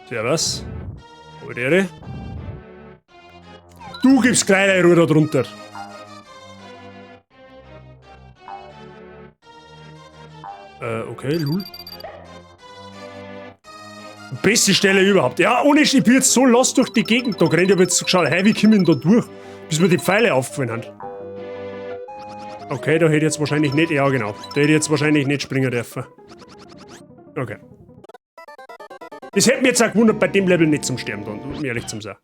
Servus. Ehre. Du gibst kleine Ruhe da drunter. Okay, lul. Beste Stelle überhaupt. Ja, ohne ich bin jetzt so lost durch die Gegend da gerannt. Ich hab jetzt geschaut, hey, wie kommen da durch? Bis mir die Pfeile aufgefallen haben. Okay, da hätte ich jetzt wahrscheinlich nicht, ja genau. Da hätte ich jetzt wahrscheinlich nicht springen dürfen. Okay. Das hätte mich jetzt auch gewundert, bei dem Level nicht zum Sterben, um ehrlich zu sein.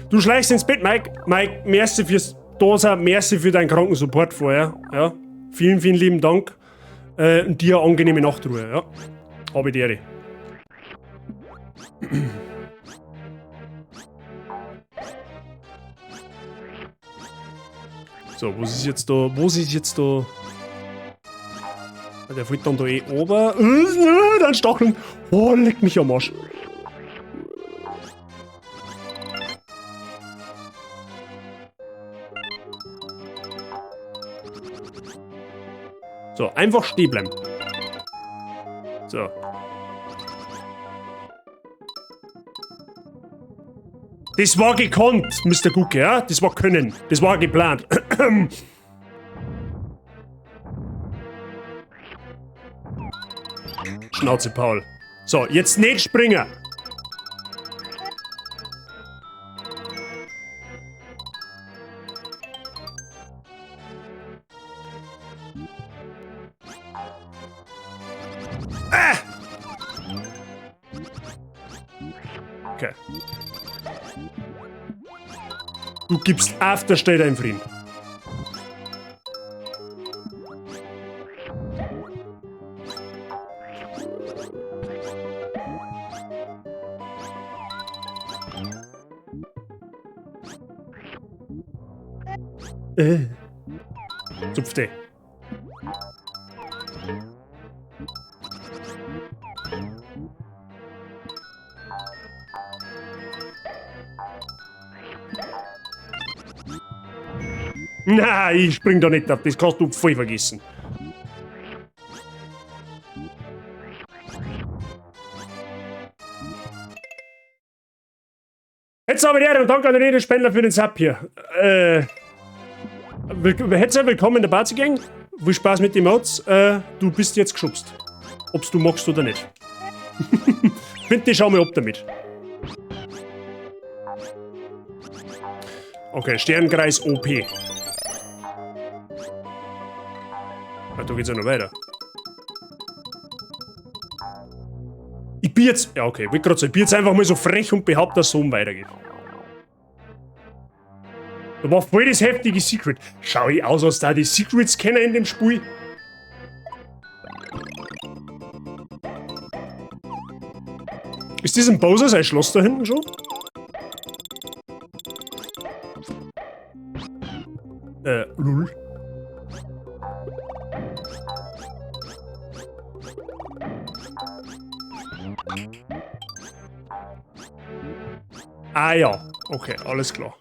Du schleichst ins Bett, Mike. Mike, merci fürs Dasein, merci für deinen Krankensupport vorher. Ja. Vielen, vielen lieben Dank. Und dir eine angenehme Nachtruhe, ja. Habe die Ehre. So, was ist jetzt da? Was ist jetzt da? Der fällt dann da eh ober. Dann Stacheln. Oh, leck mich am Arsch. So, einfach stehen bleiben. So. Das war gekonnt, Mr. Gucke, ja? Das war können. Das war geplant. Schnauze, Paul. So, jetzt nicht springen. Okay. Du gibst Afterstay deinen Frieden. Zupfte. Na, ich spring da nicht auf, das kannst du voll vergessen. Jetzt aber die Ehre und danke an den Redespender für den Sub hier. Herzlich willkommen in der Party-Gang. Viel Spaß mit den Mods. Du bist jetzt geschubst. Ob's du magst oder nicht. Bitte schau mal ab damit. Okay, Sternkreis OP. Da geht's ja noch weiter. Ich bin jetzt... Ja, okay, ich bin jetzt einfach mal so frech und behaupte, dass es so weitergeht. Da war voll das heftige Secret. Schau ich aus, als da die Secrets kennen in dem Spiel? Ist das ein Bowser sein Schloss da hinten schon? Lul. Ah ja, okay, alles klar.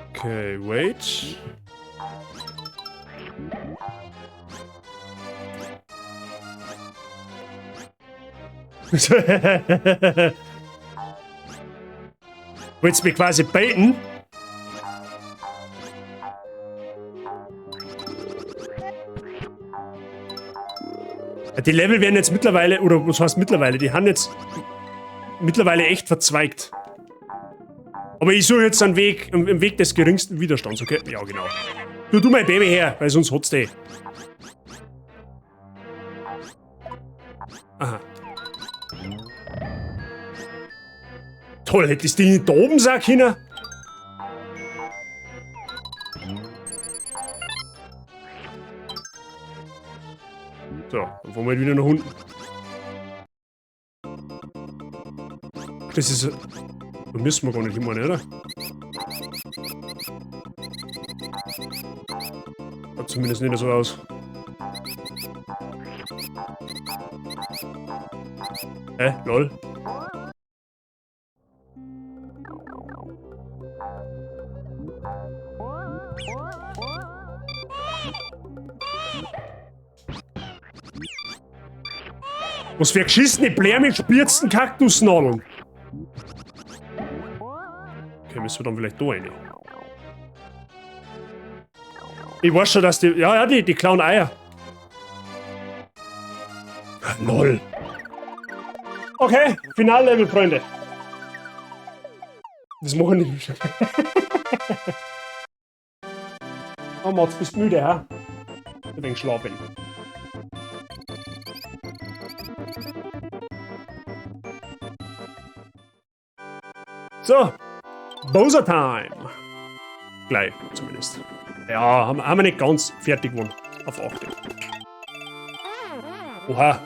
Okay, wait. Willst du mich quasi baiten? Die Level werden jetzt mittlerweile, oder was heißt mittlerweile, die haben jetzt mittlerweile echt verzweigt. Aber ich suche jetzt einen Weg, im Weg des geringsten Widerstands, okay? Ja, genau. Du mein Baby her, weil sonst hat's die. Aha. Toll, hättest du die nicht da oben sagen können? So, dann fahren wir halt wieder nach unten. Das ist... Da müssen wir gar nicht hin, oder? Schaut zumindest nicht so aus. Lol. Was für geschissene Blär mit spitzten Kaktusnadeln. Okay, müssen wir dann vielleicht da rein. Ich weiß schon, dass die... Ja, die klauen Eier. Lol. Okay, Finallevel, Freunde. Das machen die nicht. Oh, Mats, bist du müde, ha? Ein wenig schlafen. So. Bowser Time. Gleich, zumindest. Ja, haben wir nicht ganz fertig gewonnen. Auf 8. Oha.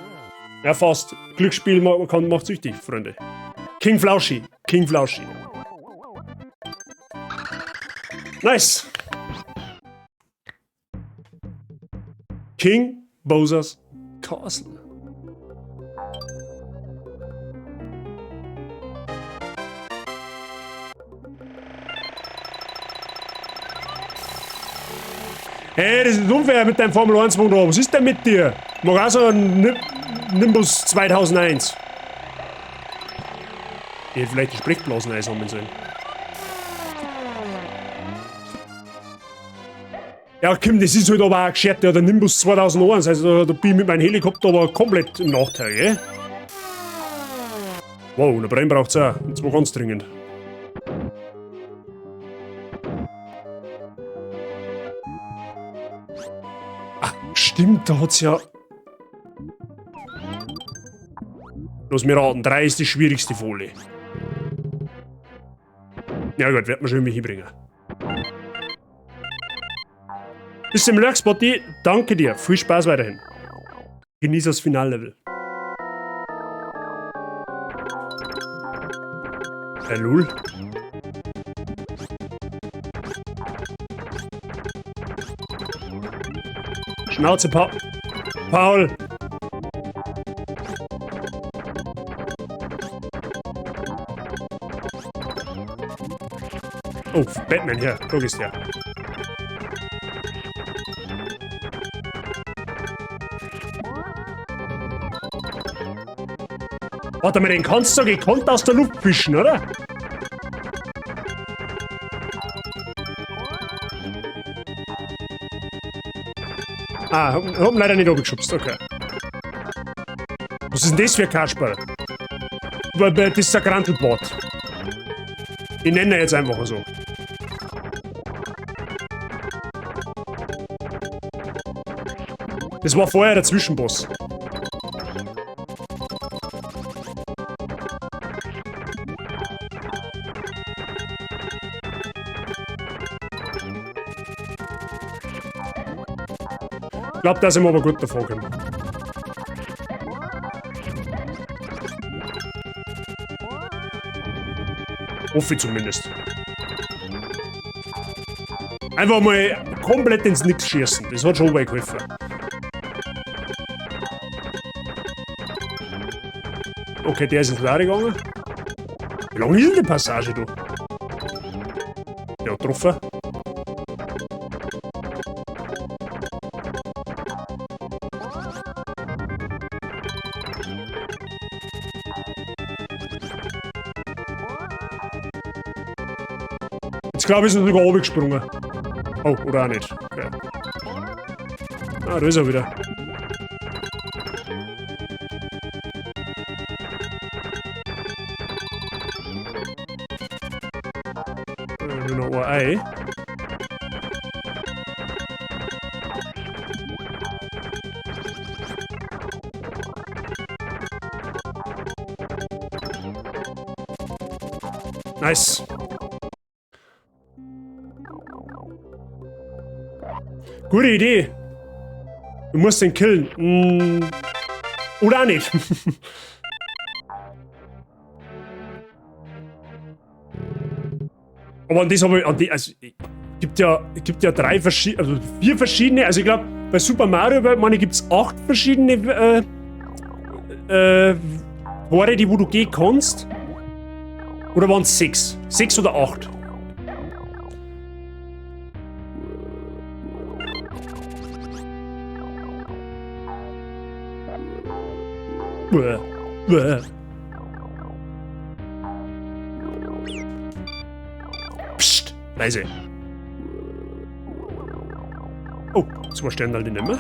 Ja, fast. Glücksspiel macht süchtig, Freunde. King Flauschi. King Flauschi. Nice. King Bowser's Castle. Hey, das ist unfair mit deinem Formel 1 Motor. Was ist denn mit dir? Mach auch so ein Nimbus 2001. Ich hätte vielleicht die Sprechblasen einsammeln sollen. Ja, Kim, das ist halt aber auch geschert, der Nimbus 2001. Also, da bin ich mit meinem Helikopter aber komplett im Nachteil, gell? Wow, eine Brenn braucht's auch. Und zwar ganz dringend. Stimmt, da hat's ja... Lass mich raten, 3 ist die schwierigste Folie. Ja gut, wird man schon irgendwie hinbringen. Bis zum nächsten Mal, danke dir, viel Spaß weiterhin. Genieß das Finallevel. Lul. Schnauze, Paul! Oh, Batman hier, guck ist der. Warte mal, den kannst du gekonnt aus der Luft fischen, oder? Ah, haben leider nicht runtergeschubst, okay. Was ist denn das für ein Kasperl? Das ist ein Grantelbot. Ich nenne ihn jetzt einfach so. Das war vorher der Zwischenboss. Ich glaube, da sind wir aber gut davon gekommen. Hoffe ich zumindest. Einfach mal komplett ins Nix schießen. Das hat schon geholfen. Okay, der ist ins Leere gegangen. Wie lange ist denn die Passage, du? Ja, getroffen. Jetzt glaube ich, ist er sogar oben gesprungen. Oh, oder auch nicht. Okay. Ah, da ist er wieder. ich noch ein Ei. Nice. Gute Idee. Du musst den killen. Oder auch nicht. Aber an das habe ich, also, gibt ja 3 verschiedene, also 4 verschiedene, also ich glaube, bei Super Mario, meine, gibt es 8 verschiedene, Tore, die wo du gehen kannst. Oder waren es 6? 6 oder 8? Bäh. Bäh. Psst, leise. Oh, 2 Sterne halt nicht mehr.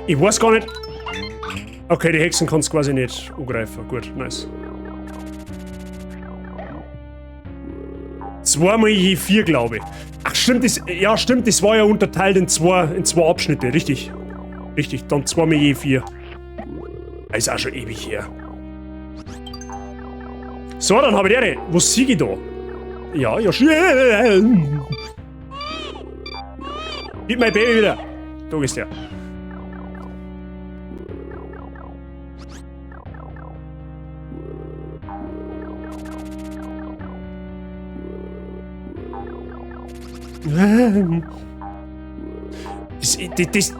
Ich weiß gar nicht. Okay, die Hexen kannst du quasi nicht angreifen. Gut, nice. 2 mal je 4, glaube ich. Ach, stimmt, das war ja unterteilt in zwei Abschnitte, richtig. Richtig, dann 2 mal je 4. Das ist auch schon ewig her. So, dann habe ich die. Wo siege ich da? Ja, schön. Gib mein Baby wieder. Da ist der.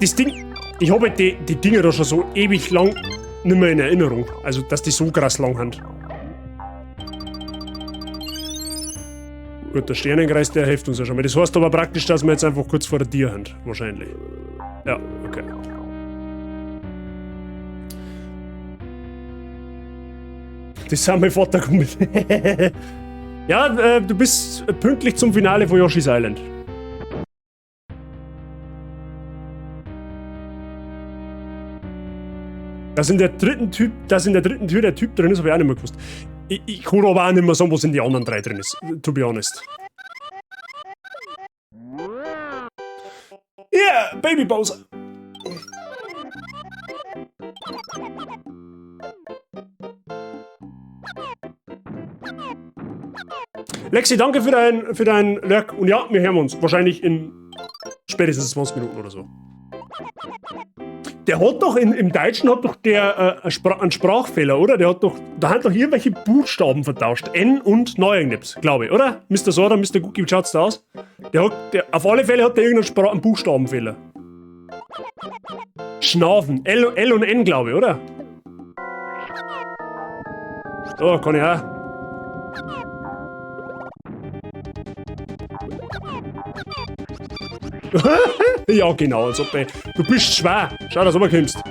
Das Ding, ich habe die Dinger da schon so ewig lang nicht mehr in Erinnerung. Also, dass die so krass lang sind. Gut, der Sternenkreis, der hilft uns ja schon mal. Das heißt aber praktisch, dass wir jetzt einfach kurz vor der Tür sind. Wahrscheinlich. Ja, okay. Das sind mein Vater mit. Ja, du bist pünktlich zum Finale von Yoshi's Island. Dass in der dritten Tür der Typ drin ist, habe ich auch nicht mehr gewusst. Ich kann aber auch nicht mehr sagen, was in die anderen 3 drin ist. To be honest. Yeah, Baby Bowser. Lexi, danke für dein Lurk. Und ja, wir hören uns. Wahrscheinlich in spätestens 20 Minuten oder so. Der hat doch, im Deutschen hat doch der einen Sprachfehler, oder? Da hat doch irgendwelche Buchstaben vertauscht. N und Neuengnips, glaube ich, oder? Mr. Soda, Mr. Cookie, wie schaut's da aus? Auf alle Fälle hat der irgendeinen Buchstabenfehler. Schnaufen. L und N, glaube ich, oder? So, kann ich auch. Ja, genau, als ob du bist schwer. Schau, dass du rüberkommst.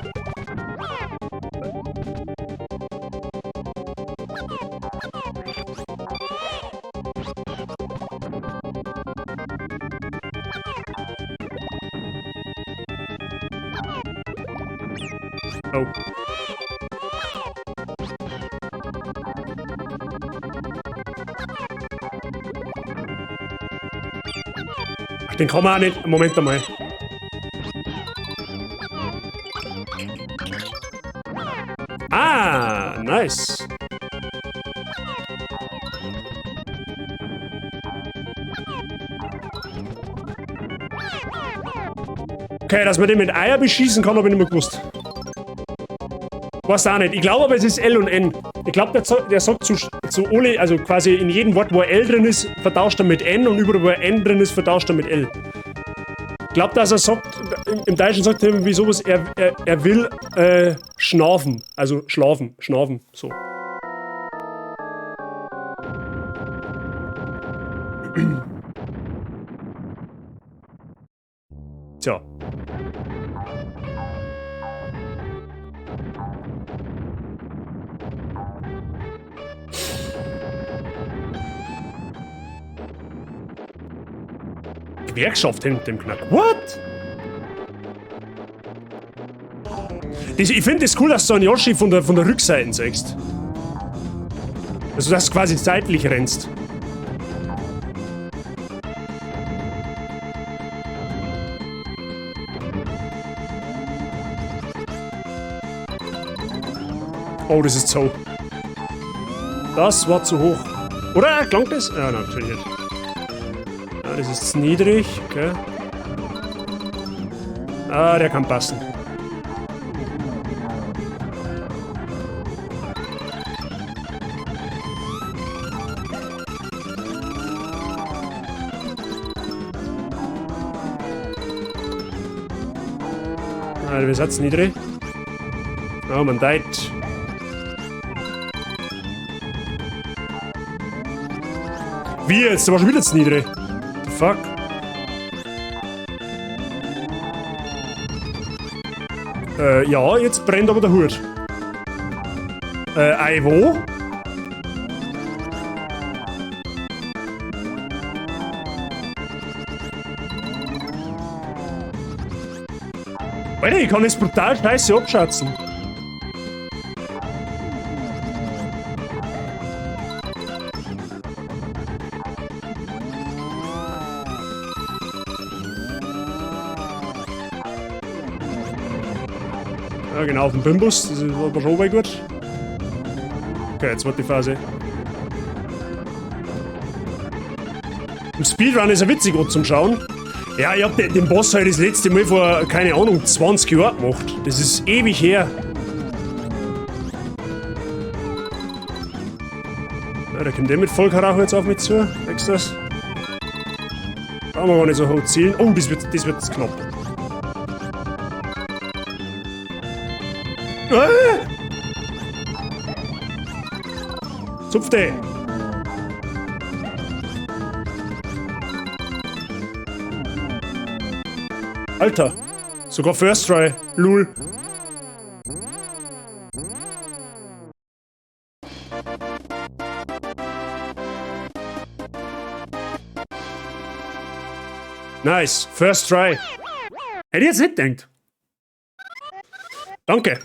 Oh. Ach, den kann man auch nicht. Moment einmal. Ah, nice. Okay, dass man den mit Eier beschießen kann, habe ich nicht mehr gewusst. Weiß auch nicht. Ich glaube aber, es ist L und N. Ich glaube, der sagt zu alle, also quasi in jedem Wort, wo L drin ist, vertauscht er mit N und überall, wo N drin ist, vertauscht er mit L. Ich glaube, dass er sagt, im Deutschen sagt er irgendwie sowas, er will schnaufen. Also schlafen, so. Tja. Gewerkschaft hinter dem Knack. What? Ich finde es cool, dass du einen Yoshi von der Rückseite siehst. Also, dass du quasi seitlich rennst. Oh, das ist so. Das war zu hoch. Oder? Klang das? Ah, nein, natürlich nicht. Ah, das ist zu niedrig. Okay. Ah, der kann passen. Ah, wir sind zu niedrig. Oh, man deit. Wie jetzt? Da war schon wieder zu niedrig. The fuck? Ja, jetzt brennt aber der Hut. Wo? Alter, ich kann das brutal scheiße abschätzen. Ja, genau, auf dem Bimbus. Das ist aber schon gut. Okay, jetzt wird die Phase. Im Speedrun ist er witzig zum Schauen. Ja, ich hab den Boss halt das letzte Mal vor, keine Ahnung, 20 Jahren gemacht. Das ist ewig her. Ja, da kommt der mit Vollkaracho jetzt auf mich zu. Merkst du das? Brauchen wir gar nicht so hoch zielen. Oh, das wird knapp. Zupfte! Alter! Sogar First Try. Lul. Nice. First Try. Hätte ich jetzt nicht gedacht. Danke.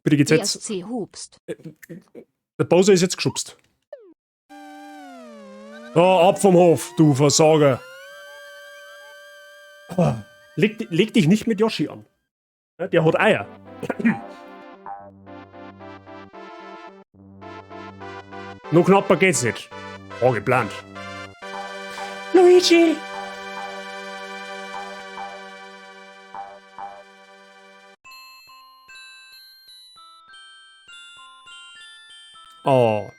Bitte geht's jetzt. ESC hupst. Der Bowser ist jetzt geschubst. Oh, ab vom Hof, du Versager. Oh, leg dich nicht mit Yoshi an. Ja, der hat Eier. Noch knapper geht's nicht. War geplant. Luigi! Oh.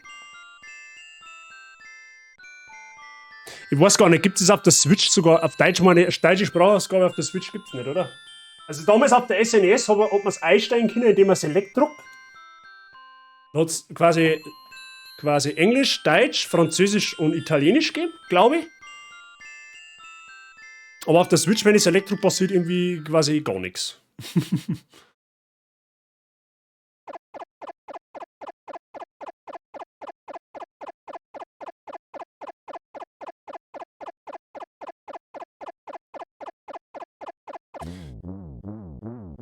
Ich weiß gar nicht, gibt es auf der Switch sogar, auf Deutsch meine deutsche Sprachausgabe auf der Switch gibt es nicht, oder? Also damals auf der SNES hat man es einsteigen können, indem man Select druckt. Da hat es quasi Englisch, Deutsch, Französisch und Italienisch gegeben, glaube ich. Aber auf der Switch, wenn ich Select druck, passiert irgendwie quasi gar nichts.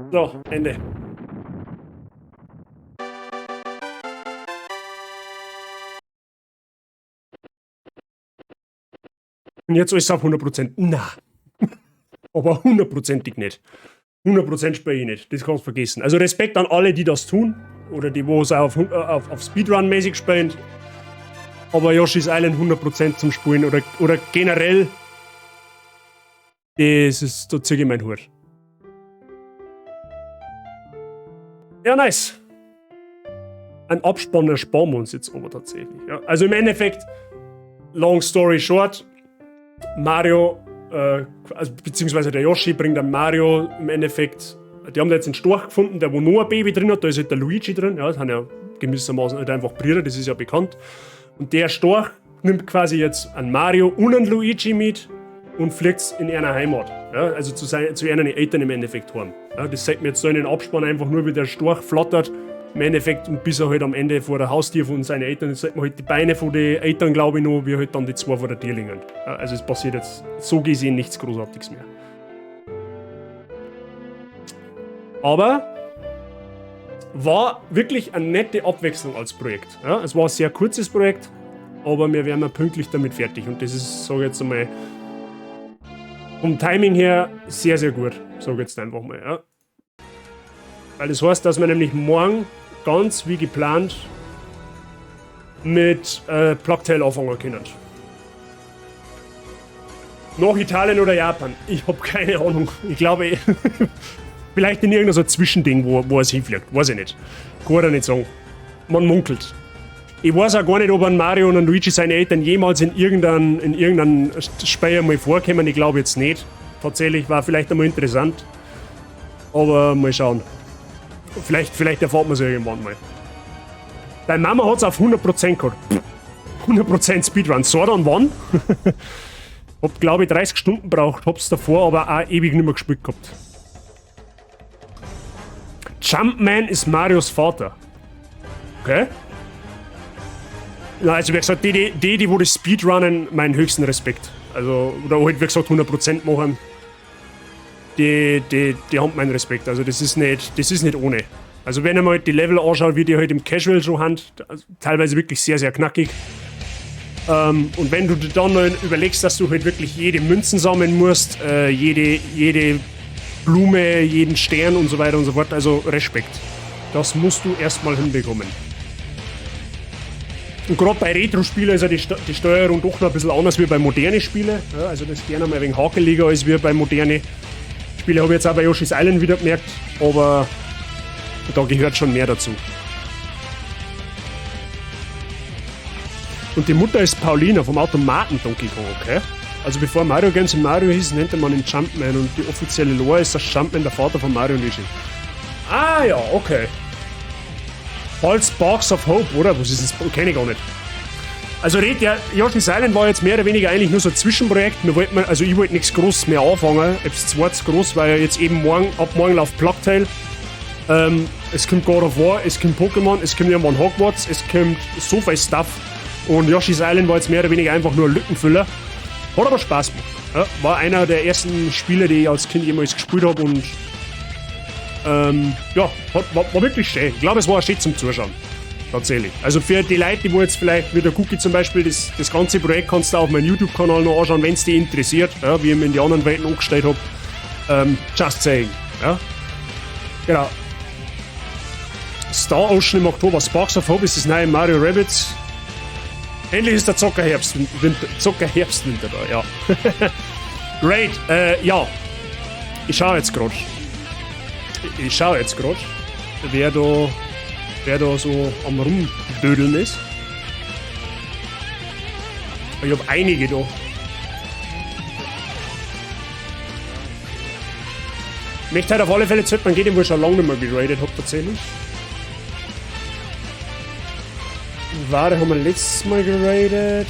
So, Ende. Und jetzt ist es auf 100%. Na. Aber 100%ig nicht. 100% spiele ich nicht. Das kannst du vergessen. Also Respekt an alle, die das tun. Oder die, wo es auf Speedrun-mäßig spielen. Aber Yoshi's Island 100% zum Spielen. Oder generell. Das ist, da ziehe ich meinen Hut. Ja, nice. Ein Abspann ersparen wir uns jetzt aber tatsächlich. Ja. Also im Endeffekt, long story short, Mario, also, beziehungsweise der Yoshi bringt dann Mario im Endeffekt, die haben da jetzt einen Storch gefunden, der wo nur ein Baby drin hat, da ist halt der Luigi drin, ja, das haben ja gewissermaßen halt einfach Brüder, das ist ja bekannt. Und der Storch nimmt quasi jetzt einen Mario und einen Luigi mit und fliegt in ihrer Heimat. Ja, also zu ihren Eltern im Endeffekt heim. Ja, das sagt mir jetzt so in den Abspann einfach nur, wie der Storch flattert. Im Endeffekt, und bis er halt am Ende vor der Haustür von seinen Eltern, jetzt sieht man halt die Beine von den Eltern, glaube ich, noch, wie halt dann die zwei vor der Tür liegen. Ja, also es passiert jetzt so gesehen nichts Großartiges mehr. Aber war wirklich eine nette Abwechslung als Projekt. Ja, es war ein sehr kurzes Projekt, aber wir wären pünktlich damit fertig. Und das ist, sage ich jetzt einmal, vom Timing her sehr, sehr gut. Sage ich jetzt einfach mal. Ja. Weil das heißt, dass wir nämlich morgen ganz wie geplant mit Plugtail anfangen können. Nach Italien oder Japan? Ich habe keine Ahnung. Ich glaube, vielleicht in irgendein so Zwischending, wo es hinfliegt. Weiß ich nicht. Kann ich nicht sagen. Man munkelt. Ich weiß auch gar nicht, ob ein Mario und ein Luigi seine Eltern jemals in irgendeinem Spiel mal vorkommen. Ich glaube jetzt nicht. Tatsächlich war vielleicht einmal interessant. Aber mal schauen. Vielleicht erfahrt man es irgendwann mal. Deine Mama hat es auf 100% gehabt. 100% Speedrun. So dann wann? Hab glaube ich 30 Stunden braucht, hab's davor aber auch ewig nicht mehr gespielt gehabt. Jumpman ist Marios Vater. Okay? Na, also wie gesagt, die wo das Speedrunnen, meinen höchsten Respekt. Also, oder halt wie gesagt 100% machen. Die haben meinen Respekt. Also das ist nicht ohne. Also wenn ihr mal die Level anschaut, wie die halt im Casual schon haben, also teilweise wirklich sehr, sehr knackig. Und wenn du dir dann noch überlegst, dass du halt wirklich jede Münzen sammeln musst, jede Blume, jeden Stern und so weiter und so fort, also Respekt. Das musst du erstmal hinbekommen. Und gerade bei Retro-Spielen ist ja die Steuerung doch noch ein bisschen anders wie bei modernen Spielen. Ja, also das ist gerne mal ein wenig hakeliger als wir bei modernen Spielen. Habe ich jetzt auch bei Yoshi's Island wieder gemerkt, aber da gehört schon mehr dazu. Und die Mutter ist Paulina vom Automaten Donkey Kong, okay? Also bevor Mario Games in Mario hieß, nannte man ihn Jumpman und die offizielle Lore ist, dass Jumpman der Vater von Mario und Luigi. Ah ja, okay. Bald Sparks of Hope, oder? Was ist das? Kenn ich gar nicht. Also Yoshi's Island war jetzt mehr oder weniger eigentlich nur so ein Zwischenprojekt. Ich wollte nichts Großes mehr anfangen. Etwas zweites groß, weil jetzt eben ab morgen läuft Plugtail. Es kommt God of War, es kommt Pokémon, es kommt irgendwann Hogwarts, es kommt so viel Stuff. Und Yoshi's Island war jetzt mehr oder weniger einfach nur ein Lückenfüller. Hat aber Spaß gemacht. Ja, war einer der ersten Spiele, die ich als Kind jemals gespielt habe und war wirklich schön. Ich glaube, es war schön zum Zuschauen. Tatsächlich. Also für die Leute, die jetzt vielleicht, wie der Cookie zum Beispiel, das ganze Projekt kannst du auf meinem YouTube-Kanal noch anschauen, wenn es dich interessiert, ja, wie ich mir in die anderen Welten umgestellt habe. Just saying. Ja. Genau. Star Ocean im Oktober. Sparks of Hope ist das neue Mario Rabbids. Endlich ist der Zocker-Herbstwinter da, ja. Great, ja. Ich schaue jetzt gerade, wer da so am Rumdödeln ist. Ich habe einige da. Ich möchte halt auf alle Fälle Zeit, man geht, wo ich schon lange nicht mehr geradet habe tatsächlich. Warte, haben wir letztes Mal geradet?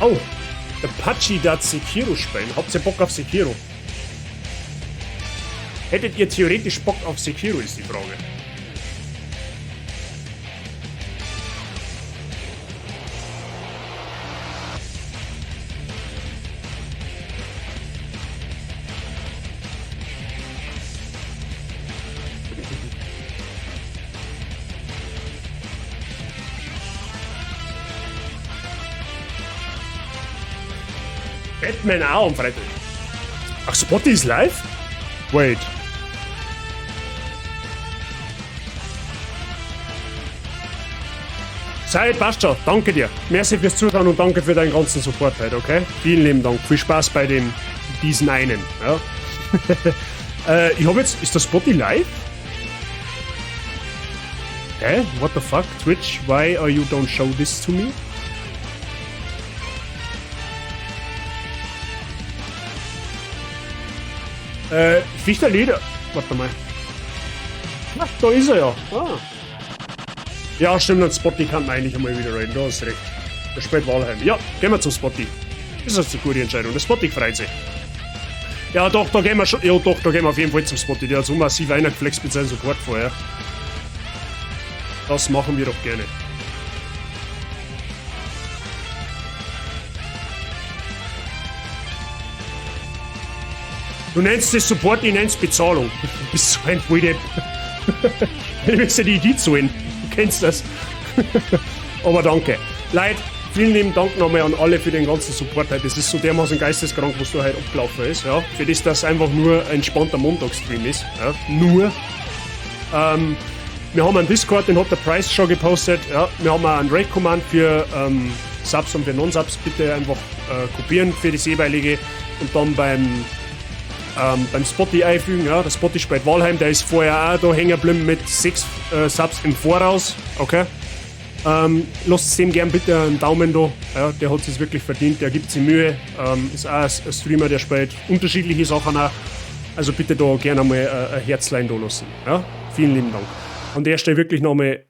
Oh, der Pachi darf Sekiro spielen. Habt ihr Bock auf Sekiro? Hättet ihr theoretisch Bock auf Sekiro, ist die Frage. Batman auch am Freitag. Ach, Spotty ist live? Wait. Sei, passt schon. Danke dir. Merci fürs Zuschauen und danke für deinen ganzen Support heute, okay? Vielen lieben Dank. Viel Spaß bei diesen einen. Ja. Ich hab jetzt... Ist der Spotty live? Hä? What the fuck? Twitch, why are you don't show this to me? Fichterleder. Warte mal. Ach, da ist er ja. Ah. Ja, stimmt, dann Spotty kann man eigentlich einmal wieder reden. Da hast recht. Der spielt Walheim. Ja, gehen wir zum Spotty. Das ist eine gute Entscheidung. Der Spotty freut sich. Ja, doch, da gehen wir schon. Ja, doch, da gehen wir auf jeden Fall zum Spotty. Der hat so massiv eingeflext mit seinem Support vorher. Das machen wir doch gerne. Du nennst das Support, ich nenn's Bezahlung. Du bist so ein Volldepp. Du willst ja die Idee zahlen. Du kennst das. Aber danke. Leute, vielen lieben Dank nochmal an alle für den ganzen Support heute. Das ist so dermaßen geisteskrank, was da heute abgelaufen ist. Ja. Für das einfach nur ein entspannter Montagsstream ist. Ja. Nur. Wir haben einen Discord, den hat der Price schon gepostet. Ja. Wir haben auch einen Raid-Command für Subs und für Non-Subs. Bitte einfach kopieren für das jeweilige. Und dann beim Spotty einfügen. Ja. Der Spotty spielt Walheim, der ist vorher auch da hängen geblieben mit 6 Subs im Voraus. Okay. Lasst dem gern bitte einen Daumen da. Ja, der hat es wirklich verdient, der gibt sich Mühe. Ist auch ein Streamer, der spielt unterschiedliche Sachen auch. Also bitte da gerne mal ein Herzlein da lassen. Ja? Vielen lieben Dank. An der Stelle wirklich nochmal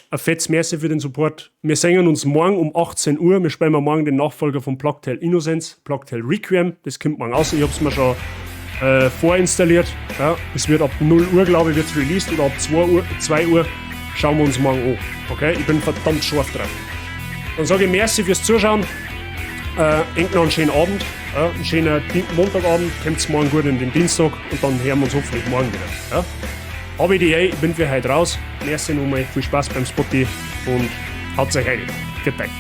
ein fettes Merci für den Support. Wir sehen uns morgen um 18 Uhr. Wir spielen morgen den Nachfolger von Plague Tale Innocence, Plague Tale Requiem. Das kommt morgen raus. Ich habe es mir schon vorinstalliert. Ja? Es wird ab 0 Uhr, glaube ich, wird's released oder ab 2 Uhr. Schauen wir uns morgen an. Okay? Ich bin verdammt scharf drauf. Dann sage ich merci fürs Zuschauen. Noch einen schönen Abend. Einen schönen Montagabend. Kommt morgen gut in den Dienstag und dann hören wir uns hoffentlich morgen wieder. Ja? Habe die ich bin für heute raus. Merci nochmal. Viel Spaß beim Spotty und haut euch rein. Vielen Dank.